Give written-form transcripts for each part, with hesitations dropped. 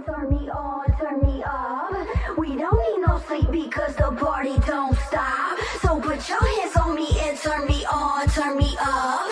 and turn me on, turn me up. We don't need no sleep because the party don't stop. So put your hands on me and turn me on, turn me up.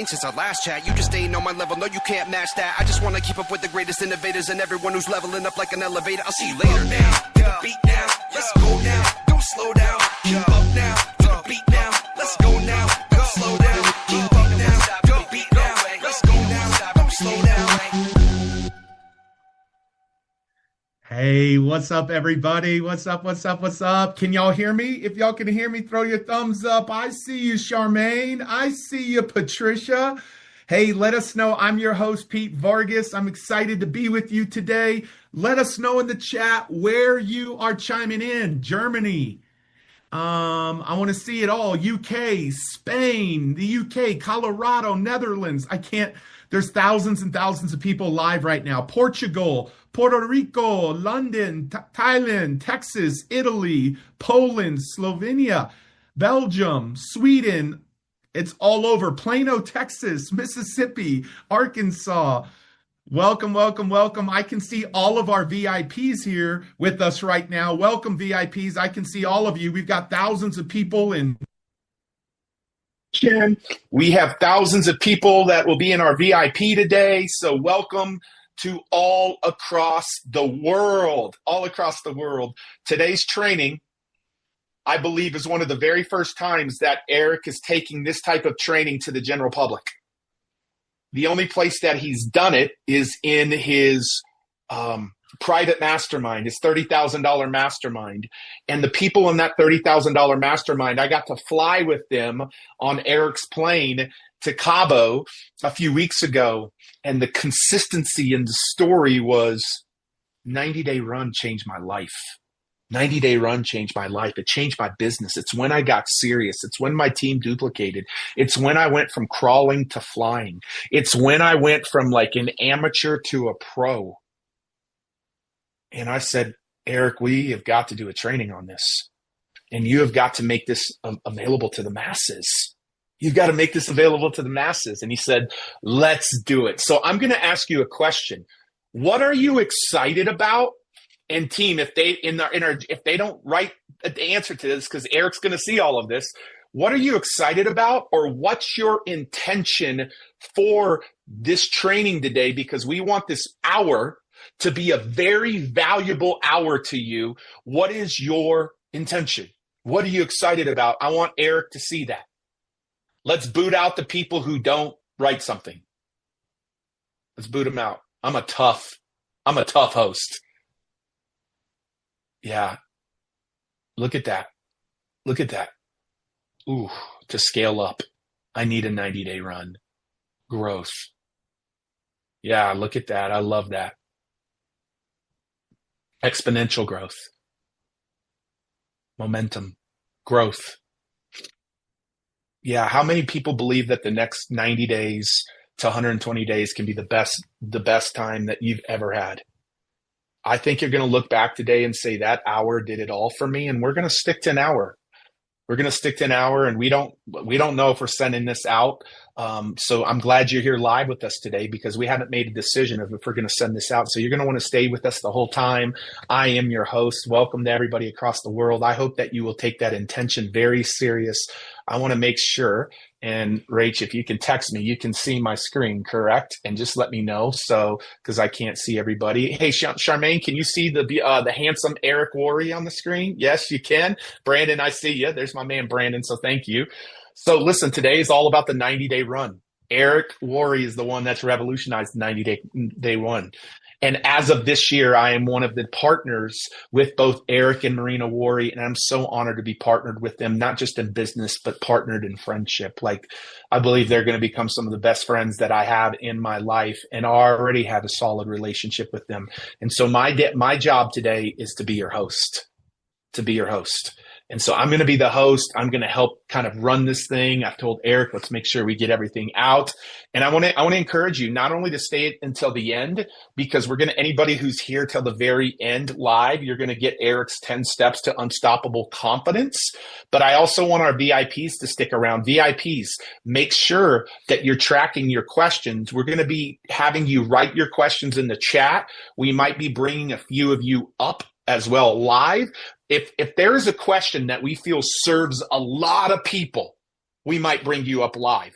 Since our last chat, you just ain't on my level. No, you can't match that. I just wanna keep up with the greatest innovators and everyone who's leveling up like an elevator. I'll see you later now. To the beat now. Let's go now. Don't slow down. Keep up now. To the beat now. Let's go now. Don't slow down. Keep up now. To the beat now. Let's go now. Don't slow down. Hey, what's up, everybody? What's up? What's up? What's up? Can y'all hear me? If y'all can hear me, throw your thumbs up. I see you, Charmaine. I see you, Patricia. Hey, let us know. I'm your host, Pete Vargas. I'm excited to be with you today. Let us know in the chat where you are chiming in. Germany. I want to see it all. UK, Spain, the UK, Colorado, Netherlands. There's thousands and thousands of people live right now. Portugal, Puerto Rico, London, Thailand, Texas, Italy, Poland, Slovenia, Belgium, Sweden. It's all over. Plano, Texas, Mississippi, Arkansas. Welcome, welcome, welcome. I can see all of our VIPs here with us right now. Welcome, VIPs. I can see all of you. We've got thousands of people in. We have thousands of people that will be in our VIP today. So welcome to all across the world, Today's training, I believe, is one of the very first times that Eric is taking this type of training to the general public. The only place that he's done it is in his private mastermind, his $30,000 mastermind. And the people in that $30,000 mastermind, I got to fly with them on Eric's plane to Cabo a few weeks ago. And the consistency in the story was 90-day run changed my life. 90-day run changed my life. It changed my business. It's when I got serious. It's when my team duplicated. It's when I went from crawling to flying. It's when I went from like an amateur to a pro. And I said, Eric, we have got to do a training on this. And you have got to make this available to the masses. You've got to make this available to the masses. And he said, let's do it. So I'm going to ask you a question. What are you excited about? And team, if they don't write the answer to this, because Eric's going to see all of this, what are you excited about, or what's your intention for this training today? Because we want this hour to be a very valuable hour to you. What is your intention? What are you excited about? I want Eric to see that. Let's boot out the people who don't write something. Let's boot them out. I'm a tough I'm a tough host. Yeah. Look at that. Look at that. Ooh, to scale up, I need a 90-day run. Growth. Yeah, look at that. I love that. Exponential growth. Momentum. Growth. Yeah, how many people believe that the next 90 days to 120 days can be the best time that you've ever had? I think you're going to look back today and say that hour did it all for me, and we're going to stick to an hour. We're going to stick to an hour, and we don't know if we're sending this out. So I'm glad you're here live with us today, because we haven't made a decision of if we're going to send this out. So you're going to want to stay with us the whole time. I am your host. Welcome to everybody across the world. I hope that you will take that intention very serious. I want to make sure, and Rach, if you can text me, you can see my screen, correct? And just let me know, so because I can't see everybody. Hey, Charmaine, can you see the handsome Eric Worre on the screen? Yes, you can. Brandon, I see you. There's my man Brandon, so thank you. So listen, today is all about the 90-day run. Eric Worre is the one that's revolutionized the 90-day run. And as of this year, I am one of the partners with both Eric and Marina Worre, and I'm so honored to be partnered with them, not just in business, but partnered in friendship. Like, I believe they're going to become some of the best friends that I have in my life, and I already have a solid relationship with them. And so my job today is to be your host, And so I'm going to be the host. I'm going to help kind of run this thing. I've told Eric, let's make sure we get everything out. And I want to encourage you not only to stay until the end, because anybody who's here till the very end live, you're going to get Eric's 10 steps to unstoppable confidence. But I also want our VIPs to stick around. VIPs, make sure that you're tracking your questions. We're going to be having you write your questions in the chat. We might be bringing a few of you up as well live. If there is a question that we feel serves a lot of people, we might bring you up live.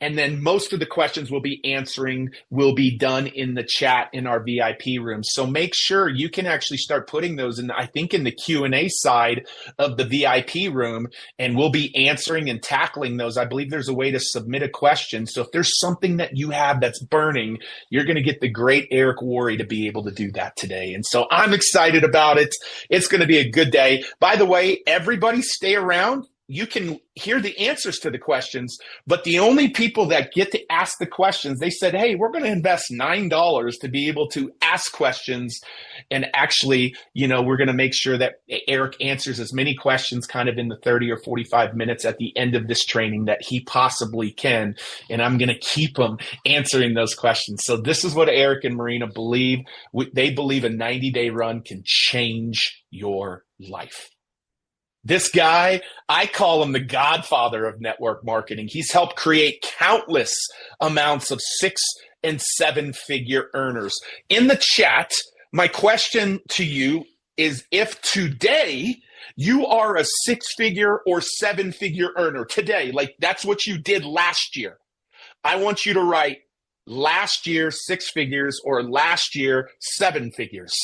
And then most of the questions we'll be answering will be done in the chat in our VIP room. So make sure you can actually start putting those in, I think, in the Q&A side of the VIP room, and we'll be answering and tackling those. I believe there's a way to submit a question. So if there's something that you have that's burning, you're going to get the great Eric Worre to be able to do that today. And so I'm excited about it. It's going to be a good day. By the way, everybody stay around. You can hear the answers to the questions, but the only people that get to ask the questions, they said, hey, we're going to invest $9 to be able to ask questions. And actually, we're going to make sure that Eric answers as many questions kind of in the 30 or 45 minutes at the end of this training that he possibly can. And I'm going to keep him answering those questions. So this is what Eric and Marina believe. They believe a 90-day run can change your life. This guy, I call him the godfather of network marketing. He's helped create countless amounts of 6- and 7-figure earners. In the chat, my question to you is, if today you are a 6-figure or 7-figure earner today, like that's what you did last year, I want you to write last year 6 figures or last year 7 figures.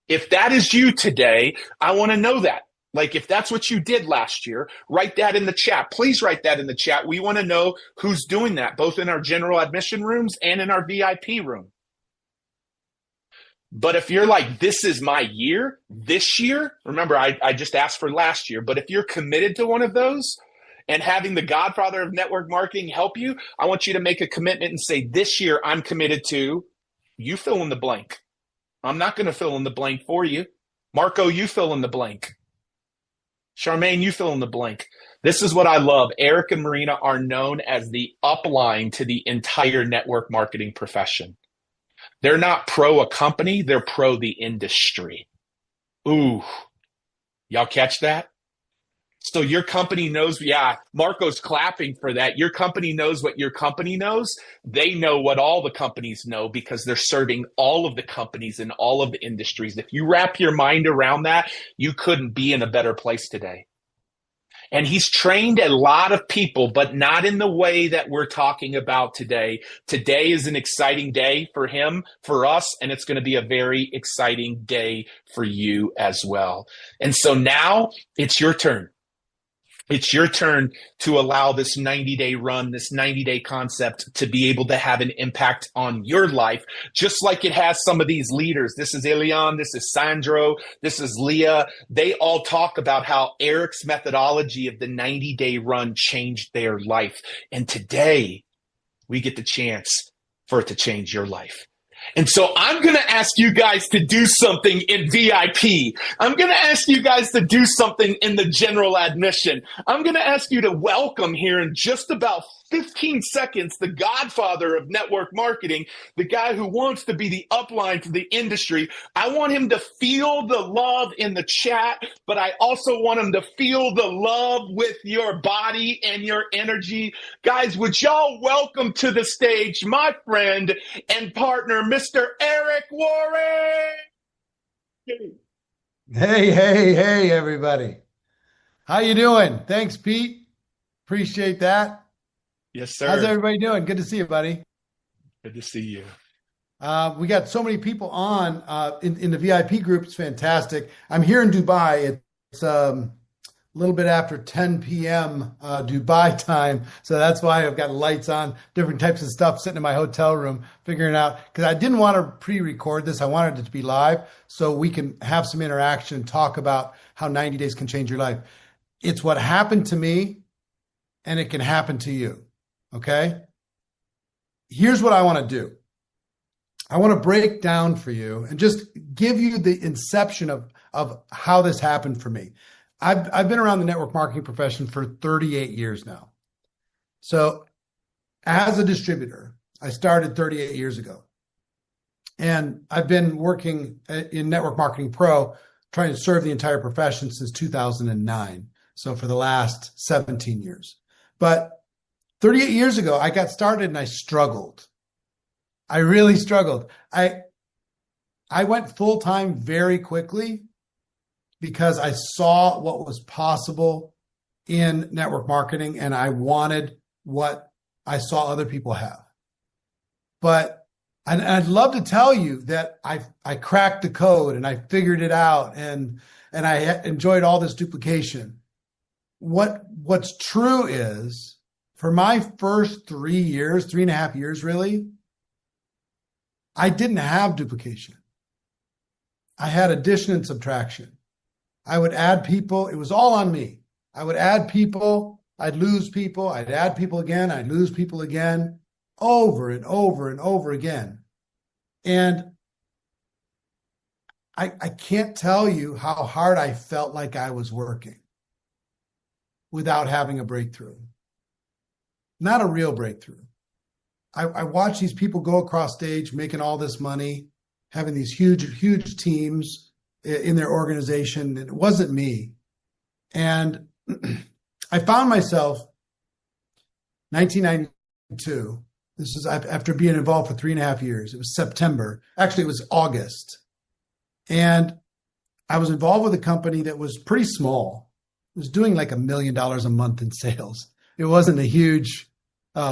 If that is you today, I want to know that. Like, if that's what you did last year, write that in the chat. Please write that in the chat. We want to know who's doing that, both in our general admission rooms and in our VIP room. But if you're like, this is my year, this year, remember, I just asked for last year, but if you're committed to one of those and having the godfather of network marketing help you, I want you to make a commitment and say, this year I'm committed to, you fill in the blank. I'm not going to fill in the blank for you. Marco, you fill in the blank. Charmaine, you fill in the blank. This is what I love. Eric and Marina are known as the upline to the entire network marketing profession. They're not pro a company, they're pro the industry. Ooh, y'all catch that? So your company knows, yeah, Marco's clapping for that. Your company knows what your company knows. They know what all the companies know because they're serving all of the companies in all of the industries. If you wrap your mind around that, you couldn't be in a better place today. And he's trained a lot of people, but not in the way that we're talking about today. Today is an exciting day for him, for us, and it's going to be a very exciting day for you as well. And so now it's your turn. It's your turn to allow this 90-day run, this 90-day concept to be able to have an impact on your life, just like it has some of these leaders. This is Ilian, this is Sandro, this is Leah. They all talk about how Eric's methodology of the 90-day run changed their life. And today, we get the chance for it to change your life. And so I'm going to ask you guys to do something in VIP. I'm going to ask you guys to do something in the general admission. I'm going to ask you to welcome here in just about 15 seconds the godfather of network marketing, the guy who wants to be the upline to the industry. I want him to feel the love in the chat, but I also want him to feel the love with your body and your energy. Guys, would y'all welcome to the stage my friend and partner, Mr. Eric Worre. Hey, everybody. How you doing? Thanks, Pete. Appreciate that. Yes, sir. How's everybody doing? Good to see you, buddy. Good to see you. We got so many people on in the VIP group. It's fantastic. I'm here in Dubai. It's a little bit after 10 p.m. Dubai time. So that's why I've got lights on, different types of stuff sitting in my hotel room, figuring out, because I didn't want to pre-record this. I wanted it to be live so we can have some interaction, talk about how 90 days can change your life. It's what happened to me, and it can happen to you. Okay? Here's what I want to do. I want to break down for you and just give you the inception of how this happened for me. I've been around the network marketing profession for 38 years now. So as a distributor, I started 38 years ago. And I've been working in Network Marketing Pro, trying to serve the entire profession since 2009. So for the last 17 years. But 38 years ago, I got started and I struggled. I really struggled. I went full-time very quickly because I saw what was possible in network marketing and I wanted what I saw other people have. But I'd love to tell you that I cracked the code and I figured it out and I enjoyed all this duplication. What's true is, for my first 3 years, 3.5 years really, I didn't have duplication. I had addition and subtraction. I would add people. It was all on me. I would add people. I'd lose people. I'd add people again. I'd lose people again, over and over and over again. And I can't tell you how hard I felt like I was working without having a breakthrough. Not a real breakthrough. I watch these people go across stage making all this money, having these huge teams in their organization. It wasn't me. And I found myself 1992. This is after being involved for 3.5 years. It was September. Actually, it was August. And I was involved with a company that was pretty small. It was doing like $1 million a month in sales. It wasn't a huge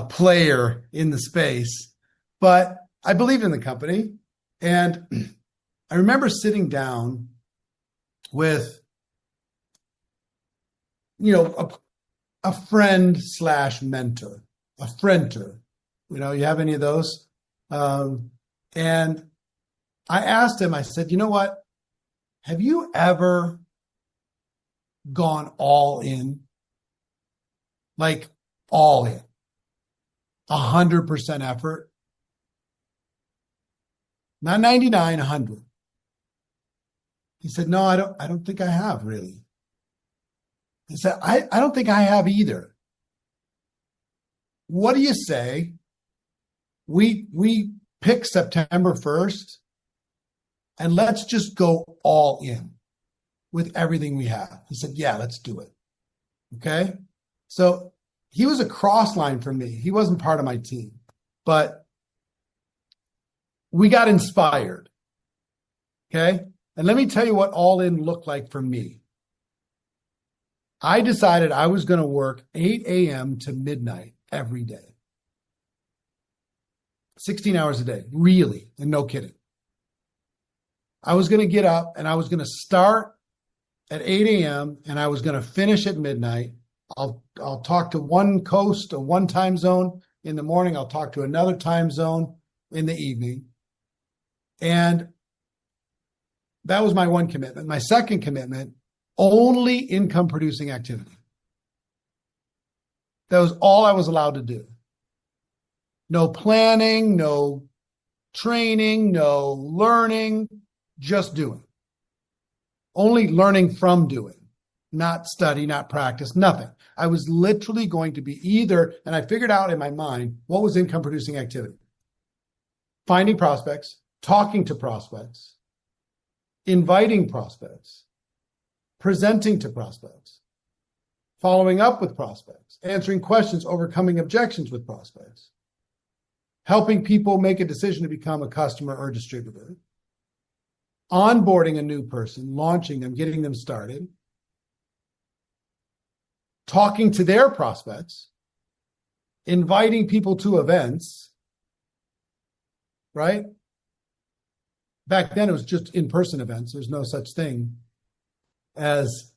player in the space, but I believed in the company. And I remember sitting down with, a friend / mentor, a friender. You have any of those? And I asked him, I said, you know what? Have you ever gone all in? Like all in, 100% effort, not 99, 100. He said, no, I don't think I have really. He said, I don't think I have either. What do you say? We pick September 1st and let's just go all in with everything we have. He said, yeah, let's do it. Okay. So he was a cross line for me. He wasn't part of my team, but we got inspired. Okay. And let me tell you what all in looked like for me. I decided I was going to work 8 a.m. to midnight every day. 16 hours a day, really, and no kidding. I was going to get up and I was going to start at 8 a.m. and I was going to finish at midnight. I'll talk to one coast or one time zone in the morning. I'll talk to another time zone in the evening. And that was my one commitment. My second commitment, only income producing activity. That was all I was allowed to do. No planning, no training, no learning, just doing. Only learning from doing, not study, not practice, nothing. I was literally going to be either, and I figured out in my mind what was income producing activity. Finding prospects, talking to prospects, inviting prospects, presenting to prospects, following up with prospects, answering questions, overcoming objections with prospects, helping people make a decision to become a customer or distributor, onboarding a new person, launching them, getting them started, talking to their prospects, inviting people to events, right? Back then, it was just in-person events. There's no such thing as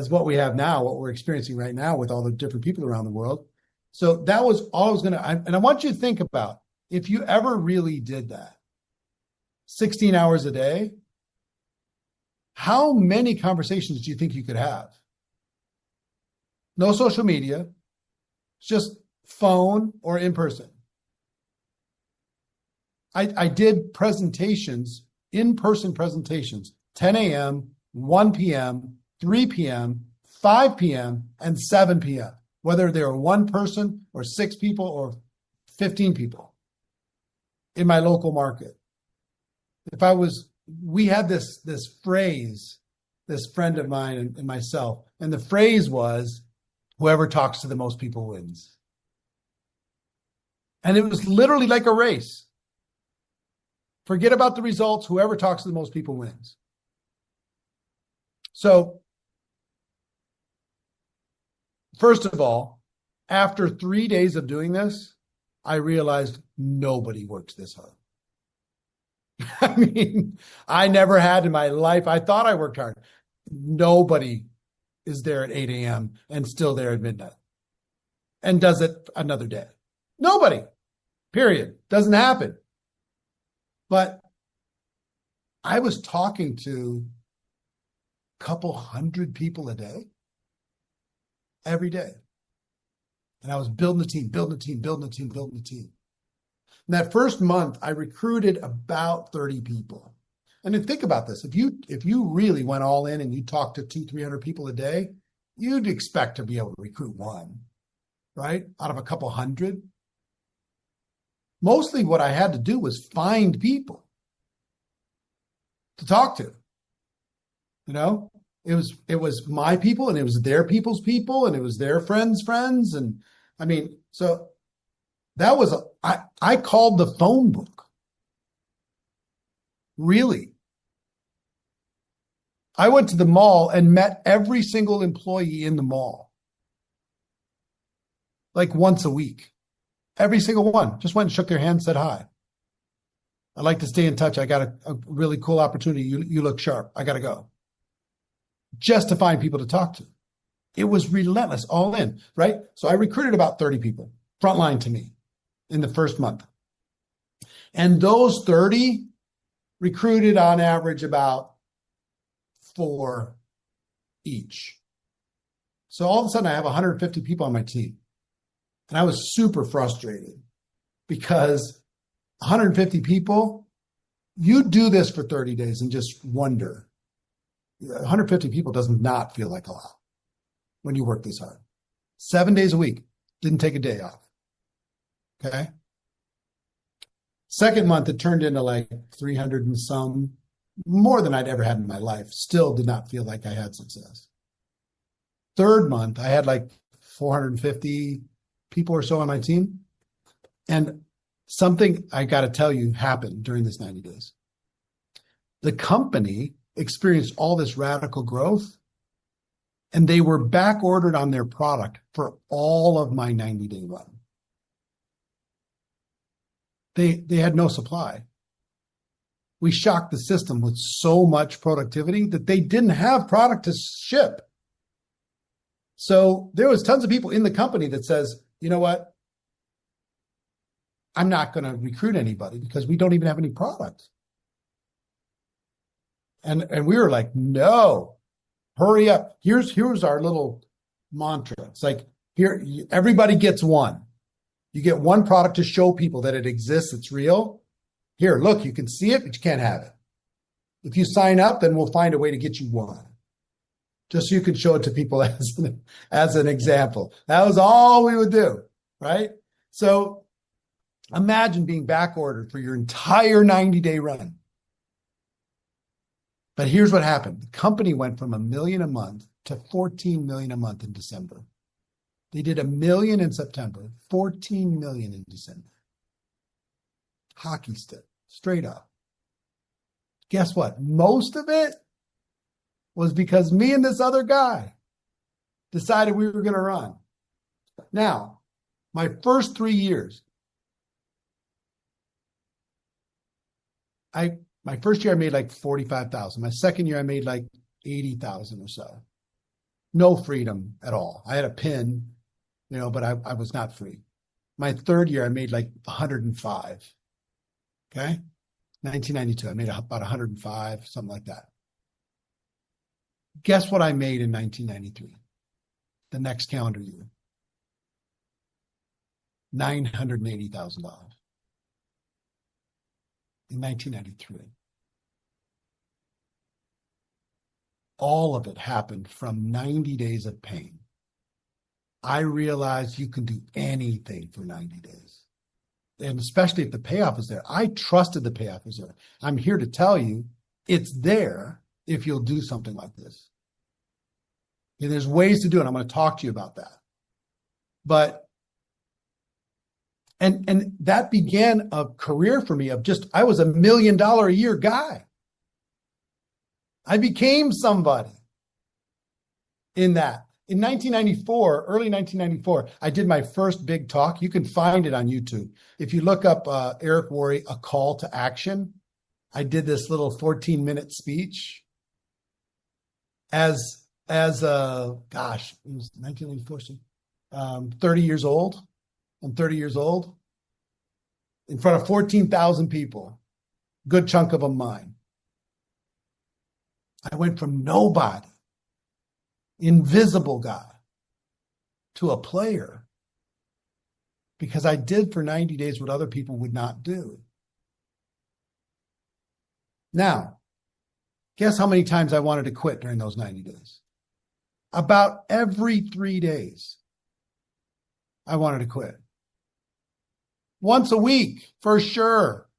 what we have now, what we're experiencing right now with all the different people around the world. So that was all I was going to, and I want you to think about, if you ever really did that, 16 hours a day, how many conversations do you think you could have? No social media, just phone or in person. I did presentations, in-person presentations, 10 a.m., 1 p.m., 3 p.m., 5 p.m., and 7 p.m., whether they were one person or 6 people or 15 people in my local market. We had this phrase, this friend of mine and myself, and the phrase was, whoever talks to the most people wins. And it was literally like a race. Forget about the results. Whoever talks to the most people wins. So, first of all, after 3 days of doing this, I realized nobody works this hard. I mean, I never had in my life. I thought I worked hard. Nobody is there at 8 a.m. and still there at midnight and does it another day. Nobody, period. Doesn't happen. But I was talking to a couple hundred people a day, every day. And I was building a team. And that first month, I recruited about 30 people. And then think about this. If you really went all in and you talked to 200-300 people a day, you'd expect to be able to recruit one, right? Out of a couple hundred. Mostly what I had to do was find people to talk to. You know, it was my people and it was their people's people and it was their friends' friends. And I mean, so that was, I called the phone book. Really. I went to the mall and met every single employee in the mall. Like once a week. Every single one. Just went and shook their hand, said hi. I'd like to stay in touch. I got a really cool opportunity. You look sharp. I got to go. Just to find people to talk to. It was relentless, all in, right? So I recruited about 30 people, frontline to me, in the first month. And those 30 recruited on average about 4 each. So all of a sudden I have 150 people on my team. And I was super frustrated because 150 people, you do this for 30 days and just wonder. 150 people does not feel like a lot when you work this hard. 7 days a week, didn't take a day off. Okay. Second month, it turned into like 300 and some, more than I'd ever had in my life. Still did not feel like I had success. Third month, I had like 450 people or so on my team. And something I got to tell you happened during this 90 days. The company experienced all this radical growth and they were back ordered on their product for all of my 90-day run. They had no supply. We shocked the system with so much productivity that they didn't have product to ship. So there was tons of people in the company that says, you know what? I'm not going to recruit anybody because we don't even have any products. And we were like, no, hurry up. Here's our little mantra. It's like, here, everybody gets one. You get one product to show people that it exists, it's real. Here, look, you can see it, but you can't have it. If you sign up, then we'll find a way to get you one. Just so you can show it to people as an example. That was all we would do, right? So imagine being back ordered for your entire 90-day run. But here's what happened. The company went from $1 million a month to $14 million a month in December. They did $1 million in September, $14 million in December. Hockey stick, straight up. Guess what? Most of it was because me and this other guy decided we were going to run. Now, my first 3 years, my first year I made like 45,000. My second year I made like 80,000 or so. No freedom at all. I had a PIN, but I was not free. My third year I made like 105. Okay? 1992, I made about 105, something like that. Guess what I made in 1993? The next calendar year. $980,000 in 1993. All of it happened from 90 days of pain. I realized you can do anything for 90 days. And especially if the payoff is there. I trusted the payoff was there. I'm here to tell you it's there if you'll do something like this. And there's ways to do it. I'm going to talk to you about that. But, and that began a career for me of I was $1 million a year guy. I became somebody in that. In 1994, early 1994, I did my first big talk. You can find it on YouTube. If you look up Eric Worre, A Call to Action, I did this little 14-minute speech as it was 1994, 30 years old. I'm 30 years old in front of 14,000 people, good chunk of them mine. I went from nobody, invisible guy, to a player because I did for 90 days what other people would not do. Now, guess how many times I wanted to quit during those 90 days? About every 3 days, I wanted to quit. Once a week, for sure.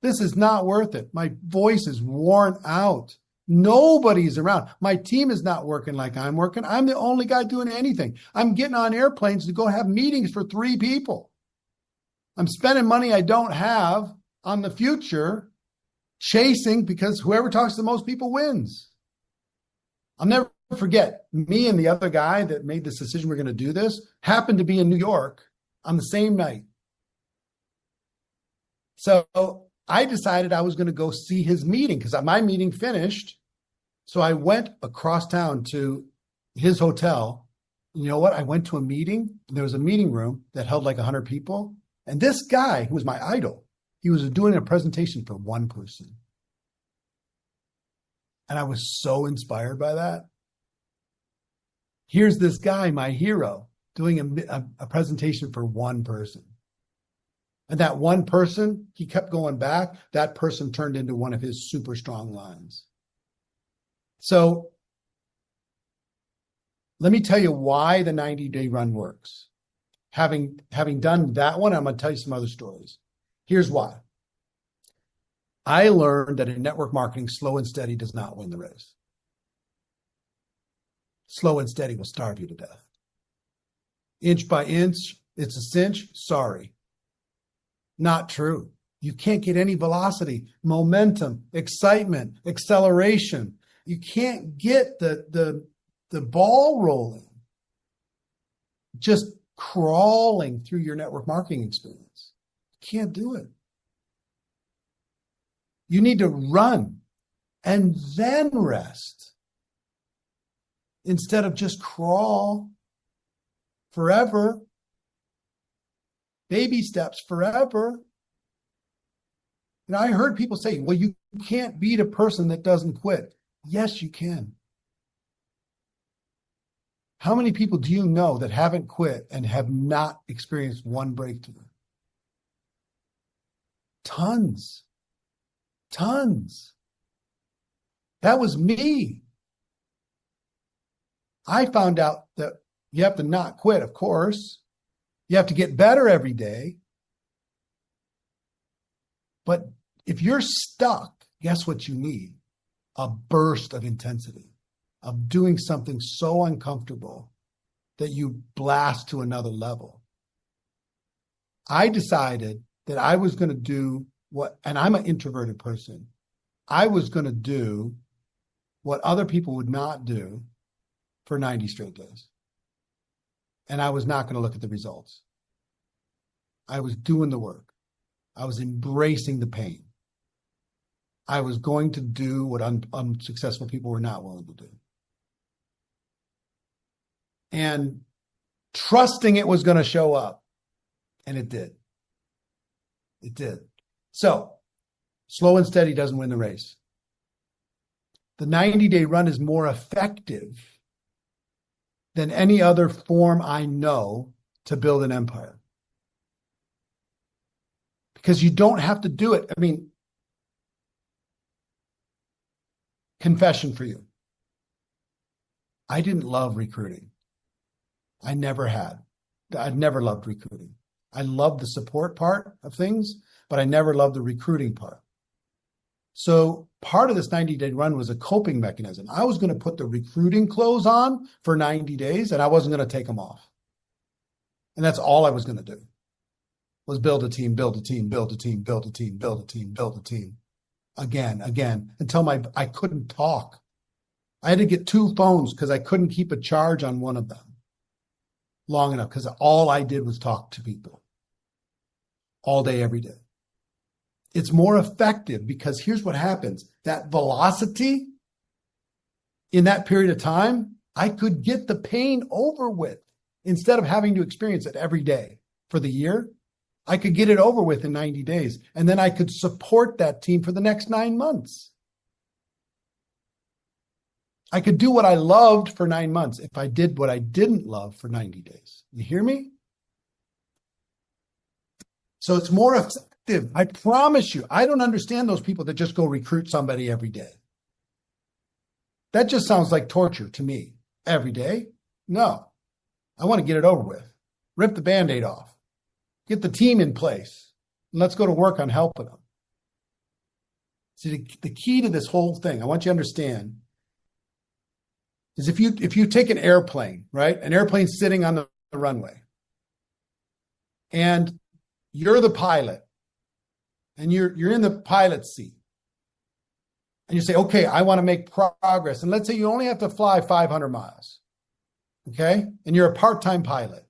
This is not worth it. My voice is worn out. Nobody's around. My team is not working like I'm working. I'm the only guy doing anything. I'm getting on airplanes to go have meetings for 3 people. I'm spending money I don't have on the future, chasing because whoever talks to the most people wins. I'll never forget, me and the other guy that made this decision we're going to do this happened to be in New York on the same night. So I decided I was going to go see his meeting because my meeting finished. So I went across town to his hotel. You know what? I went to a meeting. There was a meeting room that held like 100 people. And this guy, who was my idol, he was doing a presentation for one person. And I was so inspired by that. Here's this guy, my hero, doing a presentation for one person. And that one person, he kept going back. That person turned into one of his super strong lines. So let me tell you why the 90-day run works. Having done that one, I'm going to tell you some other stories. Here's why. I learned that in network marketing, slow and steady does not win the race. Slow and steady will starve you to death. Inch by inch, it's a cinch. Sorry. Not true. You can't get any velocity, momentum, excitement, acceleration. You can't get the ball rolling, just crawling through your network marketing experience. You can't do it. You need to run and then rest instead of just crawl forever. Baby steps forever. And I heard people say, well, you can't beat a person that doesn't quit. Yes, you can. How many people do you know that haven't quit and have not experienced one breakthrough? Tons. Tons. That was me. I found out that you have to not quit, of course. You have to get better every day. But if you're stuck, guess what you need? A burst of intensity, of doing something so uncomfortable that you blast to another level. I decided that I was going to do what, and I'm an introverted person, I was going to do what other people would not do for 90 straight days. And I was not going to look at the results. I was doing the work. I was embracing the pain. I was going to do what unsuccessful people were not willing to do. And trusting it was going to show up. And it did. It did. So, slow and steady doesn't win the race. The 90-day run is more effective than any other form I know to build an empire. Because you don't have to do it. I mean, confession for you. I didn't love recruiting. I never had. I'd never loved recruiting. I loved the support part of things, but I never loved the recruiting part. So part of this 90-day run was a coping mechanism. I was going to put the recruiting clothes on for 90 days, and I wasn't going to take them off. And that's all I was going to do, was build a team, build a team, build a team, build a team, build a team, build a team. Again, until I couldn't talk. I had to get 2 phones because I couldn't keep a charge on one of them long enough, because all I did was talk to people all day, every day. It's more effective because here's what happens. That velocity in that period of time, I could get the pain over with instead of having to experience it every day for the year. I could get it over with in 90 days, and then I could support that team for the next 9 months. I could do what I loved for 9 months if I did what I didn't love for 90 days. You hear me? So it's more effective. I promise you. I don't understand those people that just go recruit somebody every day. That just sounds like torture to me. Every day? No. I want to get it over with. Rip the Band-Aid off. Get the team in place. And let's go to work on helping them. See, the key to this whole thing, I want you to understand, is if you take an airplane, right? An airplane sitting on the runway. And you're the pilot. And you're in the pilot's seat. And you say, okay, I want to make progress. And let's say you only have to fly 500 miles. Okay? And you're a part-time pilot.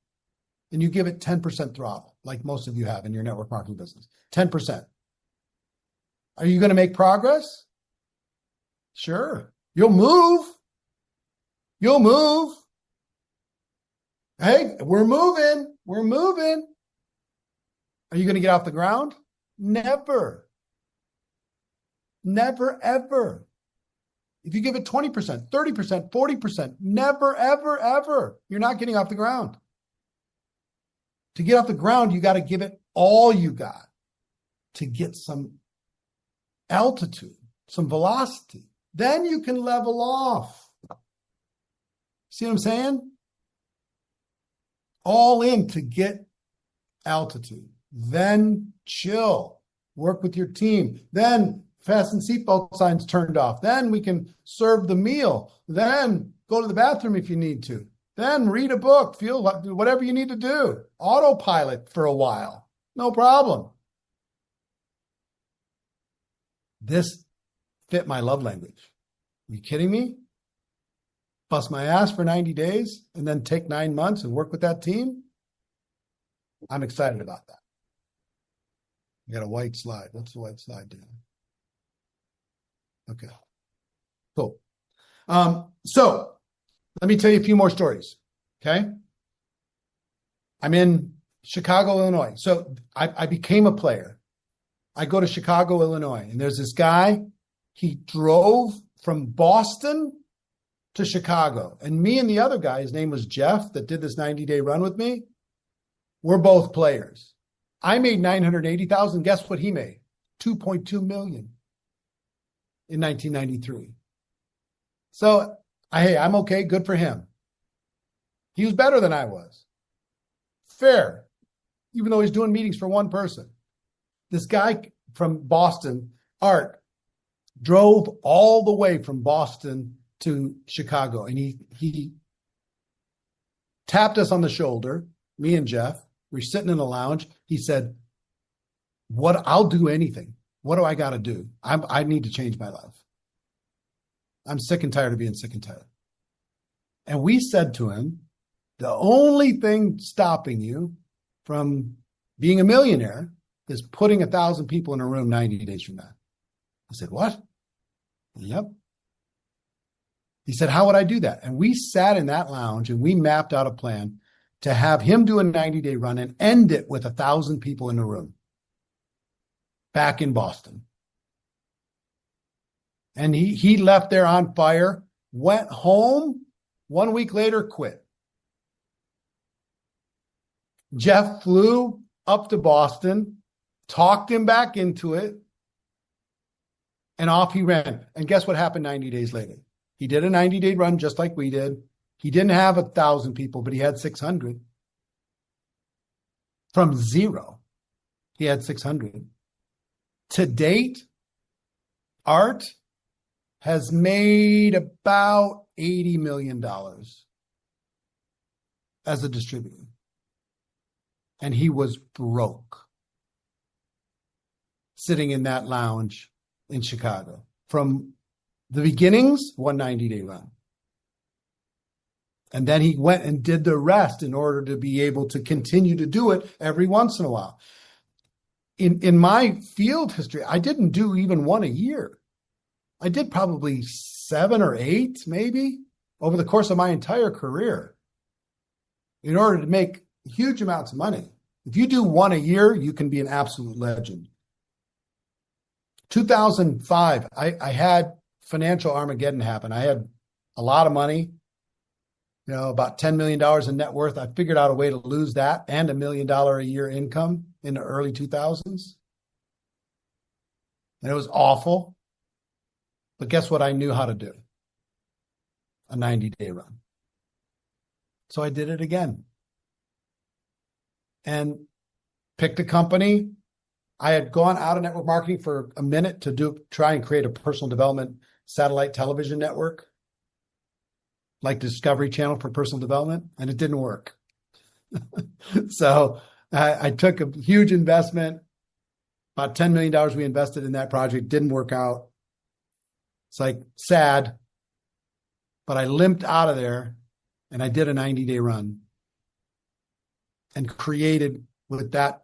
And you give it 10% throttle, like most of you have in your network marketing business. 10%. Are you going to make progress? Sure. You'll move. You'll move. Hey, we're moving. We're moving. Are you going to get off the ground? Never. Never, ever. If you give it 20%, 30%, 40%, never, ever, ever, you're not getting off the ground. To get off the ground, you got to give it all you got to get some altitude, some velocity. Then you can level off. See what I'm saying? All in to get altitude. Then chill. Work with your team. Then fasten seatbelt signs turned off. Then we can serve the meal. Then go to the bathroom if you need to. Then read a book. Feel whatever you need to do. Autopilot for a while. No problem. This fit my love language. Are you kidding me? Bust my ass for 90 days and then take 9 months and work with that team? I'm excited about that. I got a white slide. What's the white slide doing? Okay. Cool. So let me tell you a few more stories. Okay. I'm in Chicago, Illinois. So I became a player. I go to Chicago, Illinois, and there's this guy. He drove from Boston to Chicago. And me and the other guy, his name was Jeff, that did this 90-day run with me, we're both players. I made $980,000. Guess what he made? $2.2 million in 1993. So, hey, I'm okay. Good for him. He was better than I was. Fair. Even though he's doing meetings for one person. This guy from Boston, Art, drove all the way from Boston to Chicago. And he tapped us on the shoulder, me and Jeff. We're sitting in the lounge. He said, I'll do anything. What do I got to do? I need to change my life. I'm sick and tired of being sick and tired. And we said to him, the only thing stopping you from being a millionaire is putting 1,000 people in a room 90 days from now. I said, what? Yep. He said, how would I do that? And we sat in that lounge and we mapped out a plan to have him do a 90-day run and end it with 1,000 people in the room back in Boston. And he left there on fire, went home, 1 week later, quit. Jeff flew up to Boston, talked him back into it, and off he ran. And guess what happened 90 days later? He did a 90-day run just like we did. He didn't have 1,000 people, but he had 600. From zero, he had 600. To date, Art has made about $80 million as a distributor. And he was broke sitting in that lounge in Chicago. From the beginnings, 190-day run. And then he went and did the rest in order to be able to continue to do it every once in a while. In my field history, I didn't do even one a year. I did probably 7 or 8, maybe, over the course of my entire career in order to make huge amounts of money. If you do one a year, you can be an absolute legend. 2005, I had financial Armageddon happen. I had a lot of money, about $10 million in net worth. I figured out a way to lose that and $1 million a year income in the early 2000s. And it was awful. But guess what I knew how to do? A 90-day run. So I did it again. And picked a company. I had gone out of network marketing for a minute to try and create a personal development satellite television network, like Discovery Channel for personal development, and it didn't work. So I took a huge investment, about $10 million we invested in that project, didn't work out. It's like sad, but I limped out of there and I did a 90-day run and created with that.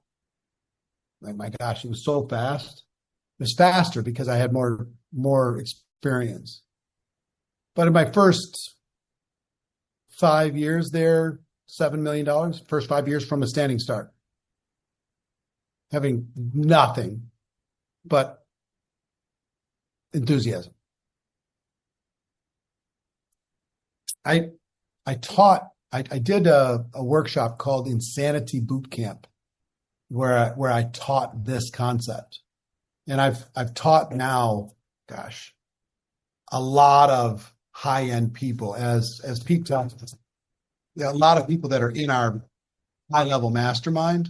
Like, my gosh, it was so fast. It was faster because I had more experience. But in my first 5 years there, $7 million, first 5 years from a standing start, having nothing but enthusiasm. I did a workshop called Insanity Boot Camp where I taught this concept. And I've taught now, gosh, a lot of high-end people as Pete talked. A lot of people that are in our high-level mastermind.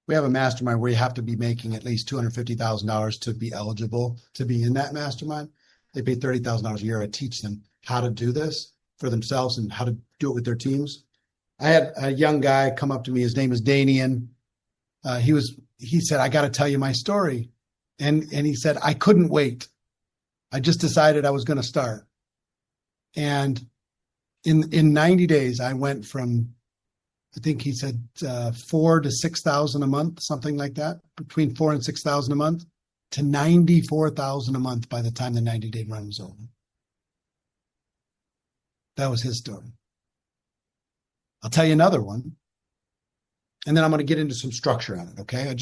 We have a mastermind where you have to be making at least $250,000 to be eligible to be in that mastermind. They pay $30,000 a year. I teach them how to do this for themselves and how to do it with their teams. I had a young guy come up to me. His name is Danian. He said, I got to tell you my story. And he said, I couldn't wait. I just decided I was going to start. And in 90 days, I went from, I think he said, 4,000 to 6,000 a month, something like that, between 4,000 and 6,000 a month, to 94,000 a month by the time the 90-day run was over. That was his story. I'll tell you another one. And then I'm going to get into some structure on it. Okay. I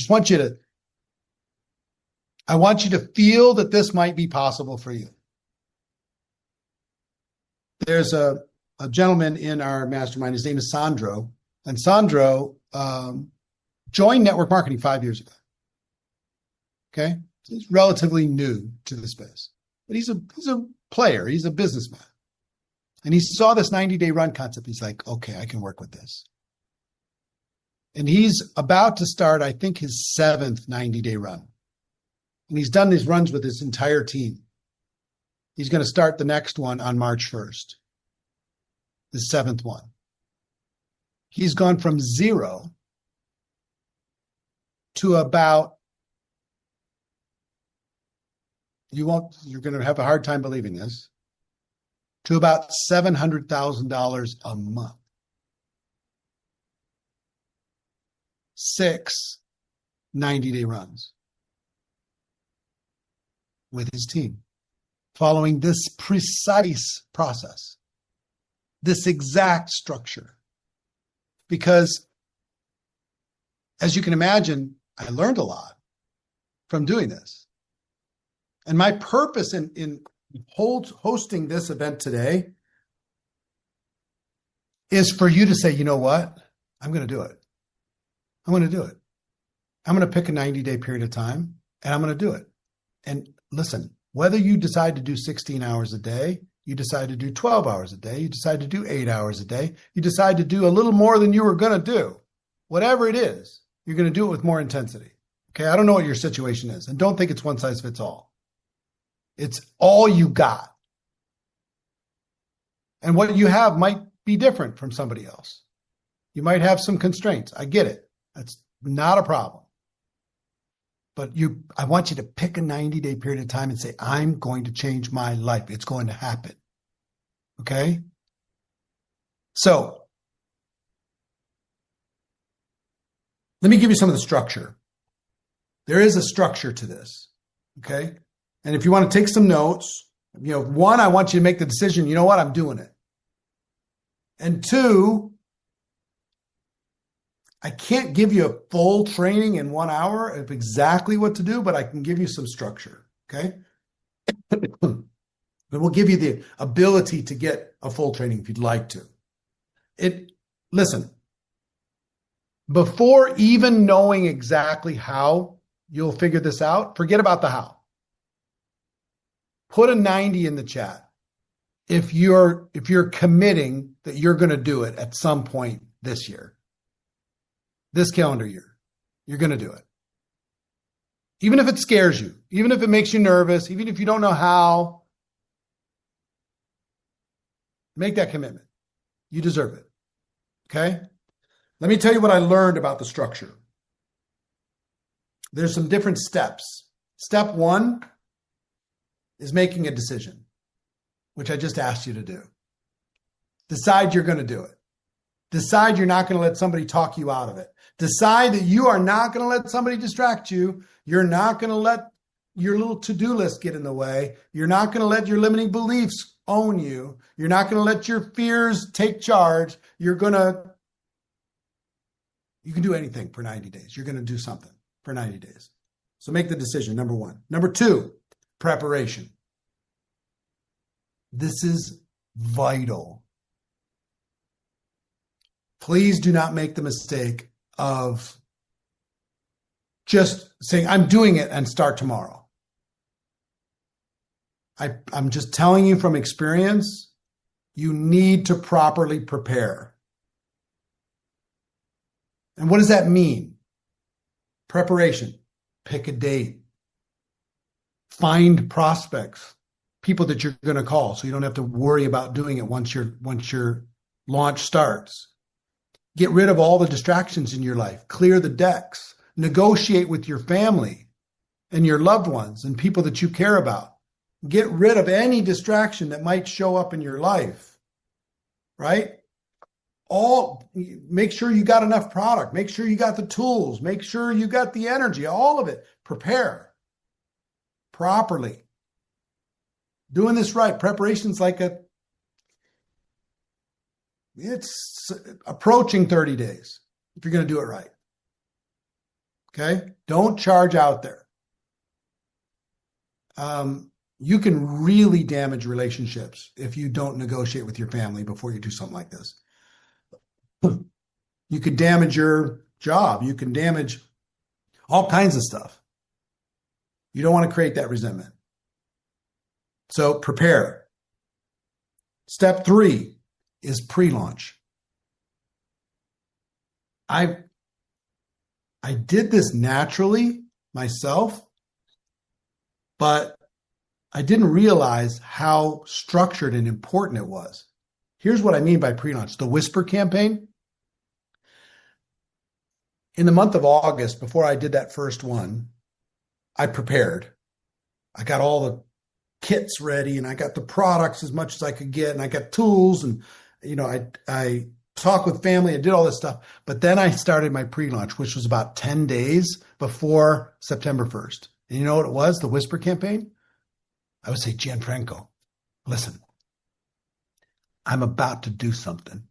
want you to feel that this might be possible for you. There's a gentleman in our mastermind. His name is Sandro. And Sandro joined network marketing 5 years ago. Okay. He's relatively new to the space, but he's a player. He's a businessman. And he saw this 90-day run concept. He's like, okay, I can work with this. And he's about to start, I think, his 7th 90-day run. And he's done these runs with his entire team. He's going to start the next one on March 1st, the 7th one. He's gone from 0 to about, you're going to have a hard time believing this, to about $700,000 a month. 6 90-day runs with his team, following this precise process, this exact structure. Because, as you can imagine, I learned a lot from doing this. And my purpose in hosting this event today is for you to say, you know what? I'm going to do it. I'm going to do it. I'm going to pick a 90-day period of time, and I'm going to do it. And listen, whether you decide to do 16 hours a day, you decide to do 12 hours a day, you decide to do 8 hours a day, you decide to do a little more than you were going to do, whatever it is, you're going to do it with more intensity. Okay, I don't know what your situation is, and don't think it's one size fits all. It's all you got. And what you have might be different from somebody else. You might have some constraints. I get it. That's not a problem. But I want you to pick a 90-day period of time and say, I'm going to change my life. It's going to happen. Okay? So, let me give you some of the structure. There is a structure to this. Okay? And if you want to take some notes, one, I want you to make the decision, you know what, I'm doing it. And 2, I can't give you a full training in 1 hour of exactly what to do, but I can give you some structure, okay? But we'll give you the ability to get a full training if you'd like to. Listen, before even knowing exactly how you'll figure this out, forget about the how. Put a 90 in the chat if you're committing that you're going to do it at some point this year. This calendar year, you're going to do it. Even if it scares you, even if it makes you nervous, even if you don't know how, make that commitment. You deserve it. Okay? Let me tell you what I learned about the structure. There's some different steps. Step 1 is making a decision, which I just asked you to do. Decide you're going to do it. Decide you're not going to let somebody talk you out of it. Decide that you are not going to let somebody distract you. You're not going to let your little to-do list get in the way. You're not going to let your limiting beliefs own you. You're not going to let your fears take charge. You can do anything for 90 days. You're going to do something for 90 days. So make the decision, number 1. Number 2, preparation. This is vital. Please do not make the mistake of just saying, I'm doing it and start tomorrow. I'm just telling you from experience, you need to properly prepare. And what does that mean? Preparation. Pick a date. Find prospects, people that you're going to call so you don't have to worry about doing it once your launch starts. Get rid of all the distractions in your life. Clear the decks. Negotiate with your family and your loved ones and people that you care about. Get rid of any distraction that might show up in your life, right? Make sure you got enough product. Make sure you got the tools. Make sure you got the energy, all of it. Prepare properly. Doing this right. Preparation's it's approaching 30 days. if you're going to do it right. Okay? Don't charge out there. You can really damage relationships if you don't negotiate with your family before you do something like this. You could damage your job. You can damage all kinds of stuff. You don't want to create that resentment. So prepare. Step 3 is pre-launch. I did this naturally myself, but I didn't realize how structured and important it was. Here's what I mean by pre-launch. The Whisper campaign. In the month of August, before I did that first one, I prepared. I got all the kits ready and I got the products as much as I could get and I got tools and, I talked with family. I did all this stuff. But then I started my pre-launch, which was about 10 days before September 1st. And you know what it was? The Whisper campaign? I would say, Gianfranco, listen, I'm about to do something.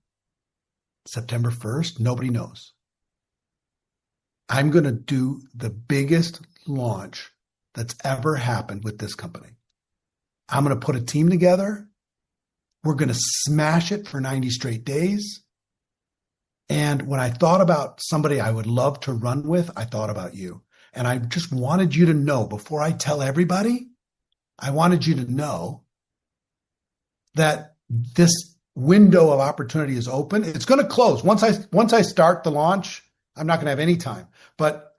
September 1st, nobody knows. I'm going to do the biggest launch that's ever happened with this company. I'm going to put a team together. We're going to smash it for 90 straight days. And when I thought about somebody I would love to run with, I thought about you. And I just wanted you to know, before I tell everybody, I wanted you to know that this window of opportunity is open. It's going to close. Once I start the launch, I'm not going to have any time. But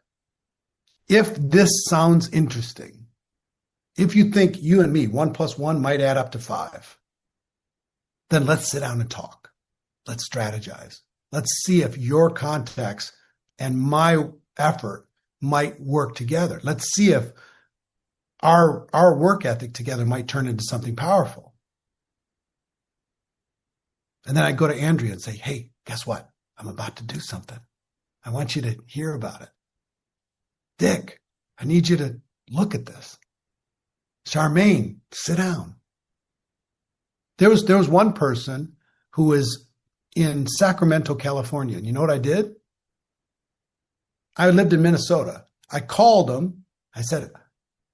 if this sounds interesting, if you think you and me, 1 + 1 might add up to 5, then let's sit down and talk. Let's strategize. Let's see if your contacts and my effort might work together. Let's see if our work ethic together might turn into something powerful. And then I go to Andrea and say, hey, guess what? I'm about to do something. I want you to hear about it. Dick, I need you to look at this. Charmaine, sit down. There was one person who was in Sacramento, California. And you know what I did? I lived in Minnesota. I called him. I said,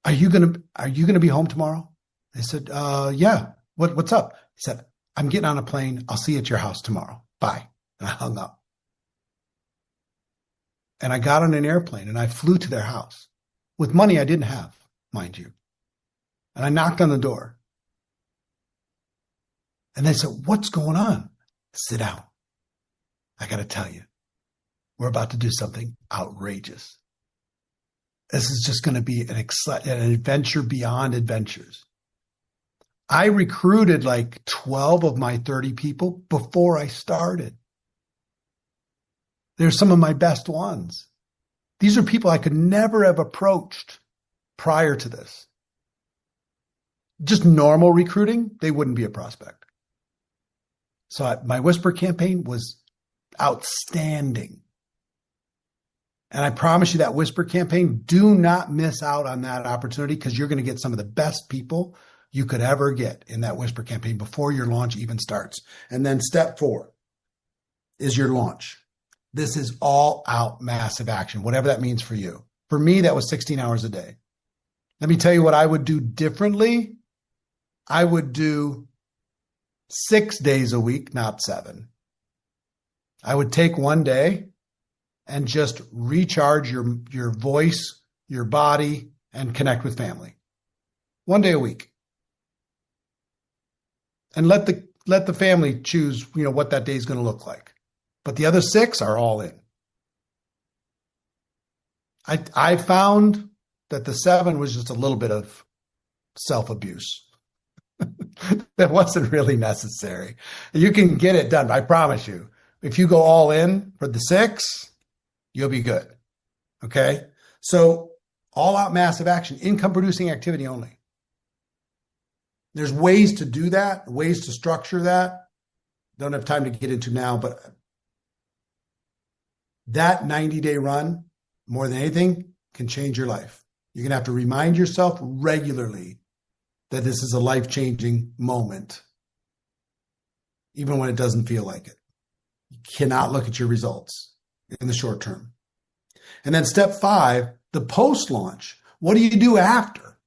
Are you gonna be home tomorrow? They said, yeah. What's up? He said, I'm getting on a plane. I'll see you at your house tomorrow. Bye. And I hung up. And I got on an airplane and I flew to their house with money I didn't have, mind you. And I knocked on the door. And they said, what's going on? Sit down. I got to tell you, we're about to do something outrageous. This is just going to be an adventure beyond adventures. I recruited like 12 of my 30 people before I started. They're some of my best ones. These are people I could never have approached prior to this. Just normal recruiting, they wouldn't be a prospect. So my Whisper campaign was outstanding. And I promise you that Whisper campaign, do not miss out on that opportunity, because you're going to get some of the best people you could ever get in that Whisper campaign before your launch even starts. And then step 4 is your launch. This is all out massive action, whatever that means for you. For me, that was 16 hours a day. Let me tell you what I would do differently. I would do 6 days a week, not 7. I would take one day and just recharge your voice, your body, and connect with family. 1 day a week. And let the family choose, what that day is going to look like. But the other 6 are all in. I found that the 7 was just a little bit of self-abuse. That wasn't really necessary. You can get it done, I promise you. If you go all in for the 6, you'll be good. Okay? So all out massive action, income producing activity only. There's ways to do that, ways to structure that. Don't have time to get into now, but that 90-day run, more than anything, can change your life. You're going to have to remind yourself regularly that this is a life-changing moment, even when it doesn't feel like it. You cannot look at your results. in the short term. And then step 5, the post-launch. What do you do after?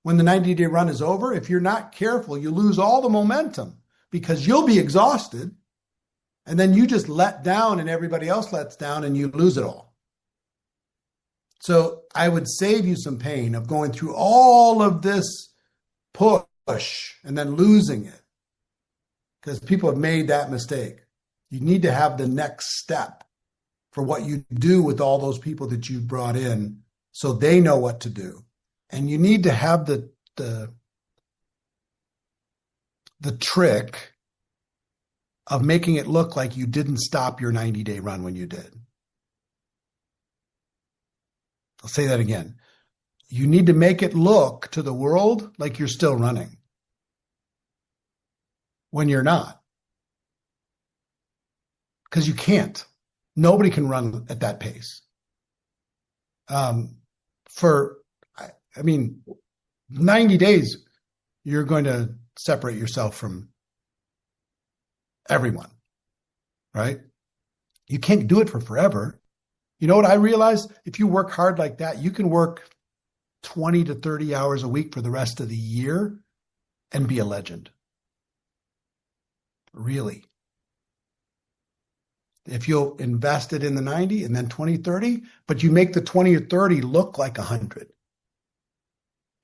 When the 90-day run is over, if you're not careful, you lose all the momentum because you'll be exhausted, and then you just let down and everybody else lets down and you lose it all. So I would save you some pain of going through all of this push and then losing it, because people have made that mistake. You need to have the next step for what you do with all those people that you've brought in so they know what to do. And you need to have the trick of making it look like you didn't stop your 90-day run when you did. I'll say that again. You need to make it look to the world like you're still running when you're not. Because you can't. Nobody can run at that pace. 90 days, you're going to separate yourself from everyone, right? You can't do it for forever. You know what I realized? If you work hard like that, you can work 20 to 30 hours a week for the rest of the year and be a legend. Really. If you'll invest it in the 90 and then 20, 30, but you make the 20 or 30 look like 100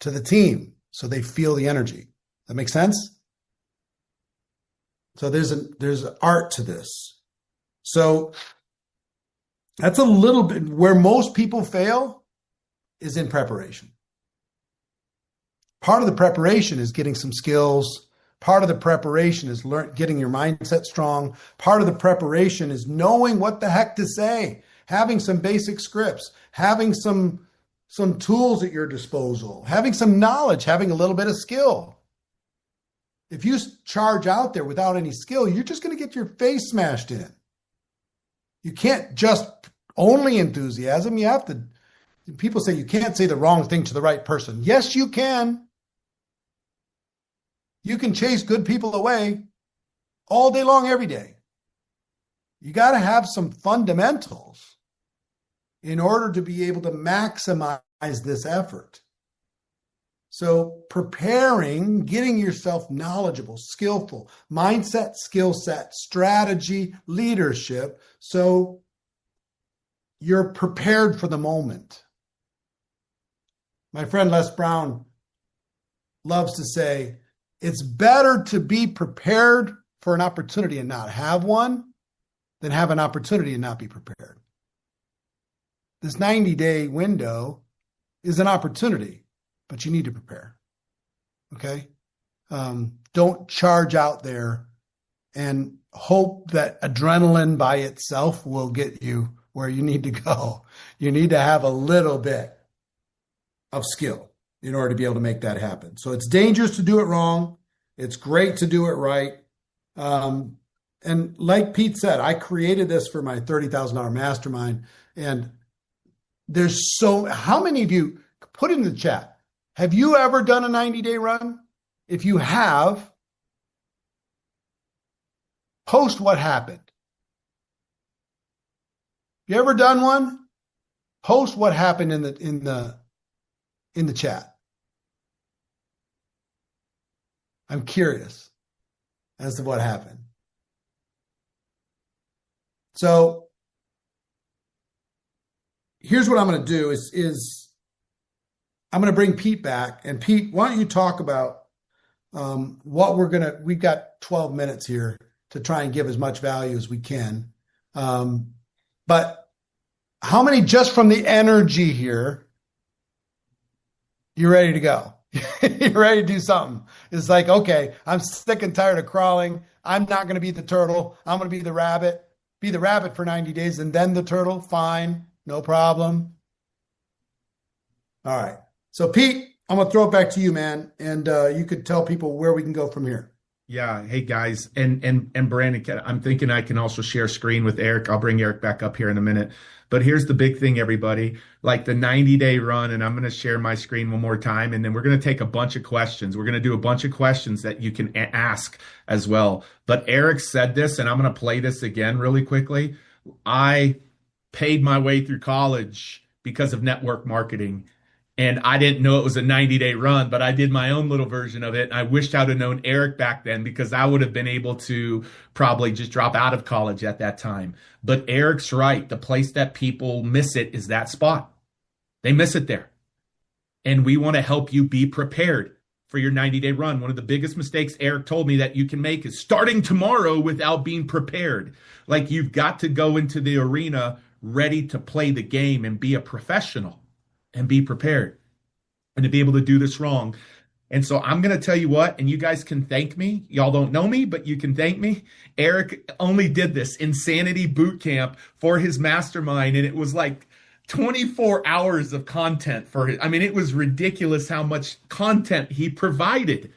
to the team so they feel the energy. That makes sense? So there's an art to this. So that's a little bit where most people fail is in preparation. Part of the preparation is getting some skills. Part of the preparation is getting your mindset strong. Part of the preparation is knowing what the heck to say, having some basic scripts, having some tools at your disposal, having some knowledge, having a little bit of skill. If you charge out there without any skill, you're just going to get your face smashed in. You can't just only enthusiasm. You have to, people say you can't say the wrong thing to the right person. Yes, you can. You can chase good people away all day long, every day. You got to have some fundamentals in order to be able to maximize this effort. So preparing, getting yourself knowledgeable, skillful, mindset, skill set, strategy, leadership, so you're prepared for the moment. My friend Les Brown loves to say, it's better to be prepared for an opportunity and not have one than have an opportunity and not be prepared. This 90-day window is an opportunity, but you need to prepare. Okay? Don't charge out there and hope that adrenaline by itself will get you where you need to go. You need to have a little bit of skill in order to be able to make that happen. So it's dangerous to do it wrong. It's great to do it right. And like Pete said, I created this for my $30,000 mastermind. And there's how many of you, put it in the chat, have you ever done a 90-day run? If you have, post what happened. You ever done one? Post what happened in the chat. I'm curious as to what happened. So here's what I'm going to do is I'm going to bring Pete back. And Pete, why don't you talk about we've got 12 minutes here to try and give as much value as we can. But how many, just from the energy here, you're ready to go? You're ready to do something. It's like, okay, I'm sick and tired of crawling. I'm not going to be the turtle. I'm going to be the rabbit. Be the rabbit for 90 days and then the turtle. Fine. No problem. All right. So Pete, I'm going to throw it back to you, man. And you could tell people where we can go from here. Yeah. Hey guys. And Brandon, I'm thinking I can also share screen with Eric. I'll bring Eric back up here in a minute. But here's the big thing, everybody, like the 90-day run, and I'm going to share my screen one more time, and then we're going to take a bunch of questions. We're going to do a bunch of questions that you can ask as well. But Eric said this, and I'm going to play this again really quickly. I paid my way through college because of network marketing. And I didn't know it was a 90-day run, but I did my own little version of it. I wished I'd have known Eric back then, because I would have been able to probably just drop out of college at that time. But Eric's right. The place that people miss it is that spot. They miss it there. And we want to help you be prepared for your 90-day run. One of the biggest mistakes Eric told me that you can make is starting tomorrow without being prepared. Like, you've got to go into the arena ready to play the game and be a professional and be prepared, and to be able to do this wrong. And so I'm going to tell you what, and you guys can thank me. Y'all don't know me, but you can thank me. Eric only did this Insanity Boot Camp for his mastermind, and it was like 24 hours of content for it. I mean, it was ridiculous how much content he provided.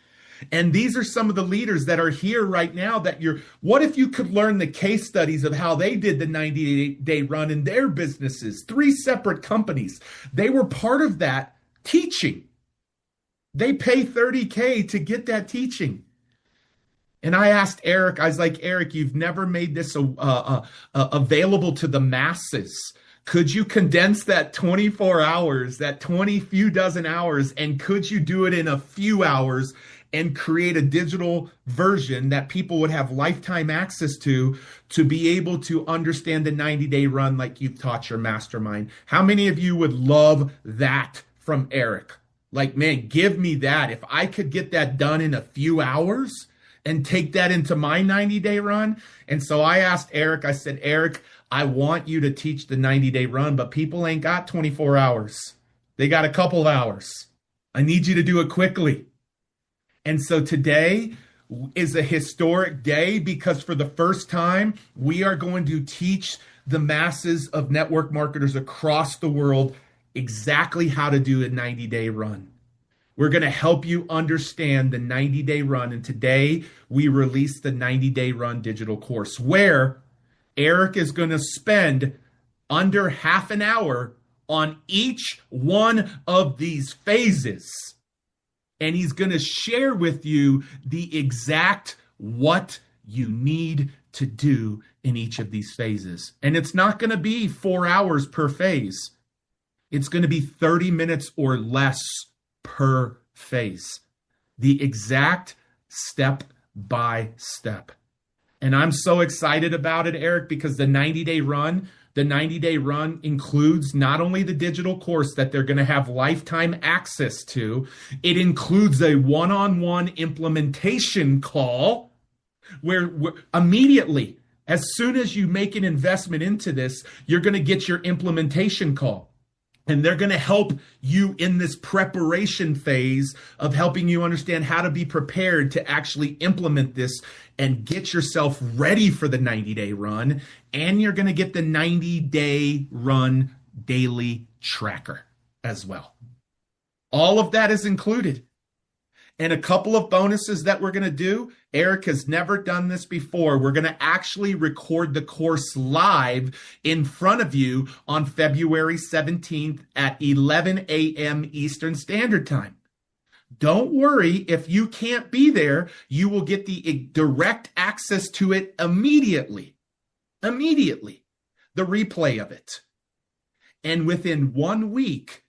And these are some of the leaders that are here right now that what if you could learn the case studies of how they did the 90-day run in their businesses, 3 separate companies. They were part of that teaching. They pay $30K to get that teaching. And I asked Eric, I was like, Eric, you've never made this available to the masses. Could you condense that 24 hours, that few dozen hours, and could you do it in a few hours and create a digital version that people would have lifetime access to be able to understand the 90-day run like you've taught your mastermind? How many of you would love that from Eric? Like, man, give me that. If I could get that done in a few hours and take that into my 90-day run. And so I asked Eric, I said, Eric, I want you to teach the 90-day run, but people ain't got 24 hours. They got a couple of hours. I need you to do it quickly. And so today is a historic day, because for the first time, we are going to teach the masses of network marketers across the world exactly how to do a 90-day run. We're going to help you understand the 90-day run. And today we release the 90-day run digital course, where Eric is going to spend under half an hour on each one of these phases. And he's going to share with you the exact what you need to do in each of these phases. And it's not going to be 4 hours per phase. It's going to be 30 minutes or less per phase. The exact step by step. And I'm so excited about it, Eric, because the 90-day run includes not only the digital course that they're going to have lifetime access to, it includes a one-on-one implementation call where immediately, as soon as you make an investment into this, you're going to get your implementation call. And they're going to help you in this preparation phase of helping you understand how to be prepared to actually implement this and get yourself ready for the 90-day run. And you're going to get the 90-day run daily tracker as well. All of that is included. And a couple of bonuses that we're going to do. Eric has never done this before. We're going to actually record the course live in front of you on February 17th at 11 a.m. Eastern Standard Time. Don't worry if you can't be there. You will get the direct access to it immediately. Immediately. The replay of it. And within 1 week,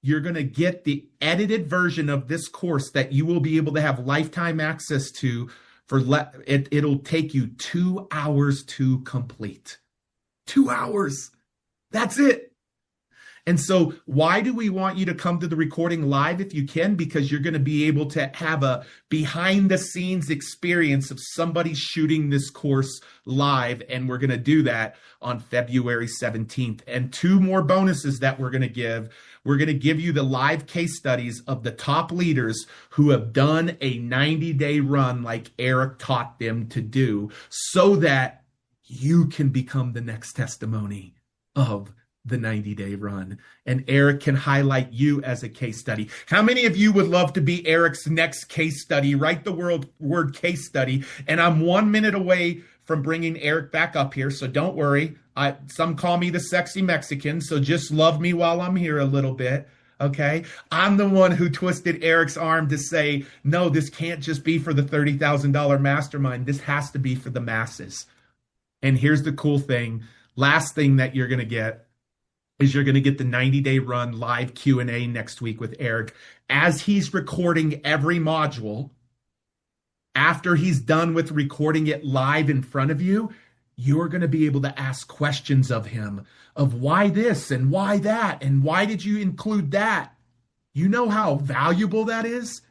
you're going to get the edited version of this course that you will be able to have lifetime access to. It'll take you 2 hours to complete. 2 hours. That's it. And so why do we want you to come to the recording live if you can? Because you're going to be able to have a behind the scenes experience of somebody shooting this course live. And we're going to do that on February 17th. And 2 more bonuses that we're going to give. We're going to give you the live case studies of the top leaders who have done a 90-day run like Eric taught them to do, so that you can become the next testimony of the 90-day run. And Eric can highlight you as a case study. How many of you would love to be Eric's next case study? Write the word case study. And I'm 1 minute away from bringing Eric back up here, so don't worry. Some call me the sexy Mexican, so just love me while I'm here a little bit, okay? I'm the one who twisted Eric's arm to say, no, this can't just be for the $30,000 mastermind. This has to be for the masses. And here's the cool thing. Last thing that you're going to get is you're going to get the 90-day run live Q&A next week with Eric. As he's recording every module, after he's done with recording it live in front of you, you're going to be able to ask questions of him of why this and why that and why did you include that? You know how valuable that is?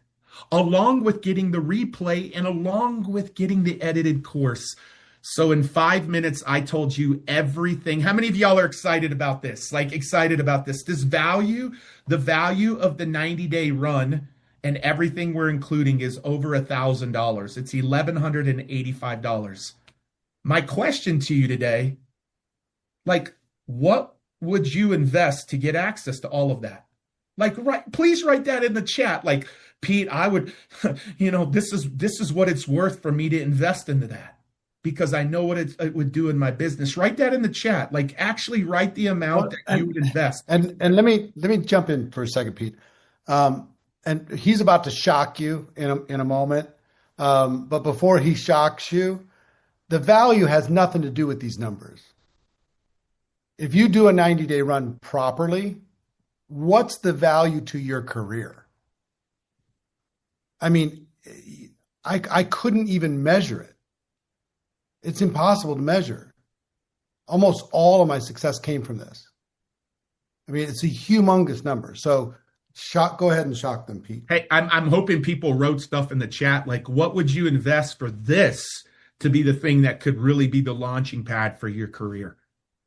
Along with getting the replay and along with getting the edited course. So in 5 minutes, I told you everything. How many of y'all are excited about this? Like excited about this? The value of the 90-day run and everything we're including is over $1,000. It's $1,185. My question to you today, like, what would you invest to get access to all of that? Like, please write that in the chat. Like, Pete, I would, this is what it's worth for me to invest into that because I know what it would do in my business. Write that in the chat. Like, actually write the amount that you would invest. And let me jump in for a second, Pete. And he's about to shock you in a moment. But before he shocks you, the value has nothing to do with these numbers. If you do a 90-day run properly, what's the value to your career? I mean, I couldn't even measure it. It's impossible to measure. Almost all of my success came from this. I mean, it's a humongous number. So go ahead and shock them, Pete. Hey, I'm hoping people wrote stuff in the chat. Like, what would you invest for this to be the thing that could really be the launching pad for your career?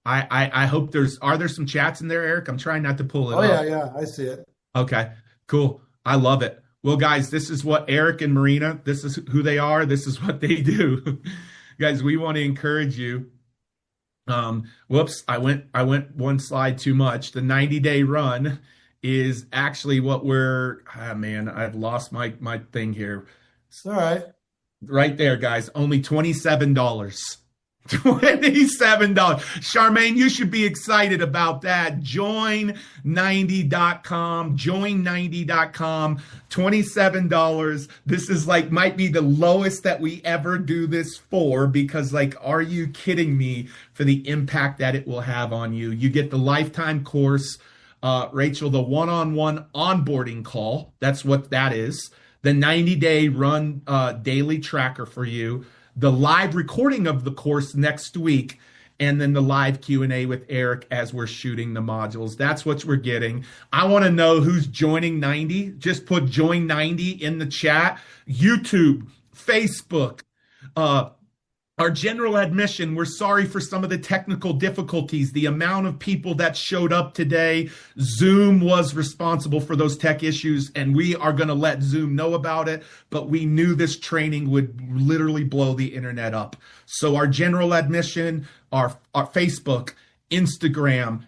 I hope are there some chats in there, Eric? I'm trying not to pull it up. Yeah, I see it. Okay, cool. I love it. Well, guys, this is what Eric and Marina, this is who they are. This is what they do. Guys, we want to encourage you. Whoops, I went one slide too much. The 90-day run is actually what I've lost my thing here. It's all right. Right there, guys. Only $27. $27. Charmaine, you should be excited about that. Join90.com. Join90.com. $27. This is might be the lowest that we ever do this for because are you kidding me for the impact that it will have on you? You get the lifetime course, Rachel, the one-on-one onboarding call. That's what that is. The 90-day run daily tracker for you, the live recording of the course next week, and then the live Q&A with Eric as we're shooting the modules. That's what we're getting. I want to know who's joining 90. Just put join 90 in the chat. YouTube, Facebook, our general admission, we're sorry for some of the technical difficulties. The amount of people that showed up today, Zoom was responsible for those tech issues, and we are going to let Zoom know about it, but we knew this training would literally blow the internet up. So our general admission, our Facebook, Instagram,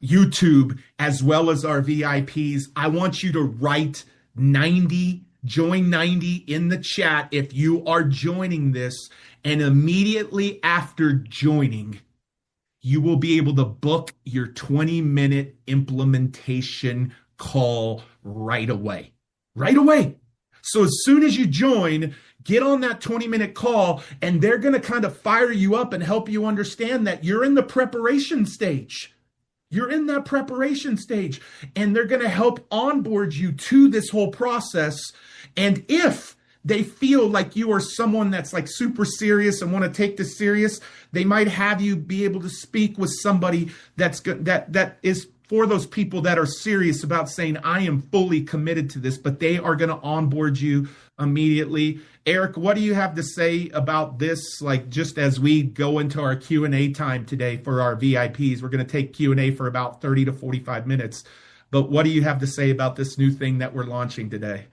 YouTube, as well as our VIPs, I want you to write 90 Join 90 in the chat if you are joining this, and immediately after joining, you will be able to book your 20-minute implementation call right away. Right away. So as soon as you join, get on that 20-minute call, and they're going to kind of fire you up and help you understand that you're in the preparation stage. You're in that preparation stage, and they're going to help onboard you to this whole process. And if they feel like you are someone that's super serious and want to take this serious, they might have you be able to speak with somebody that's good, that is for those people that are serious about saying, I am fully committed to this, but they are going to onboard you immediately. Eric, what do you have to say about this? Just as we go into our Q&A time today for our VIPs, we're going to take Q&A for about 30 to 45 minutes. But what do you have to say about this new thing that we're launching today?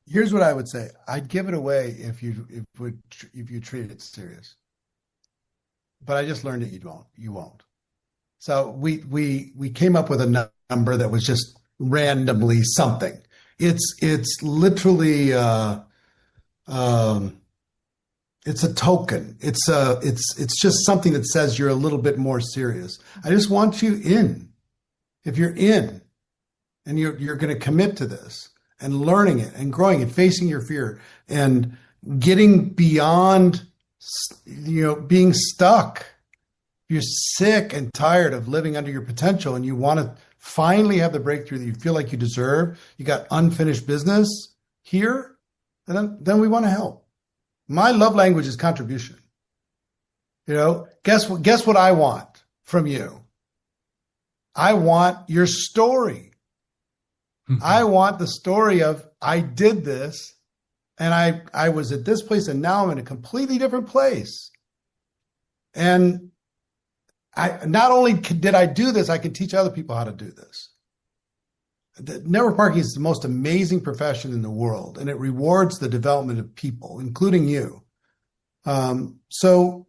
Here's what I would say. I'd give it away if you treated it serious. But I just learned that you won't. So we came up with a number that was just randomly something. It's literally it's a token. It's just something that says you're a little bit more serious. I just want you in. If you're in and you're going to commit to this and learning it and growing and facing your fear and getting beyond being stuck. you're sick and tired of living under your potential and you want to finally have the breakthrough that you feel like you deserve, you got unfinished business here, and then we want to help. My love language is contribution. Guess what I want from you? I want your story. I want the story of, I did this and I was at this place and now I'm in a completely different place. And I not only did I do this, I can teach other people how to do this. Network marketing is the most amazing profession in the world, and it rewards the development of people, including you. So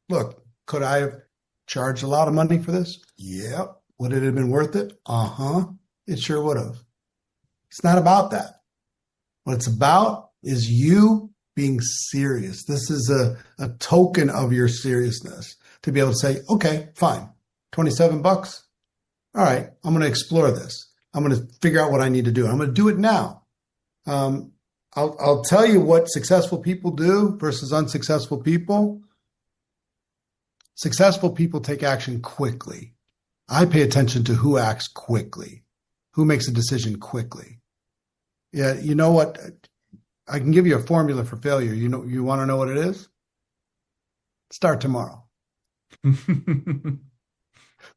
look, could I have charged a lot of money for this? Yep. Would it have been worth it? It sure would have. It's not about that. What it's about is you being serious. This is a token of your seriousness to be able to say, okay, fine, $27. All right, I'm going to explore this. I'm going to figure out what I need to do. I'm going to do it now. I'll tell you what successful people do versus unsuccessful people. Successful people take action quickly. I pay attention to who acts quickly, who makes a decision quickly. Yeah, you know what? I can give you a formula for failure. You want to know what it is? Start tomorrow.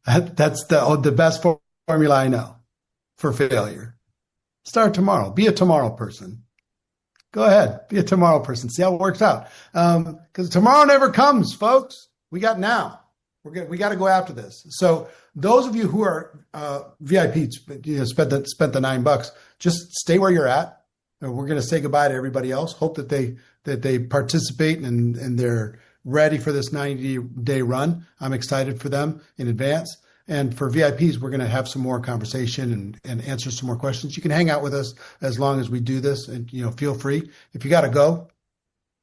That's the best formula I know for failure. Start tomorrow. Be a tomorrow person. Go ahead. Be a tomorrow person. See how it works out. Because tomorrow never comes, folks. We got now. We got to go after this. So those of you who are VIPs, spent the $9, just stay where you're at. We're going to say goodbye to everybody else. Hope that they participate and they're ready for this 90-day run. I'm excited for them in advance. And for VIPs, we're going to have some more conversation and answer some more questions. You can hang out with us as long as we do this, and feel free. If you got to go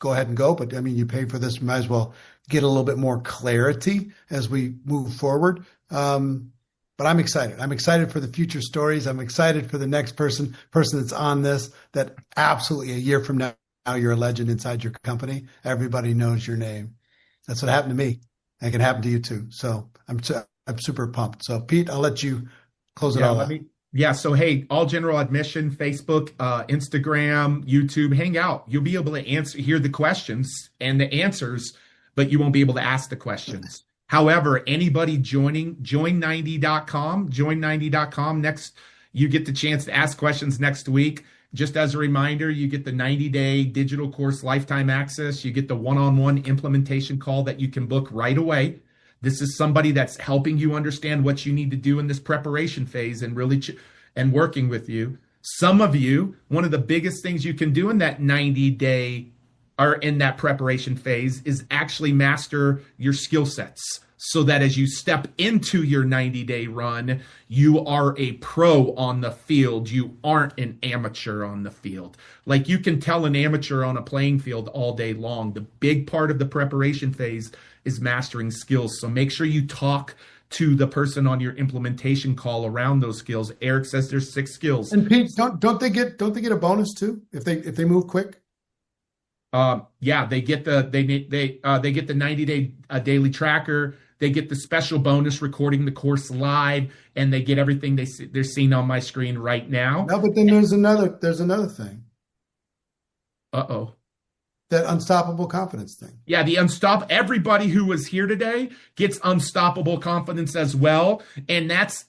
ahead and go. But I mean, you pay for this, you might as well get a little bit more clarity as we move forward. But I'm excited. I'm excited for the future stories. I'm excited for the next person that's on this, that absolutely a year from now, you're a legend inside your company. Everybody knows your name. That's what happened to me. It can happen to you too. So I'm super pumped. So Pete, I'll let you close it all out. So, hey, all general admission, Facebook, Instagram, YouTube, hang out. You'll be able to hear the questions and the answers, but you won't be able to ask the questions. However, anybody joining join90.com next, you get the chance to ask questions next week. Just as a reminder, you get the 90-day digital course lifetime access. You get the one-on-one implementation call that you can book right away. This is somebody that's helping you understand what you need to do in this preparation phase and really and working with you. Some of you, one of the biggest things you can do in that 90-day or in that preparation phase is actually master your skill sets, so that as you step into your 90-day run, you are a pro on the field. You aren't an amateur on the field. Like, you can tell an amateur on a playing field all day long. The big part of the preparation phase is mastering skills. So make sure you talk to the person on your implementation call around those skills. Eric says there's 6 skills. And Pete, don't they get a bonus too if they move quick? They get the 90-day daily tracker. They get the special bonus recording the course live, and they get everything they're seeing on my screen right now. No, but then there's another thing. Uh-oh. That unstoppable confidence thing. Yeah, everybody who was here today gets unstoppable confidence as well. And that's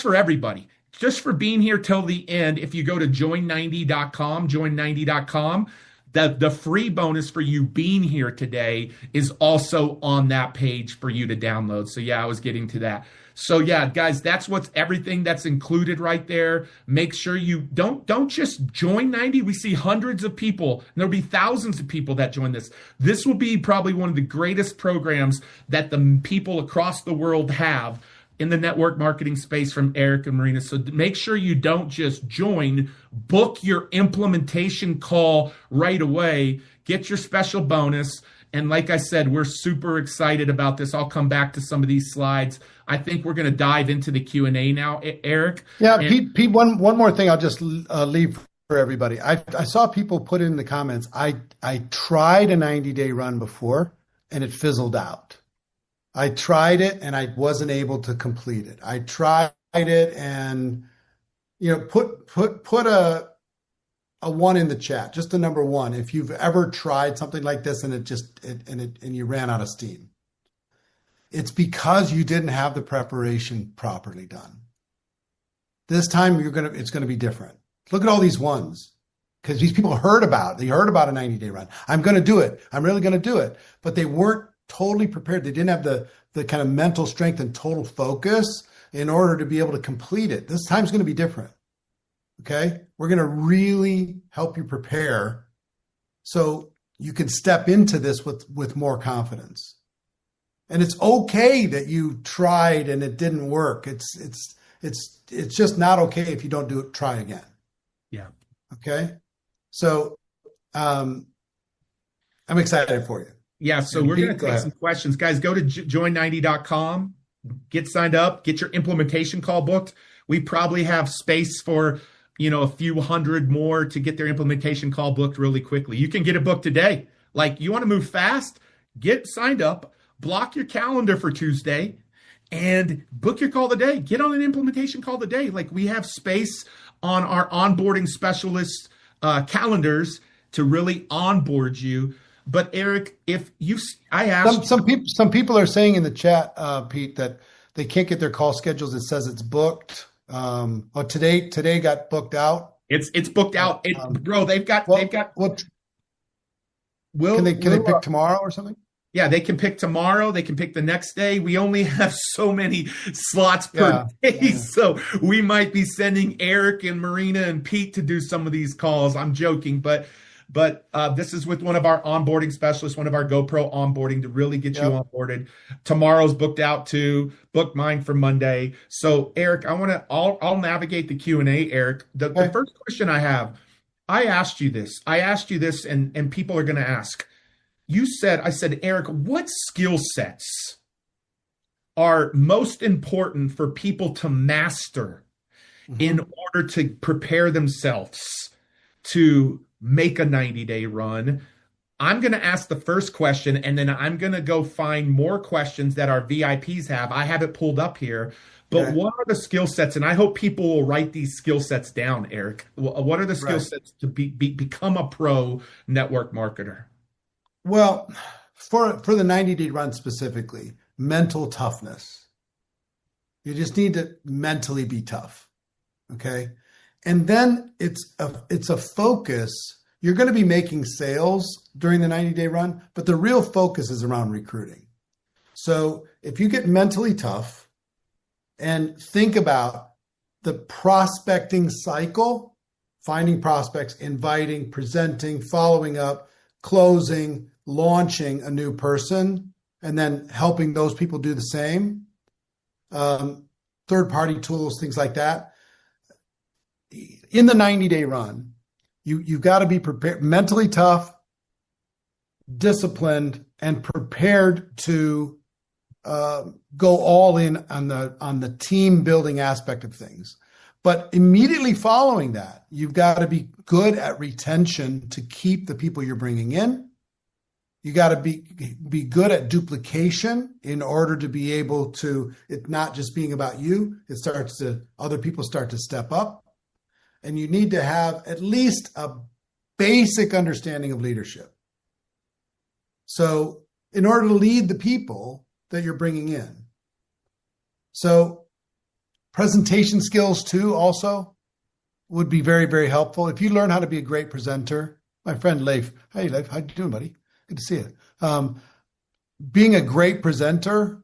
for everybody. Just for being here till the end, if you go to join90.com, the free bonus for you being here today is also on that page for you to download. So yeah, I was getting to that. So yeah, guys, that's everything that's included right there. Make sure you don't just join 90. We see hundreds of people, and there'll be thousands of people that join this. This will be probably one of the greatest programs that the people across the world have in the network marketing space from Eric and Marina. So make sure you don't just join, book your implementation call right away, get your special bonus. And like I said, we're super excited about this. I'll come back to some of these slides. I think we're going to dive into the Q&A now, Eric. Yeah, Pete, one more thing I'll just leave for everybody. I saw people put in the comments, I tried a 90-day run before and it fizzled out. I tried it and I wasn't able to complete it. I tried it and, put a one in the chat, just the number one. If you've ever tried something like this and you ran out of steam, it's because you didn't have the preparation properly done. This time it's going to be different. Look at all these ones, because these people heard about a 90-day run. I'm going to do it. I'm really going to do it. But they weren't totally prepared. They didn't have the kind of mental strength and total focus in order to be able to complete it. This time's going to be different. Okay. We're going to really help you prepare so you can step into this with more confidence. And it's okay that you tried and it didn't work. It's just not okay if you don't try again. Yeah. Okay. So, I'm excited for you. Yeah. So we're going to take some questions, guys. Go to join90.com, get signed up, get your implementation call booked. We probably have space for, a few hundred more to get their implementation call booked really quickly. You can get it booked today. Like, you want to move fast, get signed up, block your calendar for Tuesday and book your call today. Get on an implementation call today. Like, we have space on our onboarding specialist calendars to really onboard you. But Eric, I asked some people are saying in the chat, Pete, that they can't get their call schedules. It says it's booked. Today got booked out. It's booked out. Bro, they've got. Can they pick tomorrow or something? Yeah, they can pick tomorrow. They can pick the next day. We only have so many slots per day. Yeah. So we might be sending Eric and Marina and Pete to do some of these calls. I'm joking, but this is with one of our onboarding specialists, one of our GoPro onboarding to really get you onboarded. Tomorrow's booked out too. Book mine for Monday. So Eric, I'll navigate the Q&A, Eric. The first question I have, I asked you this and people are going to ask. I said, Eric, what skill sets are most important for people to master in order to prepare themselves to make a 90-day run? I'm going to ask the first question, and then I'm going to go find more questions that our VIPs have. I have it pulled up here. But what are the skill sets? And I hope people will write these skill sets down, Eric. What are the skill sets to become a pro network marketer? Well, for the 90-day run specifically, mental toughness. You just need to mentally be tough. Okay. And then it's a focus. You're going to be making sales during the 90-day run, but the real focus is around recruiting. So if you get mentally tough and think about the prospecting cycle, finding prospects, inviting, presenting, following up, closing, launching a new person, and then helping those people do the same, third-party tools, things like that. In the 90-day run, you've got to be prepared, mentally tough, disciplined, and prepared to go all in on the team building aspect of things. But immediately following that, you've got to be good at retention to keep the people you're bringing in. You got to be good at duplication in order to be able to, it not just being about you, other people start to step up. And you need to have at least a basic understanding of leadership. So in order to lead the people that you're bringing in. So presentation skills too also would be very, very helpful. If you learn how to be a great presenter, my friend Leif, hey Leif, how you doing, buddy? Good to see you. Being a great presenter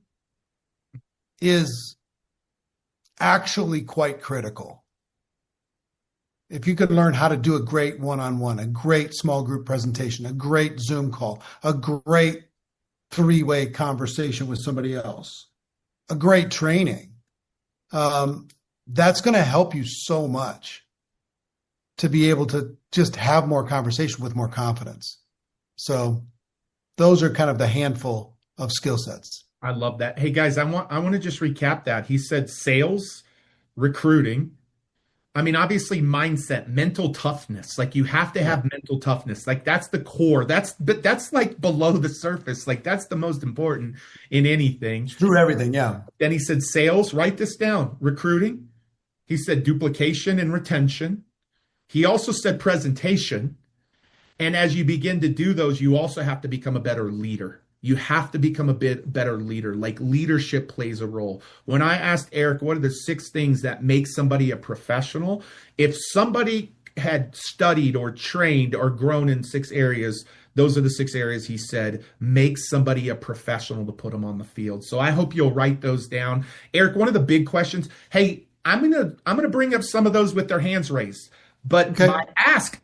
is actually quite critical. If you could learn how to do a great one-on-one, a great small group presentation, a great Zoom call, a great three-way conversation with somebody else, a great training, that's going to help you so much to be able to just have more conversation with more confidence. So those are kind of the handful of skill sets. I love that. Hey guys, I want to just recap that. He said sales, recruiting, I mean, obviously mindset, mental toughness. Like you have to have mental toughness. Like that's the core. But that's like below the surface. Like that's the most important in anything. Through everything, yeah. Then he said sales, write this down. Recruiting. He said duplication and retention. He also said presentation. And as you begin to do those, you also have to become a better leader. You have to become a bit better leader. Like leadership plays a role. When I asked Eric, what are the 6 things that make somebody a professional? If somebody had studied or trained or grown in 6 areas, those are the 6 areas he said make somebody a professional to put them on the field. So I hope you'll write those down. Eric, one of the big questions, hey, I'm gonna bring up some of those with their hands raised. But okay.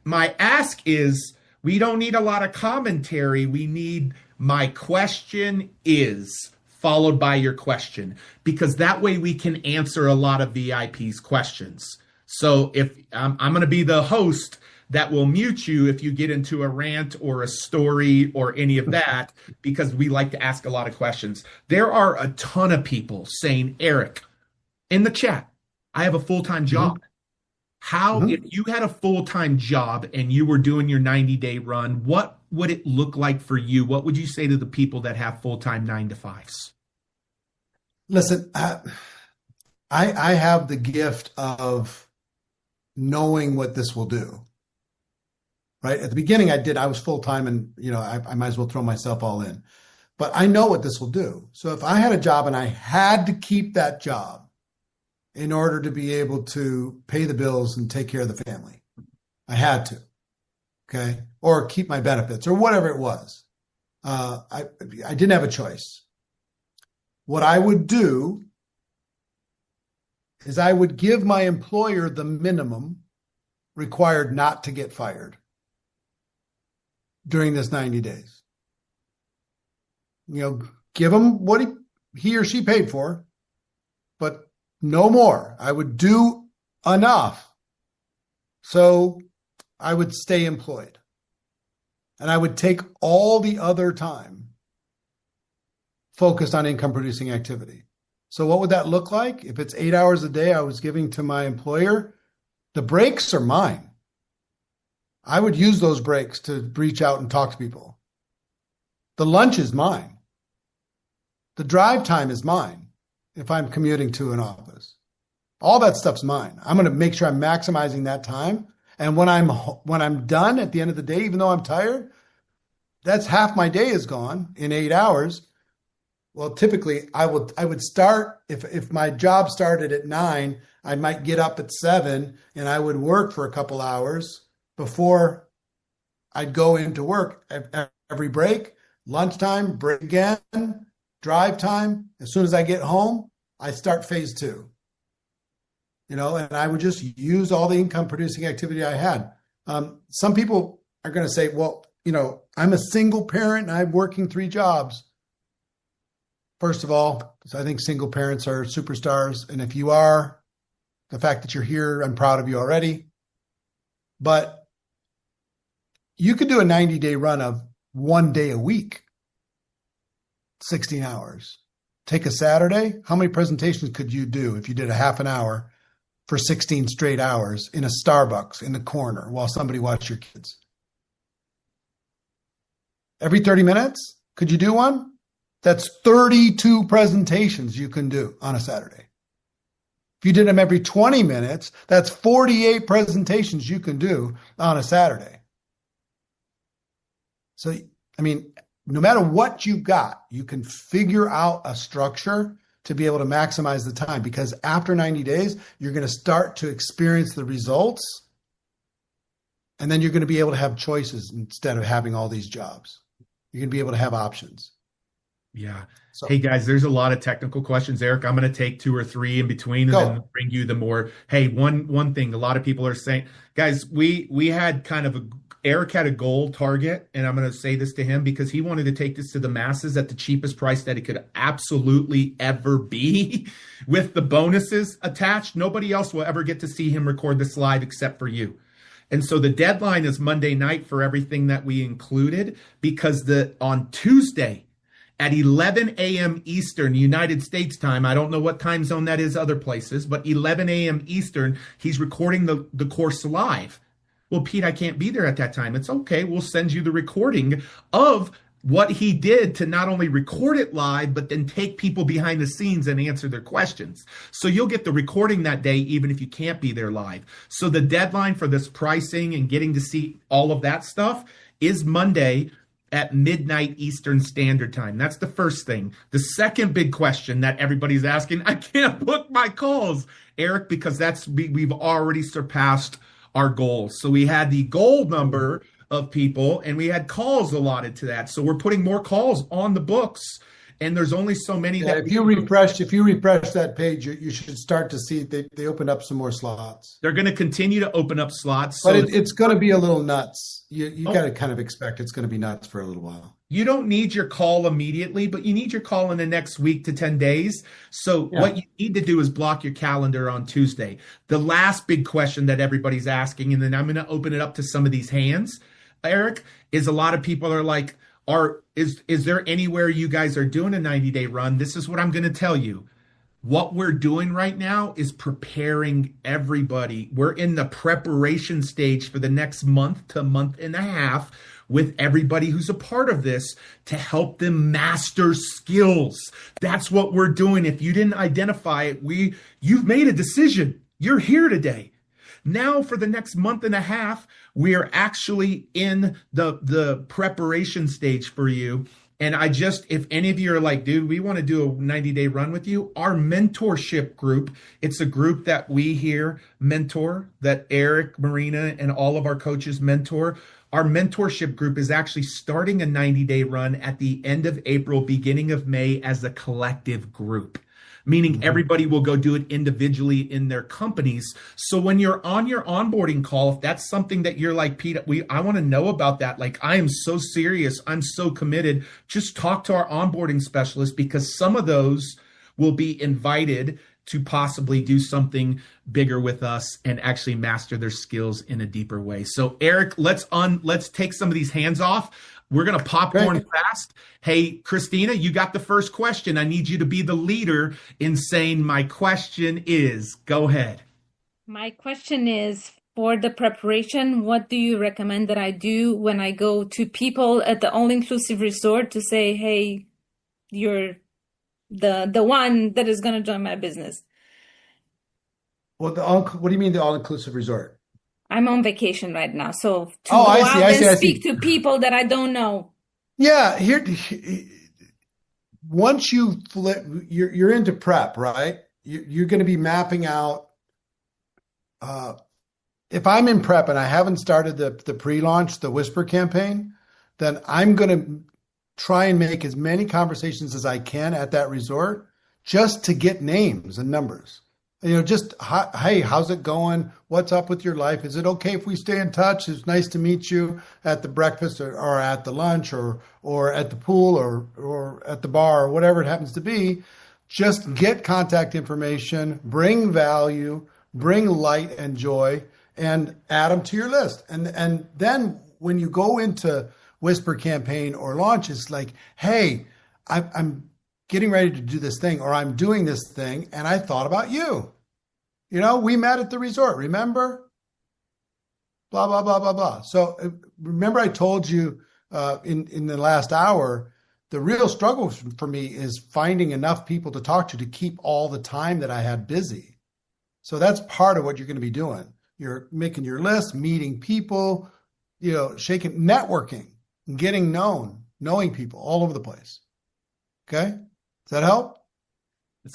my ask is we don't need a lot of commentary. We need my question is followed by your question, because that way we can answer a lot of VIP's questions. So if I'm going to be the host that will mute you if you get into a rant or a story or any of that, because we like to ask a lot of questions. There are a ton of people saying, Eric, in the chat, I have a full-time job. How, if you had a full-time job and you were doing your 90-day run, what would it look like for you? What would you say to the people that have full-time 9-to-5s? Listen, I have the gift of knowing what this will do. Right? At the beginning, I was full-time and, I might as well throw myself all in. But I know what this will do. So if I had a job and I had to keep that job in order to be able to pay the bills and take care of the family, I had to, okay? Or keep my benefits or whatever it was. I didn't have a choice. What I would do is I would give my employer the minimum required not to get fired during this 90 days. Give him what he or she paid for, but no more. I would do enough so I would stay employed. And I would take all the other time focused on income producing activity. So what would that look like? If it's 8 hours a day I was giving to my employer, the breaks are mine. I would use those breaks to reach out and talk to people. The lunch is mine. The drive time is mine if I'm commuting to an office. All that stuff's mine. I'm going to make sure I'm maximizing that time. And when I'm done at the end of the day, even though I'm tired, that's half my day is gone in 8 hours. Well, typically I would start, if my job started at 9, I might get up at 7 and I would work for a couple hours before I'd go into work. Every break, lunchtime, break again, drive time. As soon as I get home, I start phase 2. And I would just use all the income producing activity I had. Some people are going to say, well, I'm a single parent and I'm working 3 jobs. First of all, I think single parents are superstars. And if you are, the fact that you're here, I'm proud of you already. But you could do a 90-day run of 1 day a week, 16 hours. Take a Saturday. How many presentations could you do if you did a half an hour for 16 straight hours in a Starbucks in the corner while somebody watched your kids? Every 30 minutes, could you do one? That's 32 presentations you can do on a Saturday. If you did them every 20 minutes, that's 48 presentations you can do on a Saturday. So, no matter what you got, you can figure out a structure to be able to maximize the time, because after 90 days, you're going to start to experience the results, and then you're going to be able to have choices instead of having all these jobs. You're going to be able to have options. Yeah. So, hey guys, there's a lot of technical questions. Eric, I'm going to take 2 or 3 in between and then bring you the more. Hey, one thing a lot of people are saying, guys, we had Eric had a goal target, and I'm going to say this to him because he wanted to take this to the masses at the cheapest price that it could absolutely ever be with the bonuses attached. Nobody else will ever get to see him record this live except for you. And so the deadline is Monday night for everything that we included, because on Tuesday at 11 a.m. Eastern, United States time. I don't know what time zone that is other places, but 11 a.m. Eastern, he's recording the course live. Well, Pete, I can't be there at that time. It's okay. We'll send you the recording of what he did to not only record it live, but then take people behind the scenes and answer their questions. So you'll get the recording that day, even if you can't be there live. So the deadline for this pricing and getting to see all of that stuff is Monday at midnight Eastern Standard Time. That's the first thing. The second big question that everybody's asking, I can't book my calls, Eric, because we've already surpassed our goals. So we had the goal number of people and we had calls allotted to that. So we're putting more calls on the books, and there's only so many that if you refresh that page, you should start to see they opened up some more slots. They're going to continue to open up slots. But it's going to be a little nuts. You got to kind of expect it's going to be nuts for a little while. You don't need your call immediately, but you need your call in the next week to 10 days. So what you need to do is block your calendar on Tuesday. The last big question that everybody's asking, and then I'm going to open it up to some of these hands, Eric, is a lot of people are like, is there anywhere you guys are doing a 90-day run? This is what I'm going to tell you. What we're doing right now is preparing everybody. We're in the preparation stage for the next month to month and a half with everybody who's a part of this to help them master skills. That's what we're doing. If you didn't identify it, you've made a decision. You're here today. Now for the next month and a half, we are actually in the preparation stage for you. And if any of you are like, dude, we want to do a 90-day run with you, our mentorship group, it's a group that we here mentor, that Eric, Marina, and all of our coaches mentor. Our mentorship group is actually starting a 90-day run at the end of April, beginning of May as a collective group. Meaning everybody will go do it individually in their companies. So when you're on your onboarding call, if that's something that you're like, Pete, I want to know about that. Like, I am so serious. I'm so committed. Just talk to our onboarding specialist, because some of those will be invited to possibly do something bigger with us and actually master their skills in a deeper way. So Eric, let's take some of these hands off. We're going to popcorn fast. Hey, Christina, you got the first question. I need you to be the leader in saying my question is. Go ahead. My question is, for the preparation, what do you recommend that I do when I go to people at the all-inclusive resort to say, hey, you're the one that is going to join my business? Well, what do you mean the all-inclusive resort? I'm on vacation right now, so to go out and speak to people that I don't know. Yeah, once you flip, you're into prep, right? You're going to be mapping out. If I'm in prep and I haven't started the pre-launch, the Whisper campaign, then I'm going to try and make as many conversations as I can at that resort just to get names and numbers. Just, hey, how's it going? What's up with your life? Is it okay if we stay in touch? It's nice to meet you at the breakfast or at the lunch or at the pool or at the bar or whatever it happens to be. Just get contact information, bring value, bring light and joy, and add them to your list. And then when you go into Whisper campaign or launch, it's like, hey, I'm getting ready to do this thing, or I'm doing this thing, and I thought about you. We met at the resort, remember? Blah, blah, blah, blah, blah. So remember I told you in the last hour, the real struggle for me is finding enough people to talk to keep all the time that I had busy. So that's part of what you're going to be doing. You're making your list, meeting people, shaking, networking, getting knowing people all over the place. Okay? Does that help?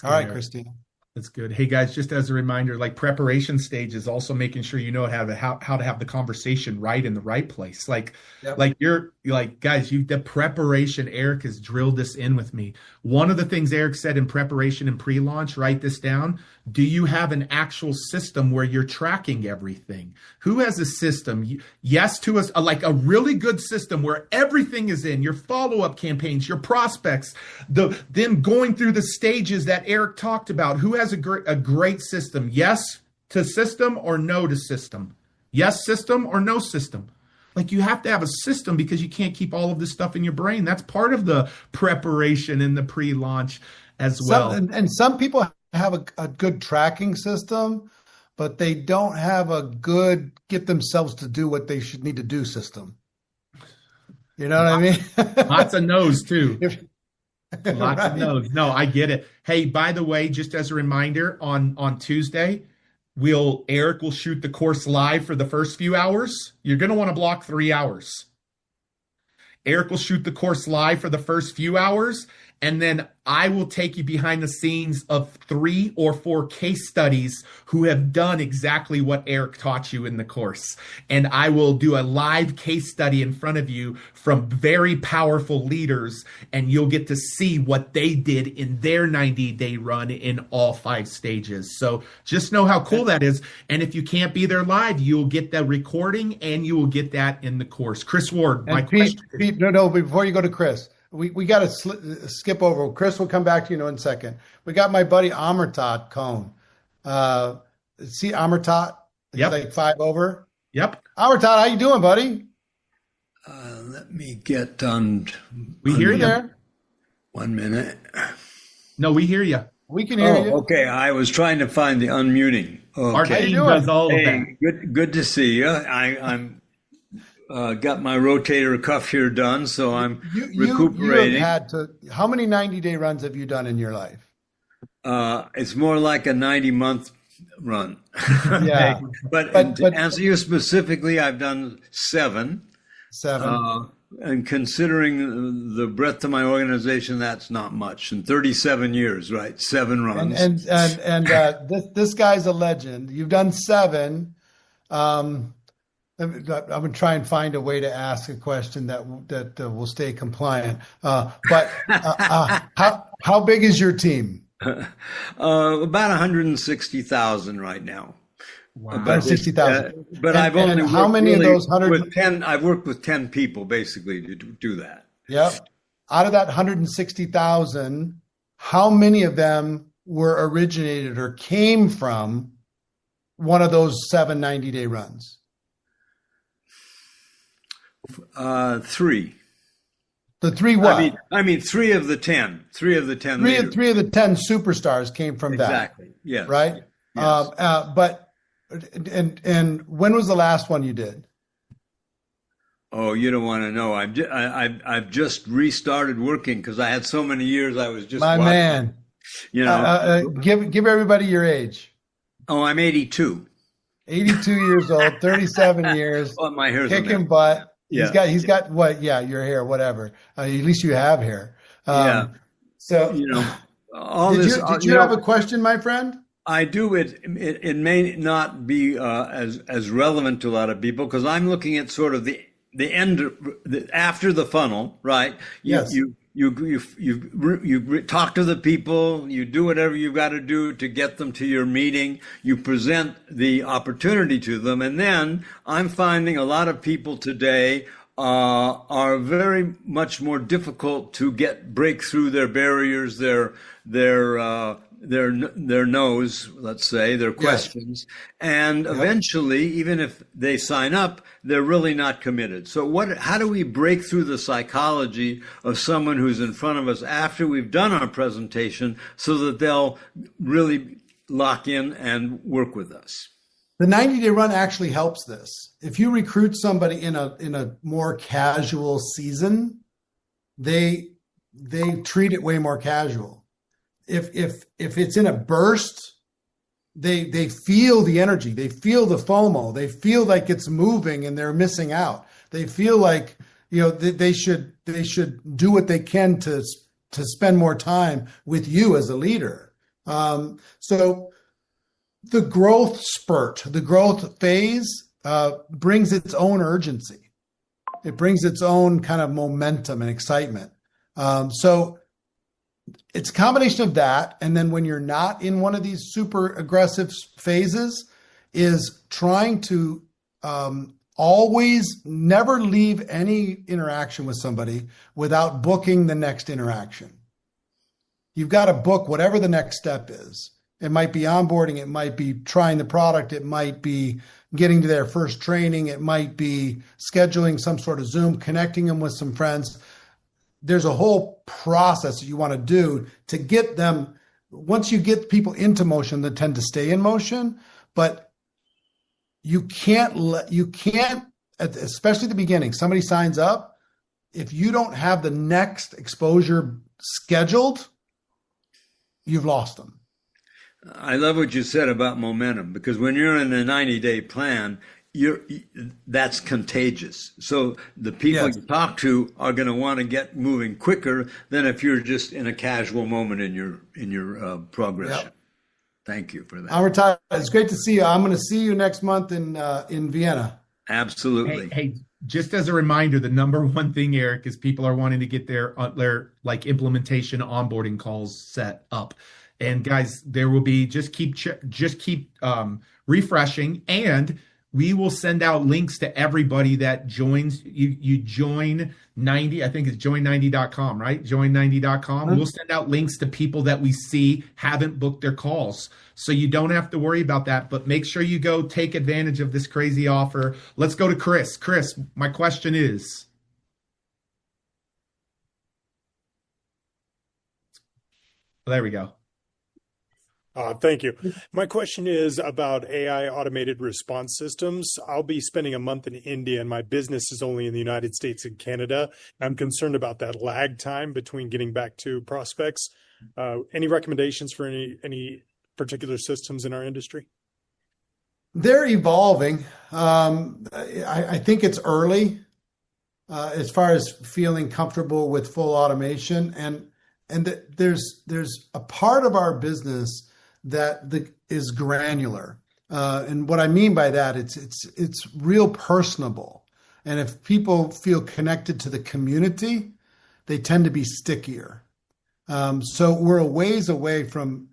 All right, Christina. That's good. Hey guys, just as a reminder, like preparation stage is also making sure you know how to have the conversation right in the right place. Guys, the preparation, Eric has drilled this in with me. One of the things Eric said in preparation and pre-launch, write this down. Do you have an actual system where you're tracking everything? Who has a system? Yes, to us, like a really good system where everything is in, your follow-up campaigns, your prospects, them going through the stages that Eric talked about. Who has a great system? Yes to system or no to system? Yes system or no system? Like you have to have a system because you can't keep all of this stuff in your brain. That's part of the preparation and the pre-launch as well. And some people have a good tracking system, but they don't have a good get themselves to do what they should need to do system. You know what I mean? Lots of no's too. Lots Right. of no's. No, I get it. Hey, by the way, just as a reminder, on Tuesday, Eric will shoot the course live for the first few hours. You're going to want to block 3 hours. Eric will shoot the course live for the first few hours, and then I will take you behind the scenes of 3 or 4 case studies who have done exactly what Eric taught you in the course. And I will do a live case study in front of you from very powerful leaders, and you'll get to see what they did in their 90-day run in all 5 stages. So just know how cool that is. And if you can't be there live, you'll get the recording and you will get that in the course. Chris Ward, my question. Pete, no, before you go to Chris, we got to skip over. Chris will come back to you in a second. We got my buddy Amartat Cohn. See Amartat? Yep. He's like 5 over. Yep. Amartat, how you doing, buddy? Let me get on. We hear you. There. 1 minute. No, we hear you. We can hear you. Okay. I was trying to find the unmuting. Our Okay. team doing? does all of that. Hey, good to see you. I'm got my rotator cuff here done, so I'm recuperating. You have had to. How many 90-day runs have you done in your life? It's more like a 90-month run. Yeah, But to answer you specifically, I've done 7. 7. And considering the breadth of my organization, that's not much. In 37 years, right? 7 runs. And this guy's a legend. You've done 7. I'm gonna try and find a way to ask a question that will stay compliant. But how big is your team? About 160,000 right now. Wow. About 60,000. But I've only and how worked many of really those 100? with 10. I've worked with 10 people basically to do that. Yep. Out of that 160,000, how many of them were originated or came from one of those 7 90-day runs? 3. The 3 what? I mean, 3 of the 10. 3 of the 10. Three of the 10 superstars came from that. Exactly. Yes. Right. Yes. But when was the last one you did? Oh, you don't want to know. I've just restarted working because I had so many years. I was just My watching, man. You know. Give everybody your age. Oh, I'm 82. 82 years old, 37 years, Oh, my hair's kicking butt. Yeah. He's got what? Yeah, your hair, whatever. At least you have hair. Yeah. So You know, all did this. you have a question, my friend? I do. It may not be as relevant to a lot of people because I'm looking at sort of the end after the funnel, right? Yes. You talk to the people, you do whatever you've got to do to get them to your meeting, you present the opportunity to them, and then I'm finding a lot of people today are very much more difficult to break through their barriers, their no's, let's say, their questions. And eventually, even if they sign up, they're really not committed. So how do we break through the psychology of someone who's in front of us after we've done our presentation so that they'll really lock in and work with us? The 90-day run actually helps this. If you recruit somebody in a more casual season, they treat it way more casual. If it's in a burst, they feel the energy, they feel the FOMO, they feel like it's moving and they're missing out. They feel like, you know, they should do what they can to spend more time with you as a leader. So the growth spurt, the growth phase brings its own urgency. It brings its own kind of momentum and excitement. So it's a combination of that. And then when you're not in one of these super aggressive phases, is trying to always never leave any interaction with somebody without booking the next interaction. You've got to book whatever the next step is. It might be onboarding. It might be trying the product. It might be getting to their first training. It might be scheduling some sort of Zoom, connecting them with some friends. There's a whole process that you want to do to get them. Once you get people into motion, they tend to stay in motion, but you can't, especially at the beginning, somebody signs up. If you don't have the next exposure scheduled, you've lost them. I love what you said about momentum, because when you're in a 90-day plan, that's contagious. So the people you talk to are going to want to get moving quicker than if you're just in a casual moment in your progression. Yep. Thank you for that. I'm retired. It's great to see you. I'm going to see you next month in Vienna. Absolutely. Hey, just as a reminder, the number one thing, Eric, is people are wanting to get their like implementation onboarding calls set up. And guys, there will be just keep refreshing, and we will send out links to everybody that joins. You join 90, I think it's join90.com, right? Join90.com. We'll send out links to people that we see haven't booked their calls. So you don't have to worry about that, but make sure you go take advantage of this crazy offer. Let's go to Chris. Chris, my question is. There we go. Thank you. My question is about AI automated response systems. I'll be spending a month in India, and my business is only in the United States and Canada. I'm concerned about that lag time between getting back to prospects. Any recommendations for any particular systems in our industry? They're evolving. I think it's early as far as feeling comfortable with full automation, and there's a part of our business that is granular. And what I mean by that, it's real personable. And if people feel connected to the community, they tend to be stickier. So we're a ways away from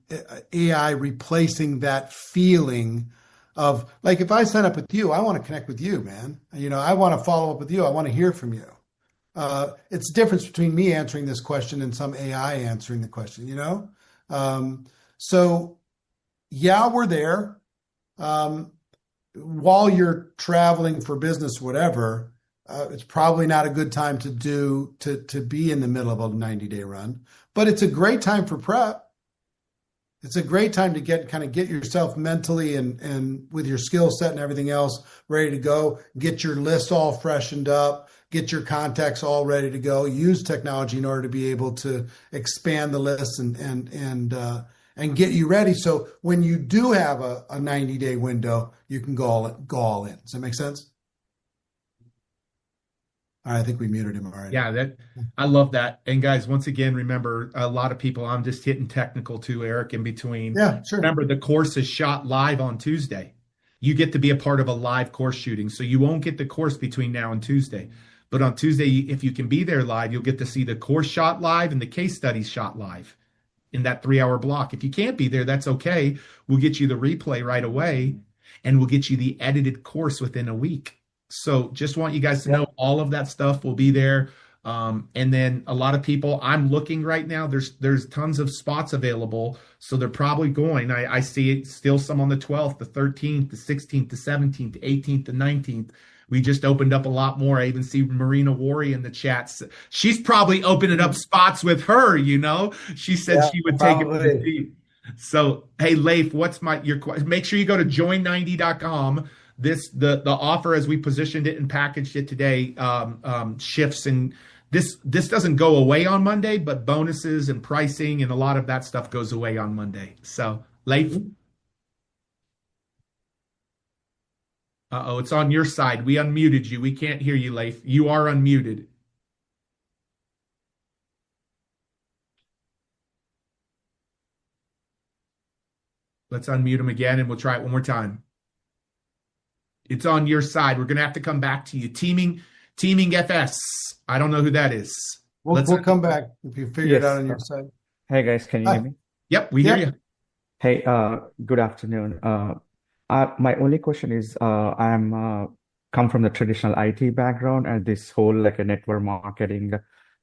AI replacing that feeling of, like, if I sign up with you, I want to connect with you, man. I want to follow up with you. I want to hear from you. It's the difference between me answering this question and some AI answering the question, So yeah, we're there. While you're traveling for business, whatever, it's probably not a good time to be in the middle of a 90-day run, but it's a great time for prep. It's a great time to get yourself mentally and with your skill set and everything else ready to go, get your list all freshened up, get your contacts all ready to go, use technology in order to be able to expand the list and get you ready. So when you do have a 90-day window, you can go all in. Does that make sense? All right, I think we muted him already. Yeah, I love that. And guys, once again, remember, a lot of people, I'm just hitting technical too, Eric, in between. Yeah, sure. Remember, the course is shot live on Tuesday. You get to be a part of a live course shooting. So you won't get the course between now and Tuesday. But on Tuesday, if you can be there live, you'll get to see the course shot live and the case studies shot live in that 3-hour block. If you can't be there, that's okay. We'll get you the replay right away, and we'll get you the edited course within a week. So just want you guys to know all of that stuff will be there. And then a lot of people, I'm looking right now, there's tons of spots available. So they're probably going. I see it still some on the 12th, the 13th, the 16th, the 17th, the 18th, the 19th. We just opened up a lot more. I even see Marina Worre in the chats. She's probably opening up spots with her, She said she would take it with the team. So, hey, Leif, what's your question? Make sure you go to join90.com. The offer, as we positioned it and packaged it today, shifts, and this doesn't go away on Monday, but bonuses and pricing and a lot of that stuff goes away on Monday. So, Leif. Uh-oh, it's on your side. We unmuted you. We can't hear you, Leif. You are unmuted. Let's unmute him again, and we'll try it one more time. It's on your side. We're going to have to come back to you. Teaming FS. I don't know who that is. We'll come back if you figure it out on your side. Hey, guys. Can you hear me? Yep, we hear you. Hey, good afternoon. My only question is, I'm come from the traditional IT background, and this whole like a network marketing,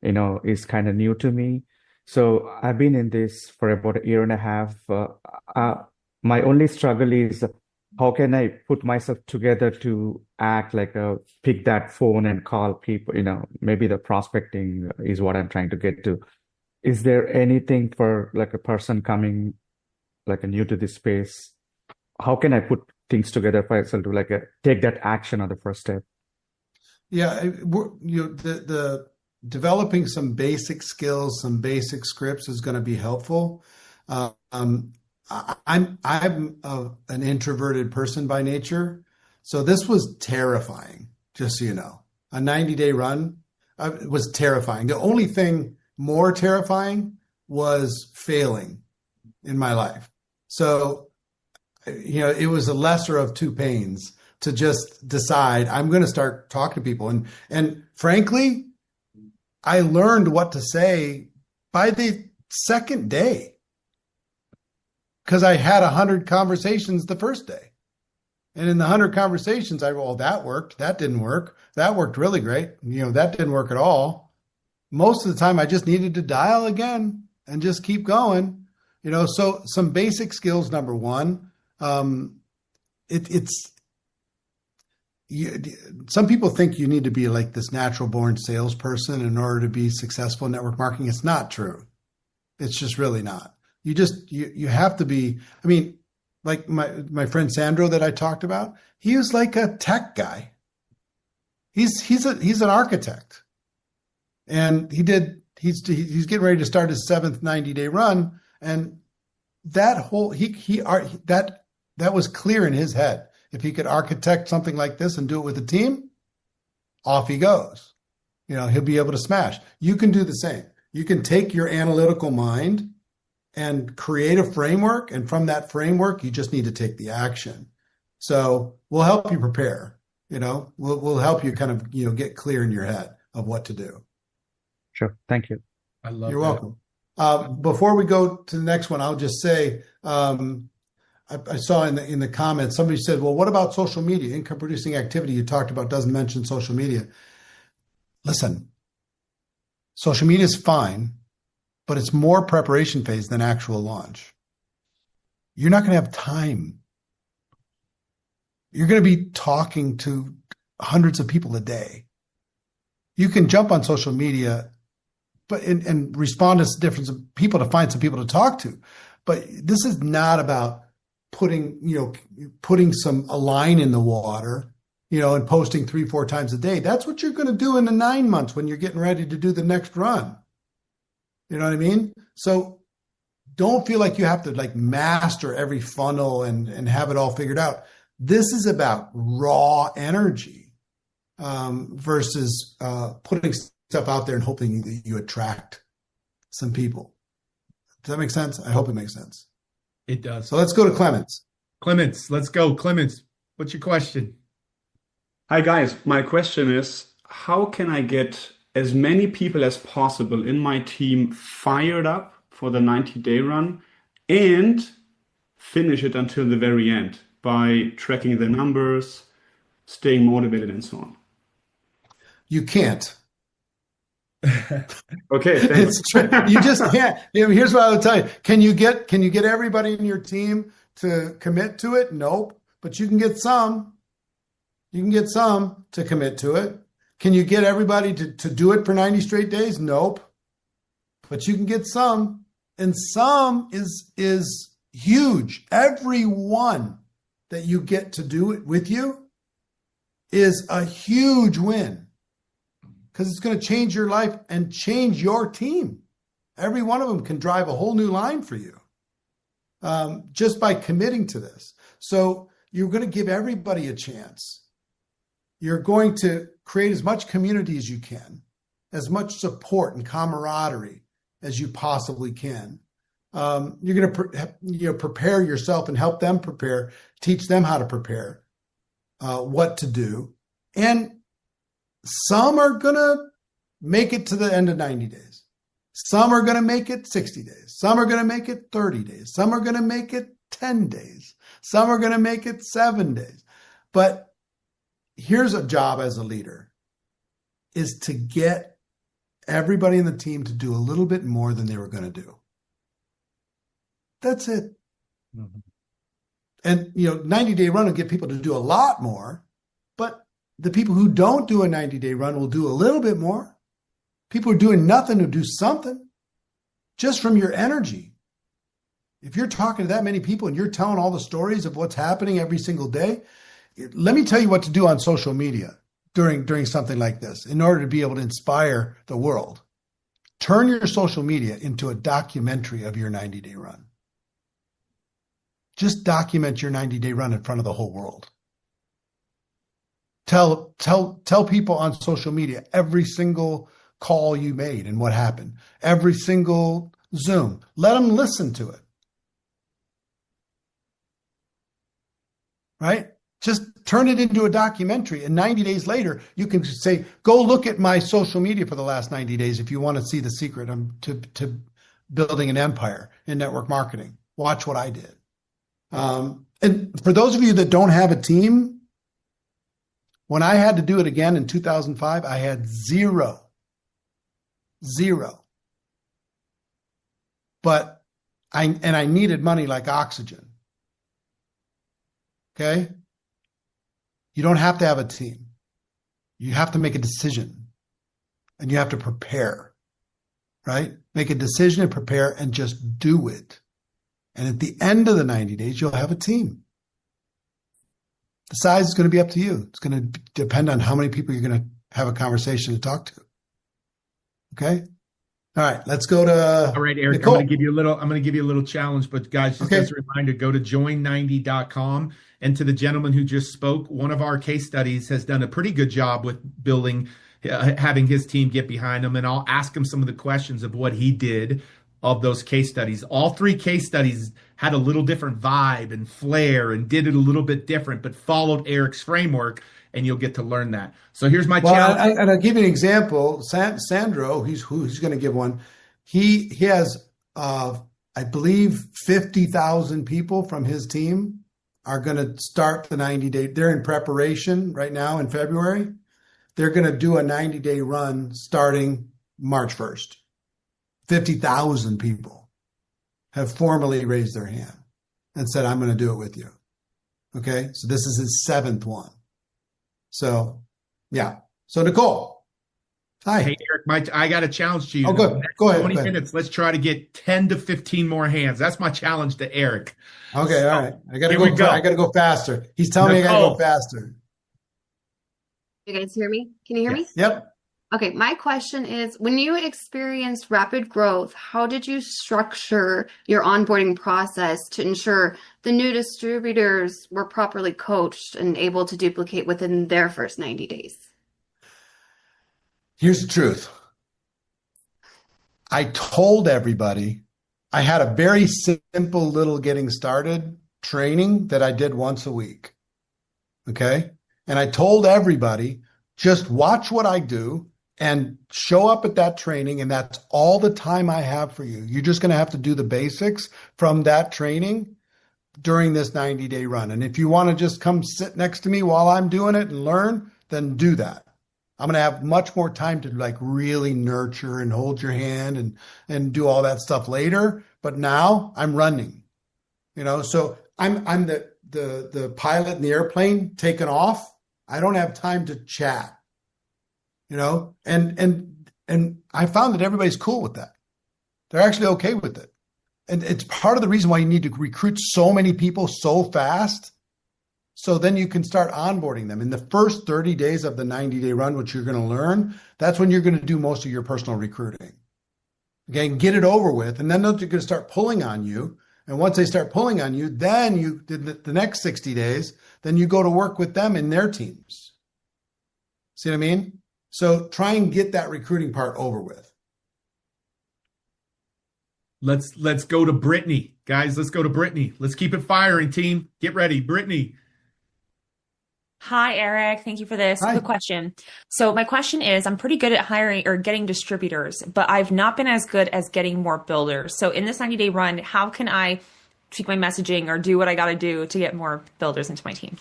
is kind of new to me. So I've been in this for about a year and a half. My only struggle is how can I put myself together to act like pick that phone and call people, maybe the prospecting is what I'm trying to get to. Is there anything for like a person coming like a new to this space? How can I put things together for myself to take that action on the first step? Yeah, the developing some basic skills, some basic scripts is going to be helpful. I'm an introverted person by nature, so this was terrifying. Just so you know, a 90-day run was terrifying. The only thing more terrifying was failing in my life. So, it was a lesser of two pains to just decide I'm going to start talking to people. And frankly, I learned what to say by the second day because I had 100 conversations the first day. And in the 100 conversations, that worked. That didn't work. That worked really great. That didn't work at all. Most of the time, I just needed to dial again and just keep going. So some basic skills, number one. Some people think you need to be like this natural born salesperson in order to be successful in network marketing. It's not true. It's just really not. You have to be, like my friend Sandro that I talked about, he was like a tech guy. He's an architect. And he's getting ready to start his 7th 90-day run. And that was clear in his head. If he could architect something like this and do it with a team, off he goes. He'll be able to smash. You can do the same. You can take your analytical mind and create a framework. And from that framework, you just need to take the action. So we'll help you prepare. We'll help you kind of, get clear in your head of what to do. Sure. Thank you. I love You're that. welcome. Before we go to the next one, I'll just say, I saw in the comments, somebody said, well, what about social media? Income producing activity you talked about doesn't mention social media. Listen, social media is fine, but it's more preparation phase than actual launch. You're not going to have time. You're going to be talking to hundreds of people a day. You can jump on social media and respond to different people to find some people to talk to. But this is not about putting a line in the water, and posting 3-4 times a day. That's what you're going to do in the 9 months when you're getting ready to do the next run. You know what I mean? So don't feel like you have to master every funnel and have it all figured out. This is about raw energy versus putting stuff out there and hoping that you attract some people. Does that make sense? I hope it makes sense. It does. So let's go to Clements. Clements, let's go. Clements, what's your question? Hi guys, my question is, how can I get as many people as possible in my team fired up for the 90-day run and finish it until the very end by tracking the numbers, staying motivated and so on? You can't. Okay, thanks. It's true. You just can't. Here's what I would tell you. Can you get everybody in your team to commit to it? Nope. But you can get some. You can get some to commit to it. Can you get everybody to do it for 90 straight days? Nope. But you can get some. And some is huge. Every one that you get to do it with you is a huge win. Because it's going to change your life and change your team. Every one of them can drive a whole new line for you just by committing to this. So you're going to give everybody a chance. You're going to create as much community as you can, as much support and camaraderie as you possibly can. You're going to prepare yourself and help them prepare, teach them how to prepare, what to do. And some are going to make it to the end of 90 days. Some are going to make it 60 days. Some are going to make it 30 days. Some are going to make it 10 days. Some are going to make it 7 days. But here's a job as a leader, is to get everybody in the team to do a little bit more than they were going to do. That's it. Mhm. And, 90-day run will get people to do a lot more, but the people who don't do a 90-day run will do a little bit more. People who are doing nothing will do something just from your energy. If you're talking to that many people and you're telling all the stories of what's happening every single day, let me tell you what to do on social media during something like this in order to be able to inspire the world. Turn your social media into a documentary of your 90-day run. Just document your 90-day run in front of the whole world. Tell people on social media every single call you made and what happened, every single Zoom. Let them listen to it. Right? Just turn it into a documentary. And 90 days later, you can say, go look at my social media for the last 90 days if you want to see the secret to building an empire in network marketing. Watch what I did. And for those of you that don't have a team, when I had to do it again in 2005, I had zero. But I needed money like oxygen. Okay? You don't have to have a team. You have to make a decision. And you have to prepare. Right? Make a decision and prepare and just do it. And at the end of the 90 days, you'll have a team. The size is going to be up to you. It's going to depend on how many people you're going to have a conversation to talk to. Okay? All right, let's go to All right, Eric, Nicole. I'm going to give you a little challenge, but guys, just as a reminder, go to join90.com. And to the gentleman who just spoke, one of our case studies has done a pretty good job with building, having his team get behind him. And I'll ask him some of the questions of what he did of those case studies. All three case studies had a little different vibe and flair and did it a little bit different, but followed Eric's framework, and you'll get to learn that. So here's my challenge. And I'll give you an example. Sandro, he's going to give one. He has, I believe, 50,000 people from his team are going to start the 90-day. They're in preparation right now in February. They're going to do a 90-day run starting March 1st. 50,000 people have formally raised their hand and said, I'm going to do it with you. Okay. So this is his 7th one. So, yeah. So Nicole. Hi. Hey, Eric, I got a challenge to you. Oh, good. Go ahead. 20 minutes. Let's try to get 10 to 15 more hands. That's my challenge to Eric. Okay. All right. I got to go faster. He's telling me I got to go faster. You guys hear me? Can you hear me? Yep. Okay, my question is, when you experienced rapid growth, how did you structure your onboarding process to ensure the new distributors were properly coached and able to duplicate within their first 90 days? Here's the truth. I told everybody I had a very simple little getting started training that I did once a week. Okay? And I told everybody, just watch what I do and show up at that training, and that's all the time I have for you. You're just going to have to do the basics from that training during this 90-day run. And if you want to just come sit next to me while I'm doing it and learn, then do that. I'm going to have much more time to like really nurture and hold your hand and do all that stuff later. But now I'm running, so I'm the pilot in the airplane taking off. I don't have time to chat. And I found that everybody's cool with that. They're actually okay with it. And it's part of the reason why you need to recruit so many people so fast. So then you can start onboarding them. In the first 30 days of the 90-day run, which you're going to learn, that's when you're going to do most of your personal recruiting. Okay, and get it over with. And then they're going to start pulling on you. And once they start pulling on you, then you did the next 60 days, then you go to work with them in their teams. See what I mean? So try and get that recruiting part over with. Let's go to Brittany. Guys, let's go to Brittany. Let's keep it firing, team. Get ready. Brittany. Hi, Eric. Thank you for this. Hi. Quick question. So my question is, I'm pretty good at hiring or getting distributors, but I've not been as good as getting more builders. So in this 90-day run, how can I tweak my messaging or do what I got to do to get more builders into my team?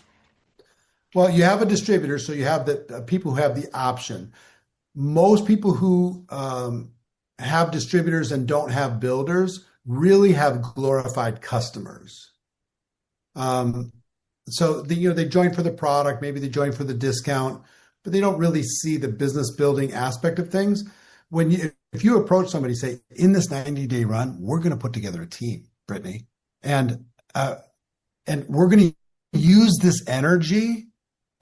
Well, you have a distributor, so you have the people who have the option. most people who have distributors and don't have builders really have glorified customers. So they join for the product, maybe they join for the discount, but they don't really see the business building aspect of things. If you approach somebody, say, in this 90-day run, we're going to put together a team, Brittany, and we're going to use this energy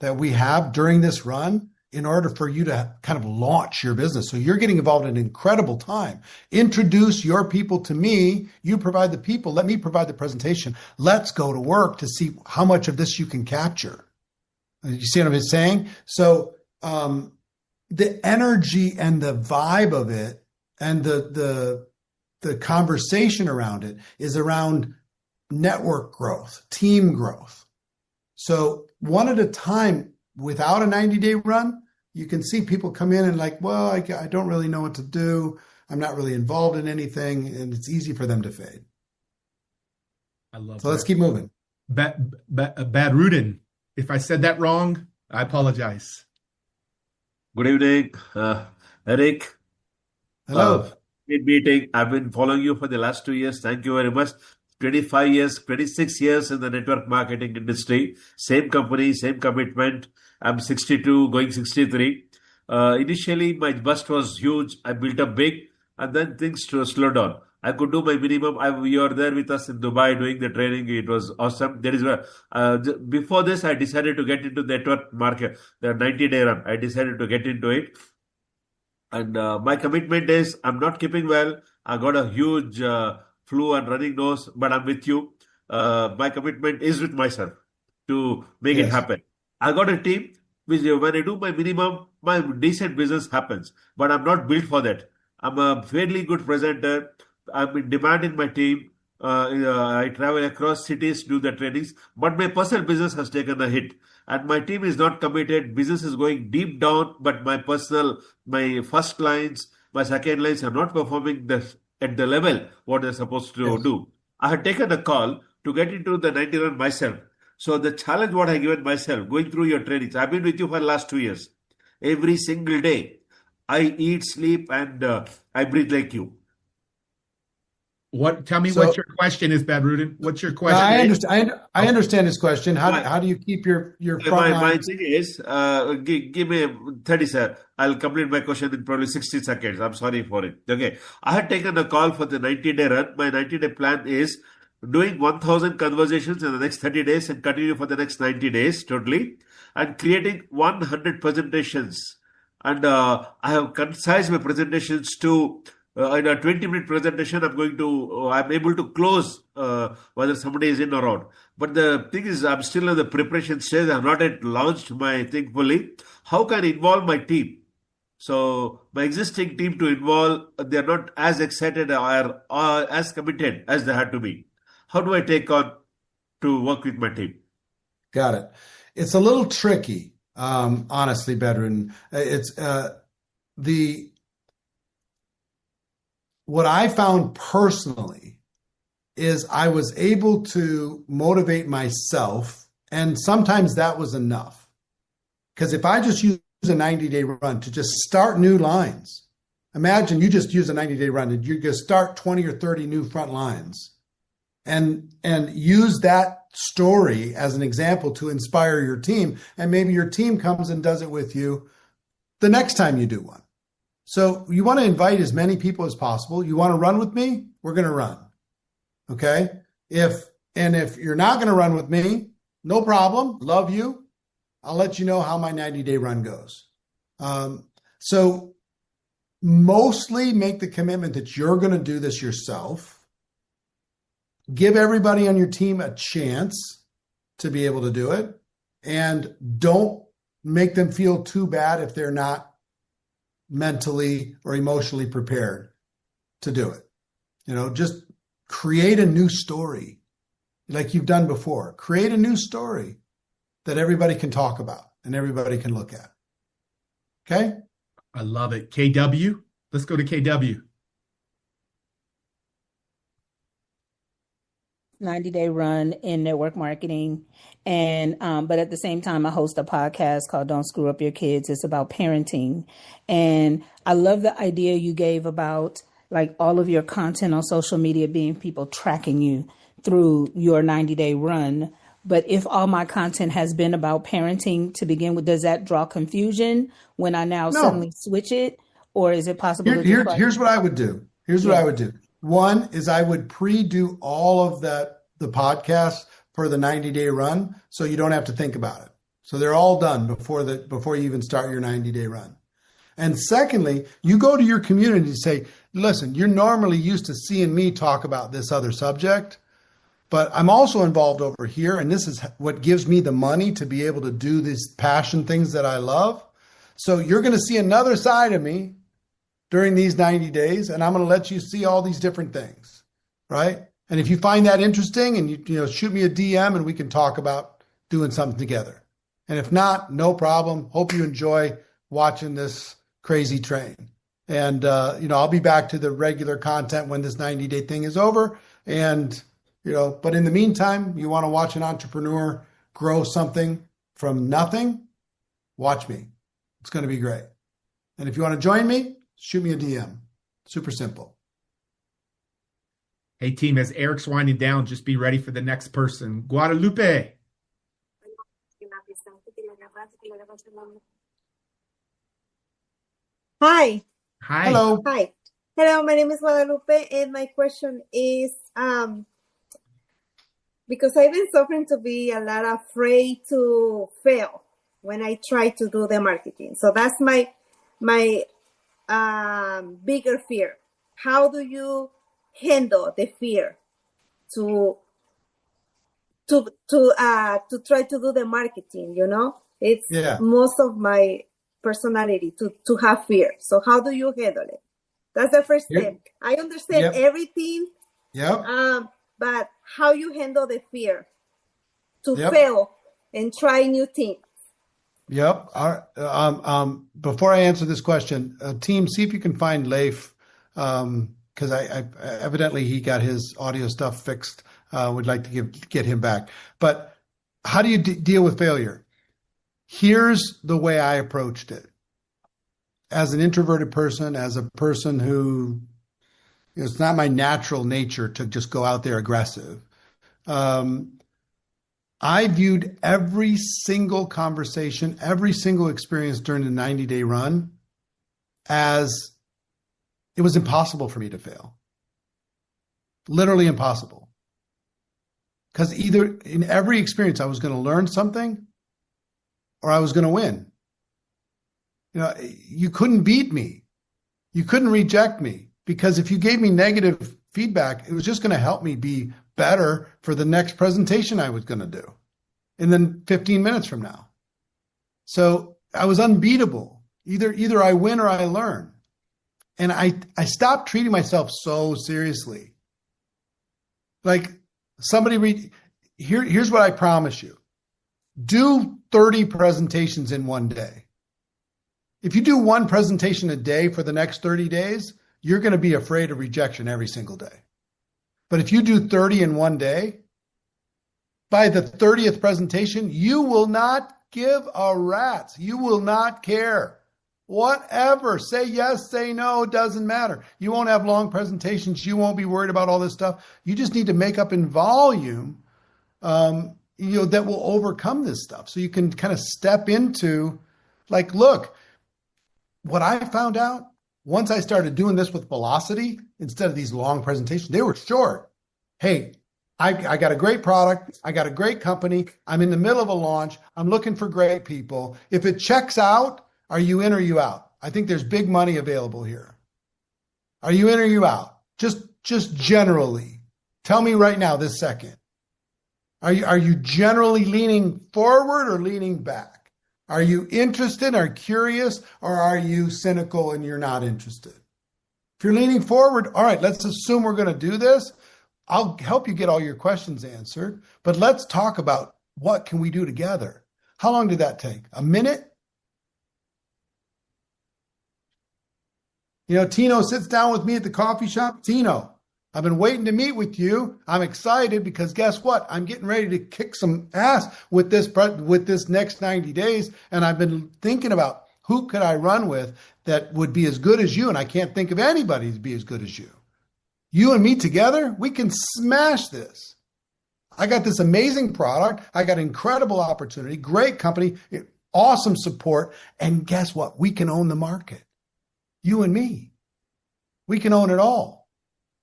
that we have during this run in order for you to kind of launch your business. So you're getting involved in incredible time. Introduce your people to me. You provide the people. Let me provide the presentation. Let's go to work to see how much of this you can capture. You see what I'm saying? So the energy and the vibe of it and the conversation around it is around network growth, team growth. So one at a time, without a 90-day run, you can see people come in and like, well, I don't really know what to do. I'm not really involved in anything, and it's easy for them to fade. I love So let's keep moving. Badrudin. If I said that wrong, I apologize. Good evening, Eric. Hello. Great meeting. I've been following you for the last 2 years. Thank you very much. 25 years, 26 years in the network marketing industry. Same company, same commitment. I'm 62, going 63. Initially, my bust was huge. I built up big, and then things slowed down. I could do my minimum. You are there with us in Dubai doing the training. It was awesome. That is where, before this, I decided to get into network market, the 90-day run. I decided to get into it. And my commitment is I'm not keeping well. I got a huge flu and running nose, but I'm with you. My commitment is with myself to make it happen. I got a team which when I do my minimum, my decent business happens, but I'm not built for that. I'm a fairly good presenter. I'm in demand in my team. I travel across cities, do the trainings, but my personal business has taken a hit and my team is not committed. Business is going deep down, but my first lines, my second lines are not performing at the level what they're supposed to do. I had taken a call to get into the 90 run myself. So the challenge what I given myself, going through your trainings, I've been with you for the last 2 years. Every single day, I eat, sleep, and I breathe like you. Tell me what your question is, Badrudin. What's your question? I understand his question. How do you keep your front line? My thing is, give me 30 seconds. I'll complete my question in probably 60 seconds. I'm sorry for it. Okay. I had taken a call for the 90-day run. My 90-day plan is doing 1,000 conversations in the next 30 days and continue for the next 90 days totally, and creating 100 presentations. And I have concised my presentations to in a 20-minute presentation, I'm able to close whether somebody is in or out. But the thing is, I'm still in the preparation stage. I have not yet launched my thing fully. How can I involve my team? So my existing team to involve, they're not as excited or as committed as they had to be. How do I take on to work with my team? Got it. It's a little tricky, honestly, Bedouin. What I found personally is I was able to motivate myself, and sometimes that was enough. Because if I just use a 90-day run to just start new lines, imagine you just use a 90-day run and you just start 20 or 30 new front lines and use that story as an example to inspire your team. And maybe your team comes and does it with you the next time you do one. So you want to invite as many people as possible. You want to run with me? We're going to run. Okay. If you're not going to run with me, no problem. Love you. I'll let you know how my 90-day run goes. So mostly make the commitment that you're going to do this yourself. Give everybody on your team a chance to be able to do it. And don't make them feel too bad if they're not mentally or emotionally prepared to do it. Just create a new story like you've done before. Create a new story that everybody can talk about and everybody can look at. Okay? I love it. KW. Let's go to KW. 90-day run in network marketing. And but at the same time, I host a podcast called Don't Screw Up Your Kids. It's about parenting. And I love the idea you gave about like all of your content on social media being people tracking you through your 90-day run. But if all my content has been about parenting to begin with, does that draw confusion when I now suddenly switch it? Or is it possible to just here's what I would do. Here's what I would do. One is I would pre-do all of the podcasts for the 90-day run, so you don't have to think about it. So they're all done before you even start your 90-day run. And secondly, you go to your community and say, listen, you're normally used to seeing me talk about this other subject, but I'm also involved over here, and this is what gives me the money to be able to do these passion things that I love. So you're going to see another side of me during these 90 days, and I'm going to let you see all these different things, right? And if you find that interesting, and you shoot me a DM and we can talk about doing something together. And if not, no problem. Hope you enjoy watching this crazy train. And I'll be back to the regular content when this 90-day thing is over. And but in the meantime, you want to watch an entrepreneur grow something from nothing, watch me. It's going to be great. And if you want to join me, shoot me a DM. Super simple. Hey, team, as Eric's winding down, just be ready for the next person. Guadalupe. Hi. Hi. Hello. Hi. Hello, my name is Guadalupe, and my question is, because I've been suffering to be a lot afraid to fail when I try to do the marketing. So that's my bigger fear. How do you handle the fear to try to do the marketing? It's most of my personality to have fear. So how do you handle it? That's the first step. I understand everything. But how you handle the fear to fail and try new things? Yep. Before I answer this question, team, see if you can find Leif, because I evidently he got his audio stuff fixed. Would like to get him back. But how do you deal with failure? Here's the way I approached it. As an introverted person, as a person who it's not my natural nature to just go out there aggressive. I viewed every single conversation, every single experience during the 90-day run as it was impossible for me to fail. Literally impossible. Because either in every experience I was going to learn something or I was going to win. You couldn't beat me. You couldn't reject me, because if you gave me negative feedback, it was just going to help me be better for the next presentation I was going to do and then 15 minutes from now. So I was unbeatable. Either I win or I learn. And I stopped treating myself so seriously. Like here's what I promise you. Do 30 presentations in one day. If you do one presentation a day for the next 30 days, you're going to be afraid of rejection every single day. But if you do 30 in one day, by the 30th presentation, you will not give a rat's. You will not care. Whatever. Say yes, say no, doesn't matter. You won't have long presentations. You won't be worried about all this stuff. You just need to make up in volume, that will overcome this stuff. So you can kind of step into, look, what I found out, once I started doing this with velocity, instead of these long presentations, they were short. Hey, I got a great product. I got a great company. I'm in the middle of a launch. I'm looking for great people. If it checks out, are you in or you out? I think there's big money available here. Are you in or you out? Just generally. Tell me right now, this second. Are you generally leaning forward or leaning back? Are you interested or curious, or are you cynical and you're not interested? If you're leaning forward, all right, let's assume we're going to do this. I'll help you get all your questions answered, but let's talk about what can we do together. How long did that take? A minute? Tino sits down with me at the coffee shop. Tino, I've been waiting to meet with you. I'm excited because guess what? I'm getting ready to kick some ass with this next 90 days. And I've been thinking about who could I run with that would be as good as you. And I can't think of anybody to be as good as you. You and me together, we can smash this. I got this amazing product. I got incredible opportunity, great company, awesome support. And guess what? We can own the market. You and me. We can own it all.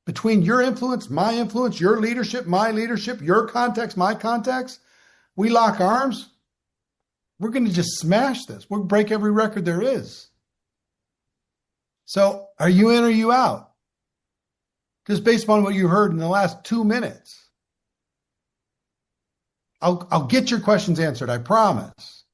Between your influence, my influence, your leadership, my leadership, your contacts, my contacts, we lock arms. We're going to just smash this. We'll break every record there is. So are you in or are you out? Just based on what you heard in the last 2 minutes. I'll get your questions answered, I promise.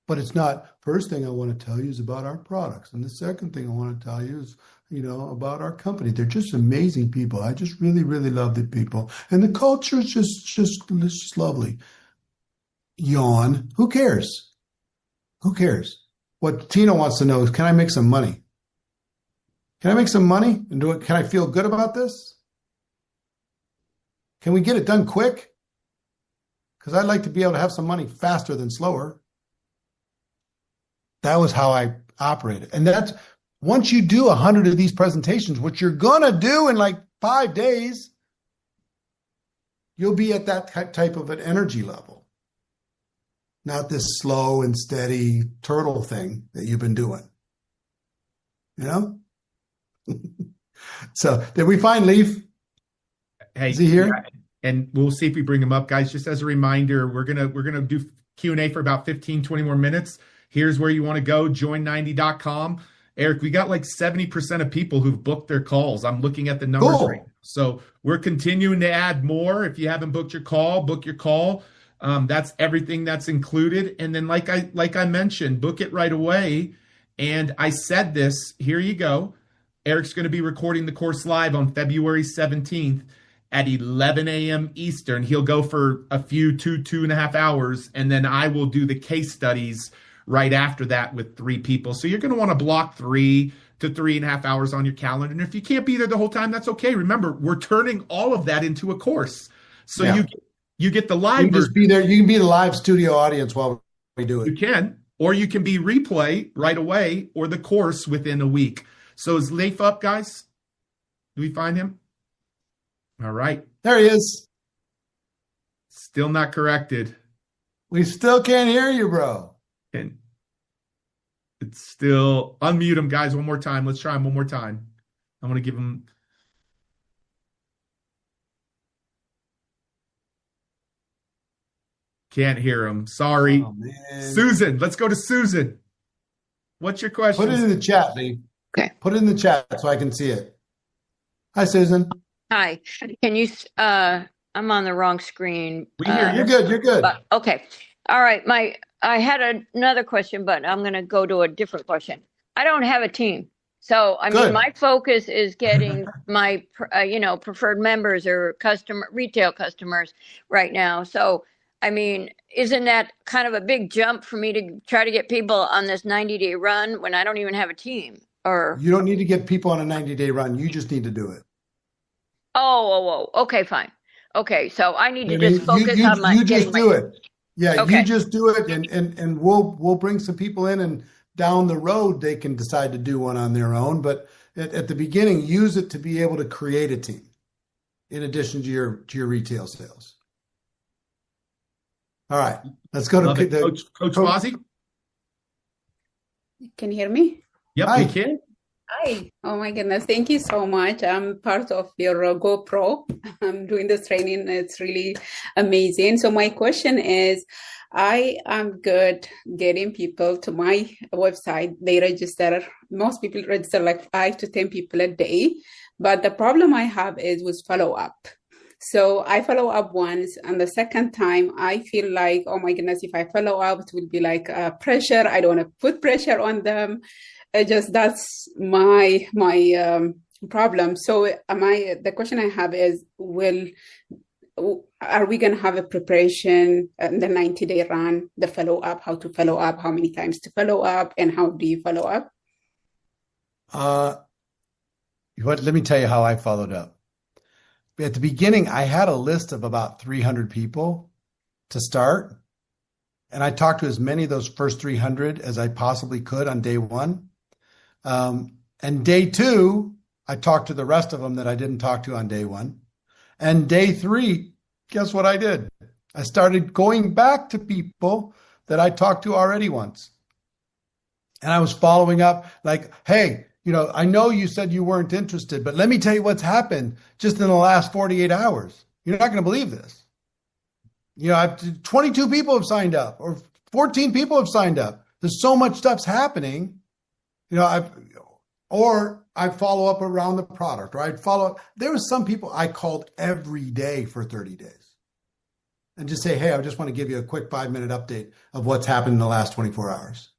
But it's not, first thing I want to tell you is about our products. And the second thing I want to tell you is, about our company. They're just amazing people. I just really, really love the people. And the culture is just lovely. Yawn. Who cares? Who cares? What Tina wants to know is, can I make some money? Can I make some money and do it? Can I feel good about this? Can we get it done quick? Because I'd like to be able to have some money faster than slower. That was how I operated. And that's, once you do 100 of these presentations, what you're going to do in like 5 days, you'll be at that type of an energy level. Not this slow and steady turtle thing that you've been doing. So did we find Leaf? Hey, Is he here? Yeah, and we'll see if we bring him up, guys. Just as a reminder, we're gonna do Q&A for about 15, 20 more minutes. Here's where you want to go, join90.com. Eric, we got like 70% of people who've booked their calls. I'm looking at the numbers right now. So we're continuing to add more. If you haven't booked your call, book your call. That's everything that's included. And then like I mentioned, book it right away. And I said this, here you go. Eric's going to be recording the course live on February 17th at 11 a.m. Eastern. He'll go for a few, 2.5 hours. And then I will do the case studies right after that with 3 people. So you're going to want to block 3 to 3.5 hours on your calendar. And if you can't be there the whole time, that's okay. Remember, we're turning all of that into a course. So you get the live. You can just be there. You can be the live studio audience while we do it. You can, or you can be replay right away or the course within a week. So is Leif up, guys? Do we find him? All right. There he is. Still not corrected. We still can't hear you, bro. And it's still, unmute him, guys, one more time. Let's try him one more time. I'm going to give him. Can't hear him. Sorry. Oh, man. Susan, let's go to Susan. What's your question? Put it in the chat, Lee. Okay. Put it in the chat so I can see it. Hi, Susan. Hi. Can you, I'm on the wrong screen. We hear you. You're good. You're good. Okay. All right. I had another question, but I'm going to go to a different question. I don't have a team. So, I mean, my focus is getting my, preferred members or retail customers right now. So, I mean, isn't that kind of a big jump for me to try to get people on this 90-day run when I don't even have a team? Or you don't need to get people on a 90-day run. You just need to do it. Oh, okay, fine. Okay, so I need to just focus on my. You just do it. Yeah, okay. You just do it, and we'll bring some people in, and down the road they can decide to do one on their own. But at the beginning, use it to be able to create a team, in addition to your retail sales. All right, let's go to Coach Fozzie. Can you hear me? Yep, Hi. we can. Hi. Oh my goodness. Thank you so much. I'm part of your GoPro. I'm doing this training. It's really amazing. So my question is, I am good getting people to my website. They register. Most people register like 5 to 10 people a day. But the problem I have is with follow-up. So I follow up once, and the second time I feel like, oh my goodness, if I follow up, it will be like pressure. I don't want to put pressure on them. That's my problem. So the question I have is, are we going to have a preparation, the 90-day run, the follow up, how to follow up, how many times to follow up, and how do you follow up? Let me tell you how I followed up. at the beginning, I had a list of about 300 people to start. And I talked to as many of those first 300 as I possibly could on day one. And day two, I talked to the rest of them that I didn't talk to on day one. And day three, guess what I did? I started going back to people that I talked to already once. And I was following up like, hey, I know you said you weren't interested, but let me tell you what's happened just in the last 48 hours. You're not going to believe this. 22 people have signed up or 14 people have signed up. There's so much stuff's happening. I follow up around the product, or there was some people I called every day for 30 days and just say, hey, I just want to give you a quick 5-minute update of what's happened in the last 24 hours.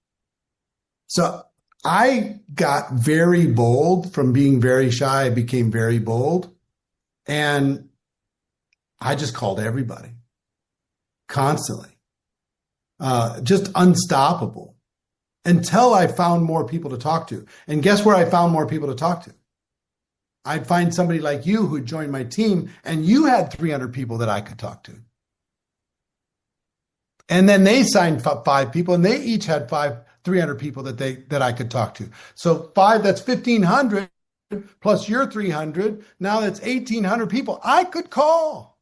So I got very bold. From being very shy, I became very bold. And I just called everybody constantly, just unstoppable until I found more people to talk to. And guess where I found more people to talk to? I'd find somebody like you who joined my team, and you had 300 people that I could talk to. And then they signed 5 people, and they each had 300 people that I could talk to. So 5, that's 1,500 plus your 300. Now that's 1,800 people I could call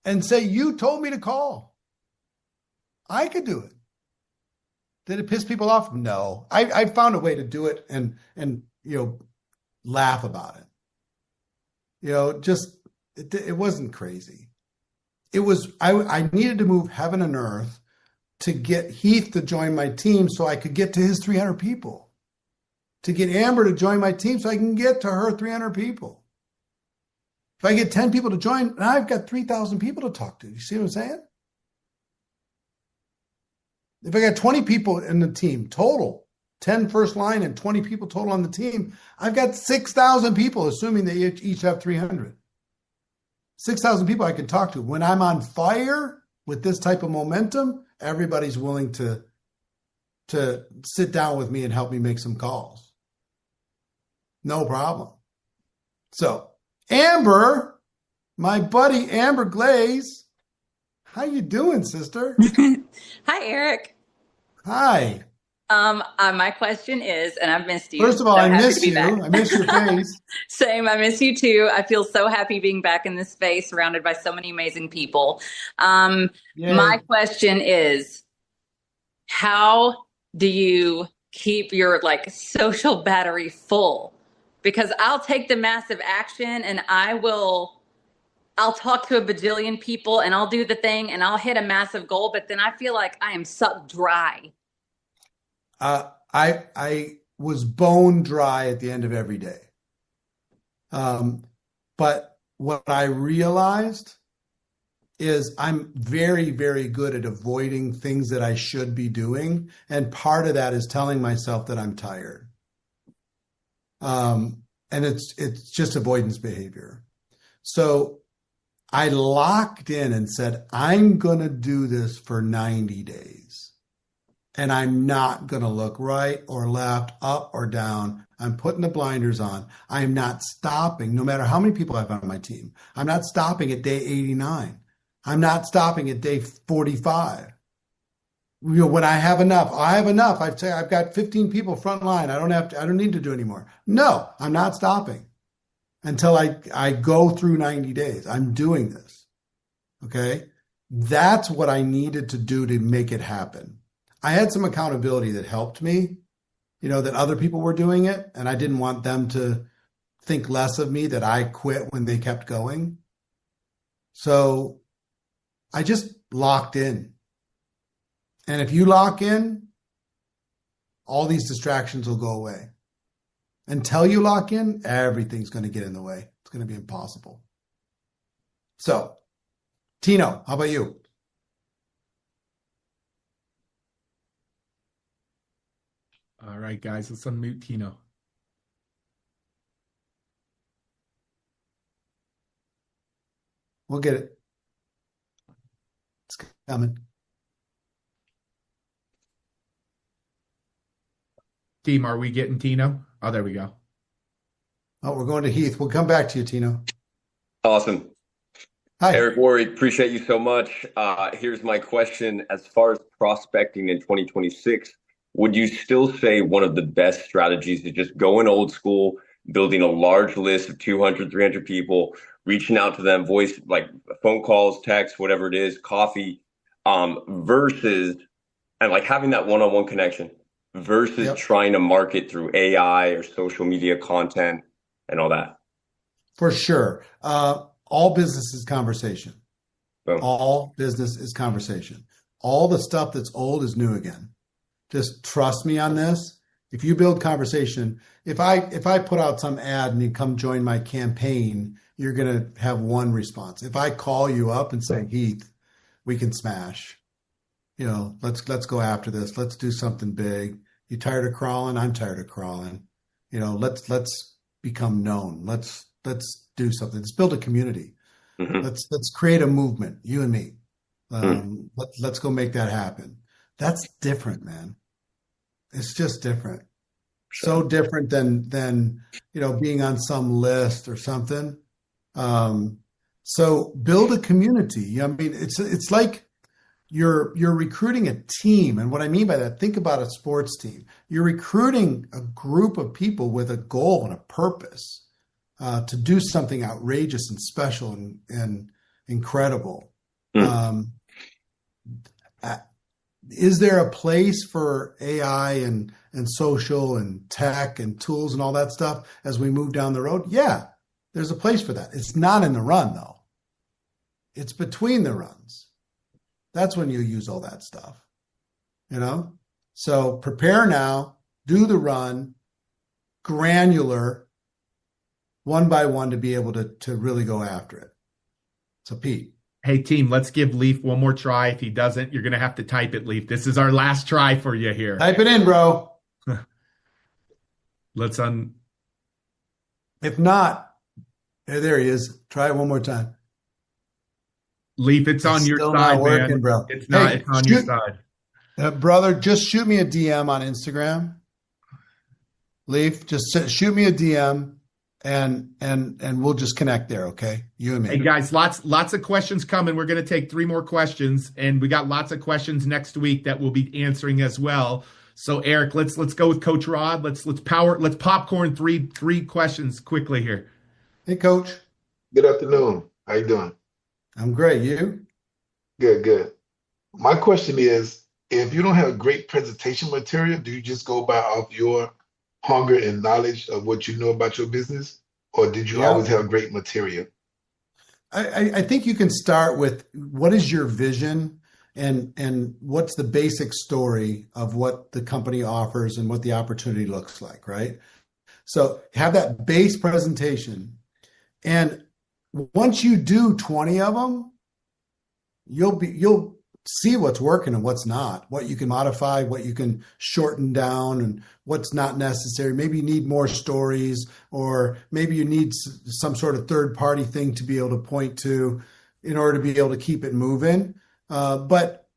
and say, you told me to call. I could do it. Did it piss people off? No. I found a way to do it and laugh about it. It wasn't crazy. It was, I needed to move heaven and earth to get Heath to join my team so I could get to his 300 people, to get Amber to join my team so I can get to her 300 people. If I get 10 people to join, now I've got 3,000 people to talk to. You see what I'm saying? If I got 20 people in the team total, 10 first line and 20 people total on the team, I've got 6,000 people, assuming they each have 300. 6,000 people I can talk to. When I'm on fire with this type of momentum, everybody's willing to sit down with me and help me make some calls. No problem. So, Amber, my buddy Amber Glaze, how you doing, sister? Hi, Eric. Hi. My question is, and I've missed you. First of all, so I happy miss to be you. back. I miss your face. Same. I miss you too. I feel so happy being back in this space, surrounded by so many amazing people. My question is, how do you keep your social battery full? Because I'll take the massive action and I'll talk to a bajillion people and I'll do the thing and I'll hit a massive goal, but then I feel like I am sucked dry. I was bone dry at the end of every day. But what I realized is I'm very, very good at avoiding things that I should be doing. And part of that is telling myself that I'm tired. And it's just avoidance behavior. So I locked in and said, I'm going to do this for 90 days. And I'm not going to look right or left, up or down. I'm putting the blinders on. I'm not stopping, no matter how many people I have on my team. I'm not stopping at day 89. I'm not stopping at day 45. When I have enough, I'd say I've got 15 people front line. I don't need to do anymore. No, I'm not stopping until I go through 90 days. I'm doing this. Okay. That's what I needed to do to make it happen. I had some accountability that helped me, that other people were doing it, and I didn't want them to think less of me that I quit when they kept going. So I just locked in. And if you lock in, all these distractions will go away. Until you lock in, everything's going to get in the way. It's going to be impossible. So, Tino, how about you? All right, guys, let's unmute Tino. We'll get it. It's coming. Team, are we getting Tino? Oh, there we go. Oh, we're going to Heath. We'll come back to you, Tino. Awesome. Hi. Eric Worre, appreciate you so much. Here's my question. As far as prospecting in 2026, would you still say one of the best strategies is just going old school, building a large list of 200, 300 people, reaching out to them, voice, like phone calls, text, whatever it is, coffee, versus, and like having that one-on-one connection versus trying to market through AI or social media content and all that? For sure. All business is conversation. Boom. All business is conversation. All the stuff that's old is new again. Just trust me on this. If you build conversation, if I put out some ad and you come join my campaign, you're going to have one response. If I call you up and say, Heath, we can smash, let's go after this. Let's do something big. You tired of crawling? I'm tired of crawling. Let's become known. Let's do something. Let's build a community. Mm-hmm. Let's create a movement, you and me. Let's go make that happen. That's different, man. It's just different. So different than being on some list or something. So build a community. I mean, it's like you're recruiting a team. And what I mean by that, think about a sports team. You're recruiting a group of people with a goal and a purpose to do something outrageous and special and incredible. Is there a place for AI and social and tech and tools and all that stuff as we move down the road? Yeah, there's a place for that. It's not in the run, though. It's between the runs. That's when you use all that stuff, So prepare now, do the run, granular, one by one to be able to really go after it. So Pete. Hey, team, let's give Leaf one more try. If he doesn't, you're going to have to type it, Leaf. This is our last try for you here. Type it in, bro. If not, there he is. Try it one more time. Leaf, it's on your side, working, man. Bro. It's not. It's on your side. Brother, just shoot me a DM on Instagram. Leaf, just shoot me a DM. And we'll just connect there, okay? You and me. Hey guys, lots of questions coming. We're going to take 3 more questions, and we got lots of questions next week that we'll be answering as well. So Eric, let's go with Coach Rod. Let's popcorn three questions quickly here. Hey, Coach. Good afternoon. How you doing? I'm great. You? Good. My question is, if you don't have great presentation material, do you just go by off your hunger and knowledge of what you know about your business, or did you always have great material? I think you can start with what is your vision and what's the basic story of what the company offers and what the opportunity looks like, right? So have that base presentation, and once you do 20 of them, you'll see what's working and what's not, what you can modify, what you can shorten down, and what's not necessary. Maybe you need more stories, or maybe you need some sort of third-party thing to be able to point to in order to be able to keep it moving. But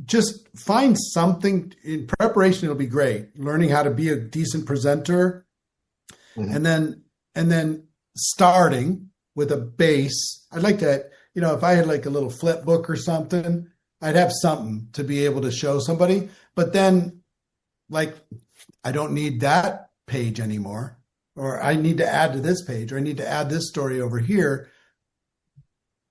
just find something in preparation. It'll be great. Learning how to be a decent presenter, and then starting with a base. I'd like to, if I had like a little flip book or something, I'd have something to be able to show somebody, but then like, I don't need that page anymore, or I need to add to this page, or I need to add this story over here.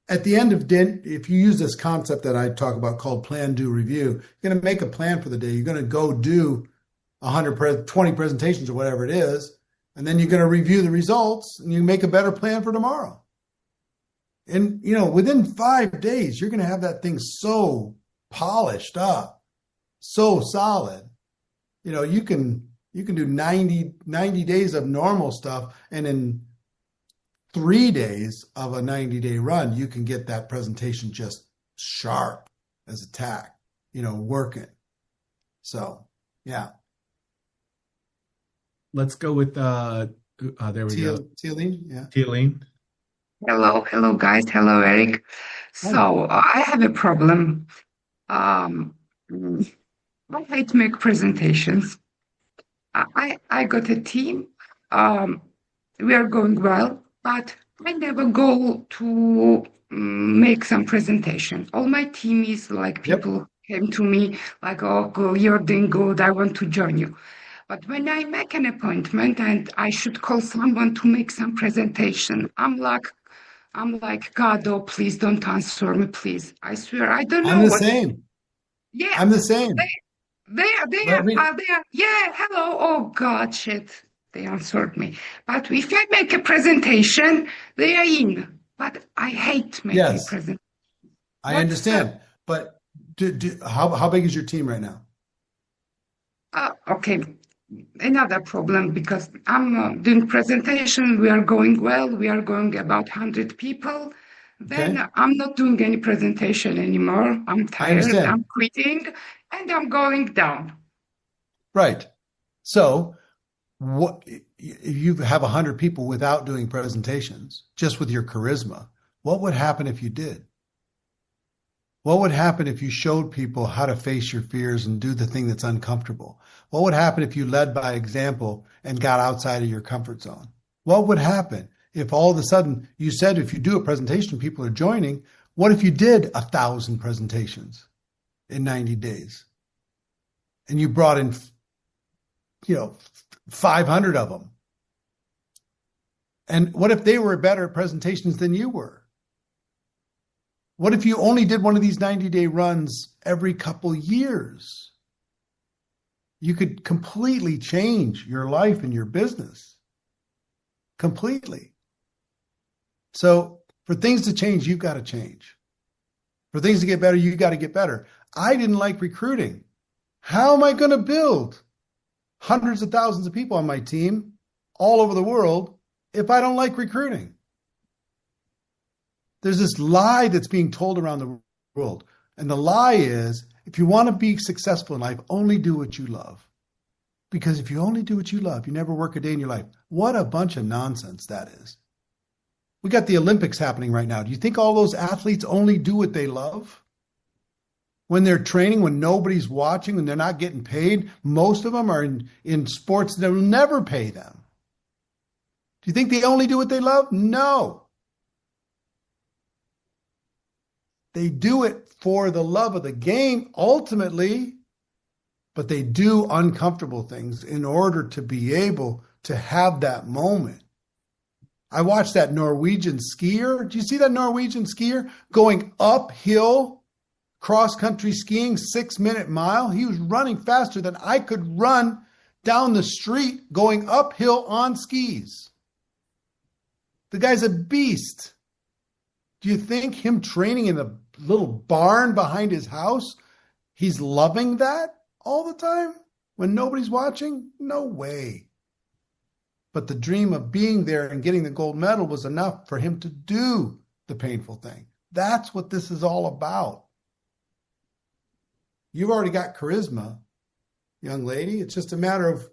At the end of day, if you use this concept that I talk about called plan, do, review, you're going to make a plan for the day. You're going to go do 20 presentations or whatever it is. And then you're going to review the results and you make a better plan for tomorrow. And, within 5 days, you're going to have that thing so polished up, so solid. You can do 90 days of normal stuff. And in 3 days of a 90-day run, you can get that presentation just sharp as a tack, working. So, yeah. Let's go with, there we go. Tealine, yeah. Tealine. Hello, guys. Hello, Eric. So I have a problem. I hate to make presentations. I got a team. we are going well, but I never go to make some presentation. All my team is like people came to me like, oh, girl, you're doing good. I want to join you. But when I make an appointment and I should call someone to make some presentation, I'm like, God, oh, please don't answer me, please. I swear, I don't know. I'm the same. Yeah. I'm the same. They are, yeah, hello. Oh, God, shit. They answered me. But if I make a presentation, they are in. But I hate making presentations. I understand. But how big is your team right now? Okay. Another problem, because I'm doing presentation. We are going well. We are going about 100 people. Then I'm not doing any presentation anymore. I'm tired. I'm quitting, and I'm going down. Right. So what you have 100 people without doing presentations, just with your charisma. What would happen if you did? What would happen if you showed people how to face your fears and do the thing that's uncomfortable? What would happen if you led by example and got outside of your comfort zone? What would happen if all of a sudden you said, if you do a presentation, people are joining? What if you did 1,000 presentations in 90 days and you brought in, 500 of them? And what if they were better at presentations than you were? What if you only did one of these 90-day runs every couple years? You could completely change your life and your business. Completely. So for things to change, you've got to change. For things to get better, you've got to get better. I didn't like recruiting. How am I going to build hundreds of thousands of people on my team all over the world if I don't like recruiting? There's this lie that's being told around the world. And the lie is, if you want to be successful in life, only do what you love. Because if you only do what you love, you never work a day in your life. What a bunch of nonsense that is. We got the Olympics happening right now. Do you think all those athletes only do what they love? When they're training, when nobody's watching, when they're not getting paid, most of them are in sports that will never pay them. Do you think they only do what they love? No. They do it for the love of the game, ultimately, but they do uncomfortable things in order to be able to have that moment. I watched that Norwegian skier. Did you see that Norwegian skier going uphill, cross-country skiing, 6-minute mile? He was running faster than I could run down the street going uphill on skis. The guy's a beast. Do you think him training in a little barn behind his house, he's loving that all the time when nobody's watching? No way. But the dream of being there and getting the gold medal was enough for him to do the painful thing. That's what this is all about. You've already got charisma, young lady. It's just a matter of,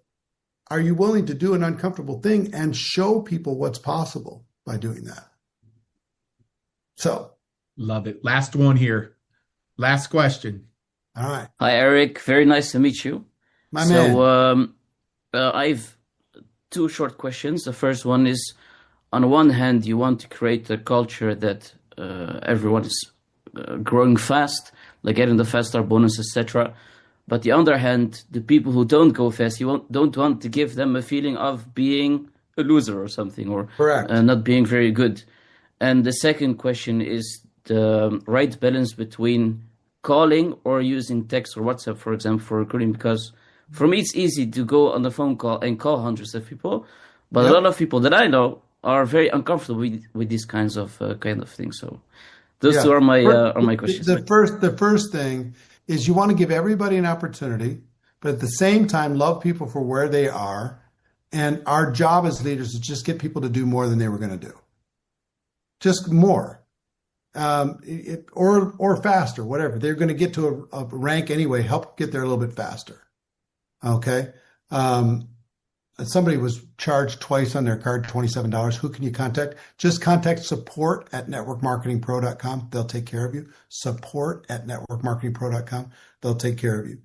are you willing to do an uncomfortable thing and show people what's possible by doing that? So, love it. Last one here. Last question. All right. Hi, Eric. Very nice to meet you. My man. I've two short questions. The first one is, on one hand, you want to create a culture that everyone is growing fast, like getting the fast start bonus, etc. But the other hand, the people who don't go fast, don't want to give them a feeling of being a loser or something, or not being very good. And the second question is the right balance between calling or using text or WhatsApp, for example, for recruiting. Because for me, it's easy to go on the phone call and call hundreds of people. But a lot of people that I know are very uncomfortable with these kinds of things. So those two are my questions. The first thing is you want to give everybody an opportunity, but at the same time, love people for where they are. And our job as leaders is just get people to do more than they were going to do. Just more, or faster, whatever. They're going to get to a rank anyway. Help get there a little bit faster. Okay. Somebody was charged twice on their card, $27. Who can you contact? Just contact support@networkmarketingpro.com. They'll take care of you. Support@networkmarketingpro.com. They'll take care of you.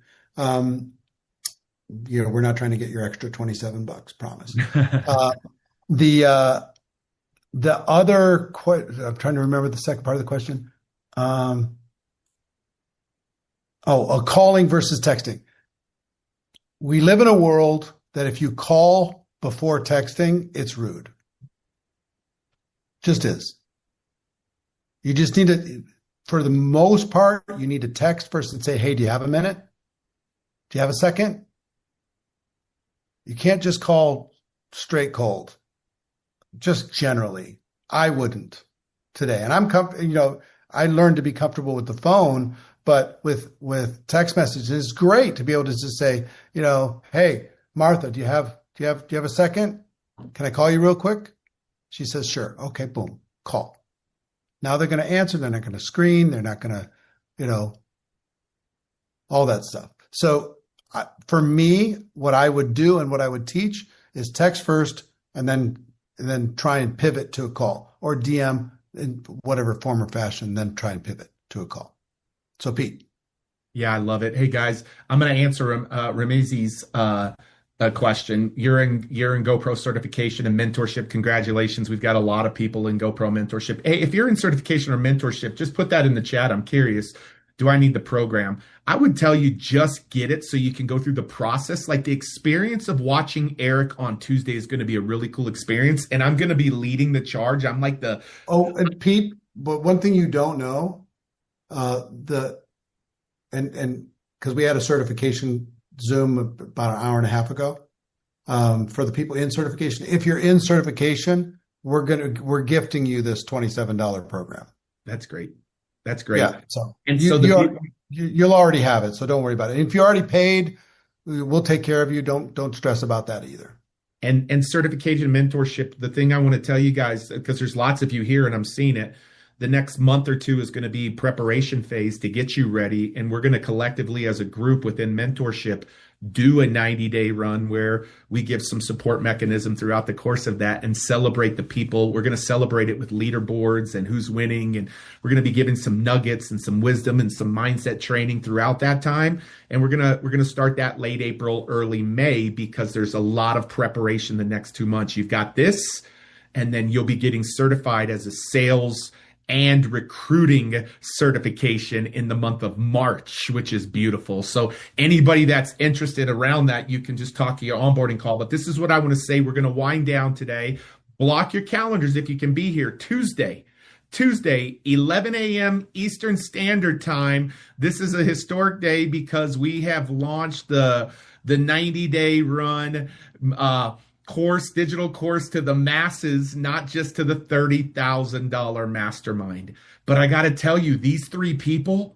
We're not trying to get your extra $27, promise. The other I'm trying to remember the second part of the question. Calling versus texting. We live in a world that if you call before texting, it's rude. Just is. You just need to, for the most part, you need to text first and say, hey, do you have a minute? Do you have a second? You can't just call straight cold. Just generally. I wouldn't today. And I learned to be comfortable with the phone, but with text messages, it's great to be able to just say, hey, Martha, do you have a second? Can I call you real quick? She says, sure. Okay, boom, call. Now they're going to answer. They're not going to screen. They're not going to, all that stuff. So for me, what I would do and what I would teach is text first and then try and pivot to a call, or DM in whatever form or fashion, then try and pivot to a call. So Pete. Yeah, I love it. Hey guys, I'm going to answer Ramezi's question. You're in GoPro certification and mentorship. Congratulations. We've got a lot of people in GoPro mentorship. Hey, if you're in certification or mentorship, just put that in the chat. I'm curious. Do I need the program? I would tell you just get it so you can go through the process. Like the experience of watching Eric on Tuesday is going to be a really cool experience. And I'm going to be leading the charge. I'm like and Pete, but one thing you don't know, because we had a certification Zoom about an hour and a half ago, for the people in certification. If you're in certification, we're gifting you this $27 program. That's great. That's great. Yeah. So you'll already have it. So don't worry about it. If you already paid, we'll take care of you. Don't stress about that either. And certification mentorship, the thing I want to tell you guys, because there's lots of you here and I'm seeing it, the next month or two is going to be preparation phase to get you ready. And we're going to collectively as a group within mentorship do a 90-day run where we give some support mechanism throughout the course of that and celebrate the people. We're going to celebrate it with leaderboards and who's winning. And we're going to be giving some nuggets and some wisdom and some mindset training throughout that time. And we're going to start that late April, early May, because there's a lot of preparation the next 2 months. You've got this, and then you'll be getting certified as a sales and recruiting certification in the month of March, which is beautiful. So anybody that's interested around that, you can just talk to your onboarding call. But this is what I want to say. We're going to wind down today. Block your calendars if you can be here. Tuesday, 11 a.m. Eastern Standard Time. This is a historic day because we have launched the 90-day run digital course to the masses, not just to the $30,000 mastermind. But I got to tell you, these three people,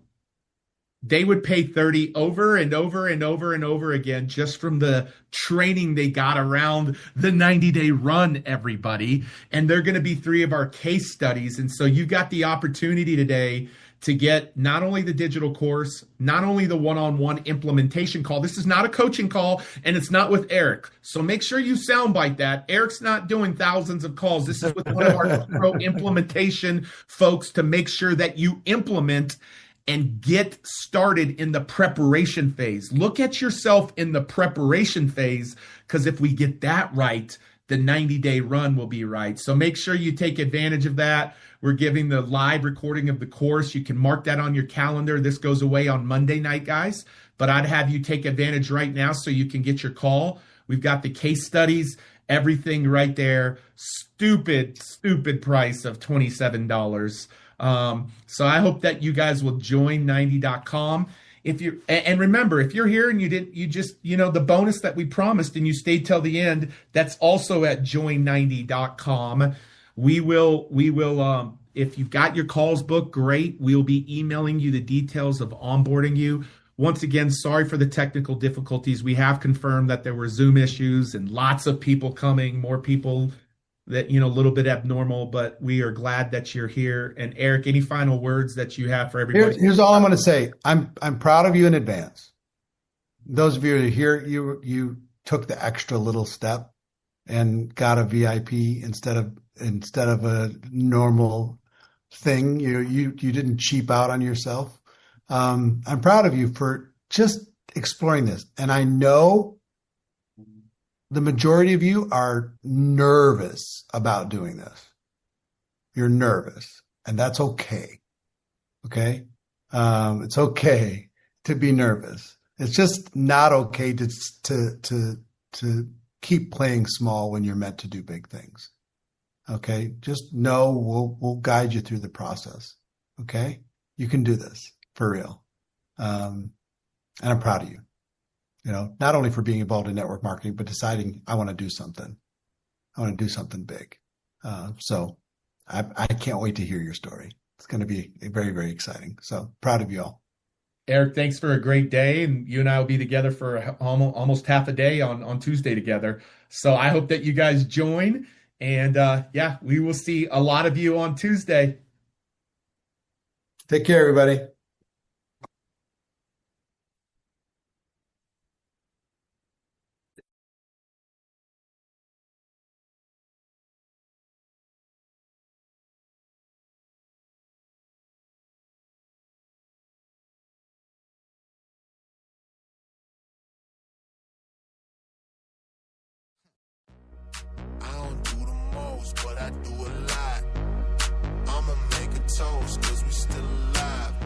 they would pay 30 over and over and over and over again just from the training they got around the 90-day run, everybody. And they're going to be three of our case studies. And so you got the opportunity today to get not only the digital course, not only the one-on-one implementation call. This is not a coaching call, and it's not with Eric. So make sure you soundbite that. Eric's not doing thousands of calls. This is with one of our pro implementation folks to make sure that you implement and get started in the preparation phase. Look at yourself in the preparation phase, because if we get that right, the 90-day run will be right. So make sure you take advantage of that. We're giving the live recording of the course. You can mark that on your calendar. This goes away on Monday night, guys. But I'd have you take advantage right now so you can get your call. We've got the case studies, everything right there. Stupid price of $27. So I hope that you guys will join 90.com. And remember, if you're here and the bonus that we promised and you stayed till the end, that's also at join90.com. We will, if you've got your calls booked, great. We'll be emailing you the details of onboarding you. Once again, sorry for the technical difficulties. We have confirmed that there were Zoom issues and lots of people coming, more people that, a little bit abnormal, but we are glad that you're here. And Eric, any final words that you have for everybody? Here's all I'm going to say. I'm proud of you in advance. Those of you who are here, you took the extra little step and got a VIP instead of a normal thing. You didn't cheap out on yourself. I'm proud of you for just exploring this. And I know the majority of you are nervous about doing this. You're nervous, and that's okay. Okay? It's okay to be nervous. It's just not okay to keep playing small when you're meant to do big things. Okay? Just know we'll guide you through the process. Okay? You can do this for real. And I'm proud of you. You know, not only for being involved in network marketing, but deciding I want to do something. I want to do something big. So I can't wait to hear your story. It's going to be very, very exciting. So proud of you all. Eric, thanks for a great day. And you and I will be together for almost half a day on Tuesday together. So I hope that you guys join. And yeah, we will see a lot of you on Tuesday. Take care, everybody. But I do a lot. I'ma make a toast, cause we still alive.